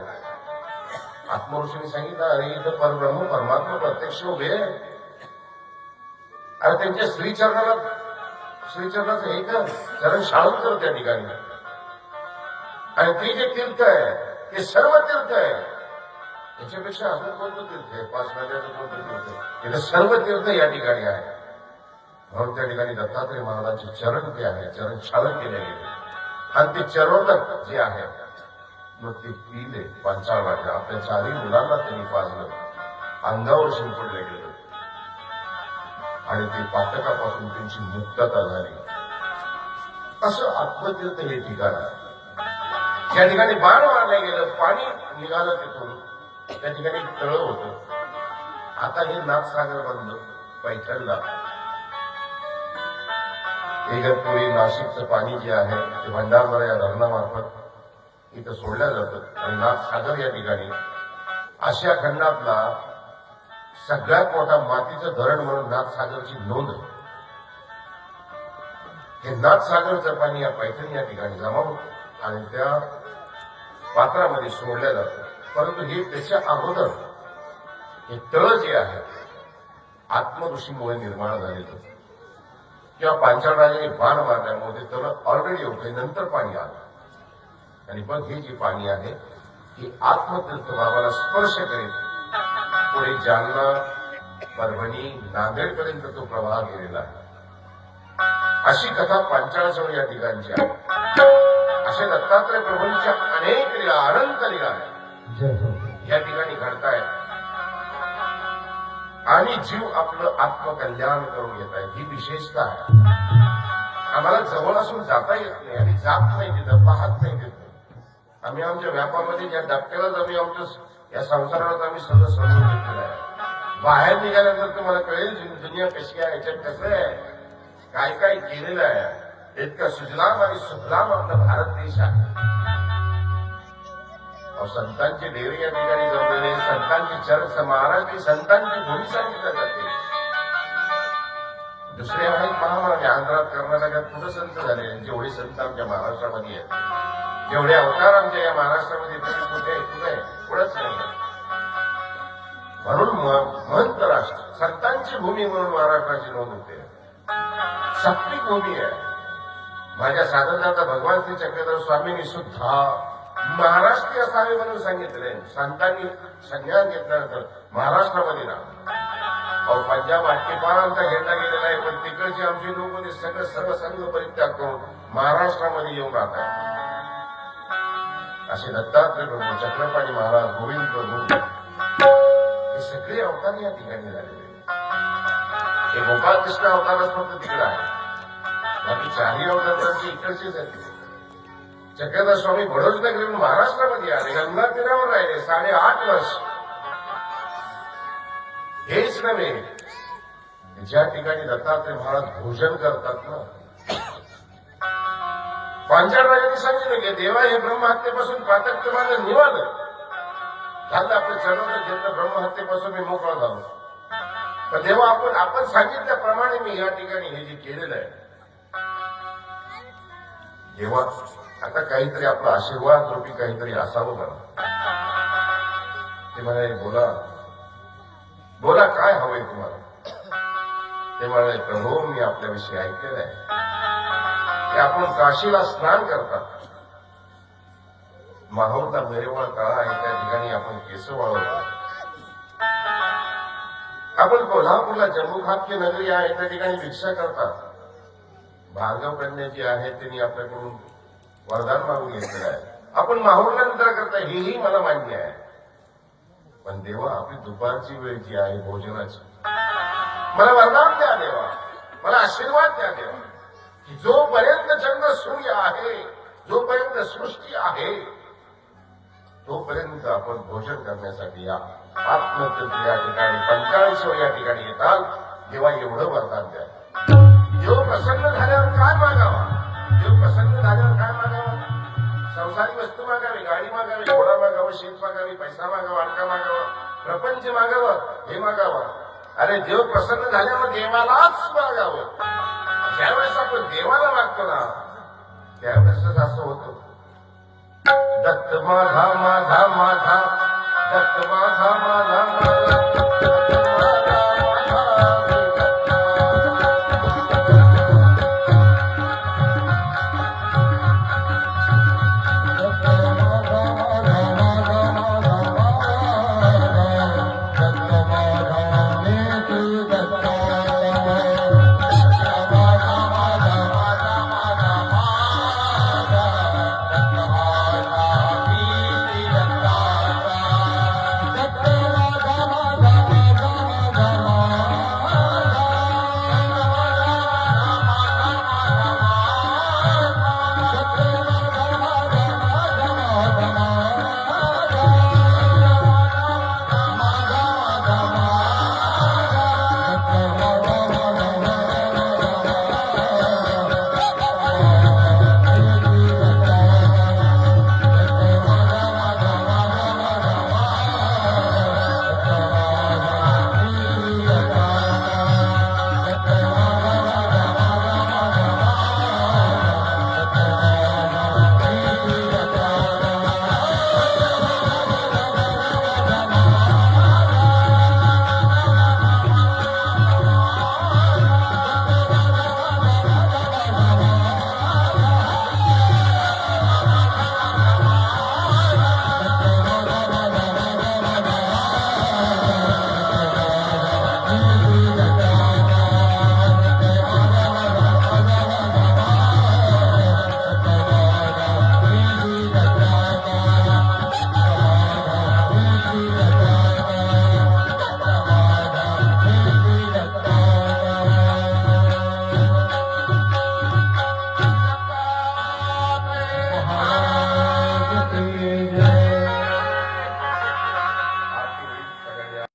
आत्मऋषींनी सांगितलं, अरे इथं परब्रह्म परमात्मा प्रत्यक्ष उभे आहे. अरे त्यांच्या श्रीचरणाचं हे कर, चरण शाळून कर त्या ठिकाणी. आणि ते जे तीर्थ आहे ते सर्व तीर्थ आहे. त्याच्यापेक्षा अजून कोणतं तीर्थ आहे? 5 नद्याचं कोणतं तीर्थ आहे? तिथे सर्व तीर्थ या ठिकाणी आहे. म्हणून त्या ठिकाणी दत्तात्रय महाराजांचे चरण ते आहे, चरण शालन केले गेले. आणि ते चरोदक जे आहे मग ते पिले पांचाळ राजा. आपल्या 4ही मुलांना त्यांनी पाजलं, अंगावर शिंपडले गेलं आणि ते पातकापासून त्यांची मुक्तता झाली. असं आत्मतीर्थ हे ठिकाण आहे. ज्या ठिकाणी बाण मारलं गेलं, पाणी निघालं तिथून, त्या ठिकाणी तळ होतं. आता हे नाथसागर बंद पैठणला इगतपुरी नाशिकचं पाणी जे आहे ते भंडारदरा या धरणामार्फत इथं सोडल्या जातं. आणि नाथसागर या ठिकाणी आशिया खंडातला सगळ्यात मोठा मातीचं धरण म्हणून नाथसागरची नोंद आहे. हे नाथसागरचं पाणी या पैठण या ठिकाणी जमा होतं आणि त्या पात्रामध्ये सोडल्या जातं. परंतु हे त्याच्या अगोदर हे तळ जे आहे आत्मऋषीमुळे निर्माण झालेलं किंवा पांचाळ राजाने बाण मारल्यामुळे ते तळ ऑलरेडी होते, नंतर पाणी आलं. आणि पण हे जे पाणी आहे हे आत्मतीर्थ भावाला स्पर्श करेल. पुढे जालना, परभणी, नांदेडपर्यंत तो प्रवाह गेलेला आहे. अशी कथा पांचाळजवळ या ठिकाणची आहे. अशा दत्तात्रय प्रभूंच्या अनेक लीला, अनंत लीला या ठिकाणी घडतायत. आणि जीव आपलं आत्मकल्याण करून घेत आहे, ही विशेषता आहे. आम्हाला जवळ असून जाता येत नाही आणि जात नाही तिथं, पाहत नाही तिथं. आम्ही आमच्या व्यापामध्ये ज्या डबक्यालाच आम्ही आमच्या या संसारात आम्ही सगळं समजून घेतलेलं आहे. बाहेर निघाल्यानंतर तुम्हाला कळेल दुनिया कशी आहे, याच्यात कसं आहे, काय काय केलेलं आहे. इतकं सुजलाम आणि सुफलाम आपला भारत देश आहे. संतांचे डेरे या ठिकाणी जमलेले, संतांची चर्च, महाराष्ट्री संतांची भूमी सांगितल्या जाते. दुसरे आहेत महामार्ग आंध्रात, कर्नाटकात कुठं संत झाले? जेवढे संत आमच्या महाराष्ट्रामध्ये आहेत, जेवढे अवतार आमच्या या महाराष्ट्रामध्ये कुठे कुठंच नाही. म्हणून महंत राष्ट्र, संतांची भूमी म्हणून महाराष्ट्राची नोंद होते. सात्विक भूमी आहे. माझ्या साधनाचा भगवान श्री चक्रधर स्वामींनी सुद्धा महाराष्ट्रीय असावे म्हणून सांगितले. संतांनी संज्ञान घेतल्यानंतर महाराष्ट्रामध्ये राहा. पंजाब आटकेपारांचा घेतला गेलेला आहे, पण तिकडचे आमचे लोक ते सगळं सर्व संघ परित्याग करून महाराष्ट्रामध्ये येऊन राहतात. असे दत्तात्रय प्रभू, चक्रपाणी महाराज, गोविंद प्रभू हे सगळे अवतार या ठिकाणी झालेले. हे गोपाळकृष्ण अवतारच फक्त तिकडे आहे, बाकी 4ही अवतार त्यांचे इकडचेच आहेत. चक्रधर स्वामी बडोज नगरीहून महाराष्ट्रामध्ये आले, गंगा तीरावर राहिले 8.5 वर्ष. हेच नव्हे, ज्या ठिकाणी दत्तात्रय महाराज भोजन करतात ना, पांचाळ राजांनी सांगितलं की देवा हे ब्रह्महत्येपासून पातक तुम्हाला निवालं झालं. आपलं चरण घेतलं, ब्रह्महत्येपासून मी मोकळा झालो. तर देवा आपण सांगितल्याप्रमाणे मी या ठिकाणी हे जे केलेलं आहे, देवा आता काहीतरी आपला आशीर्वाद रूपी काहीतरी असावं मला. ते म्हणाले बोला बोला, काय हवंय तुम्हाला? ते म्हणाले प्रभू, मी आपल्याविषयी ऐकलेलं आहे की आपण काशीला स्नान करतात, माहूरला मेरेवळ काळा आहे त्या ठिकाणी आपण केस वाळवतो. आपण कोल्हापूरला जम्मूखापकी नगरी आहे त्या ठिकाणी भिक्षा करतात. भार्गव कन्या जी आहे त्यांनी आपल्याकडून वरदान मागून घेतलेलं आहे. आपण माहूरला निद्रा करताय, हेही मला मान्य आहे. पण देवा, आपली दुपारची वेळ जी आहे भोजनाची, मला वरदान द्या देवा, मला आशीर्वाद द्या देवा, की जोपर्यंत चंद्र सूर्य आहे, जोपर्यंत सृष्टी आहे, तोपर्यंत आपण भोजन करण्यासाठी या आत्मतीर्थ या ठिकाणी, पंचाळीसव या ठिकाणी येतात. देवा, एवढं वरदान द्या. देव प्रसन्न झाल्यावर काय मागावा? देव प्रसन्न झाल्यावर काय मागावा? संसारिक वस्तू मागावी, गाडी मागावी, घोडा मागावं, शेत मागावी, पैसा मागावा, अडका मागावा, प्रपंच मागावं, हे मागावं. अरे देव प्रसन्न झाल्यावर देवालाच मागावं. ज्यावेळेस आपण देवाला मागतो ना त्यावेळेसच असं होतं. दत्त माझा माझा माझा, दत्त माझा माझा माझा.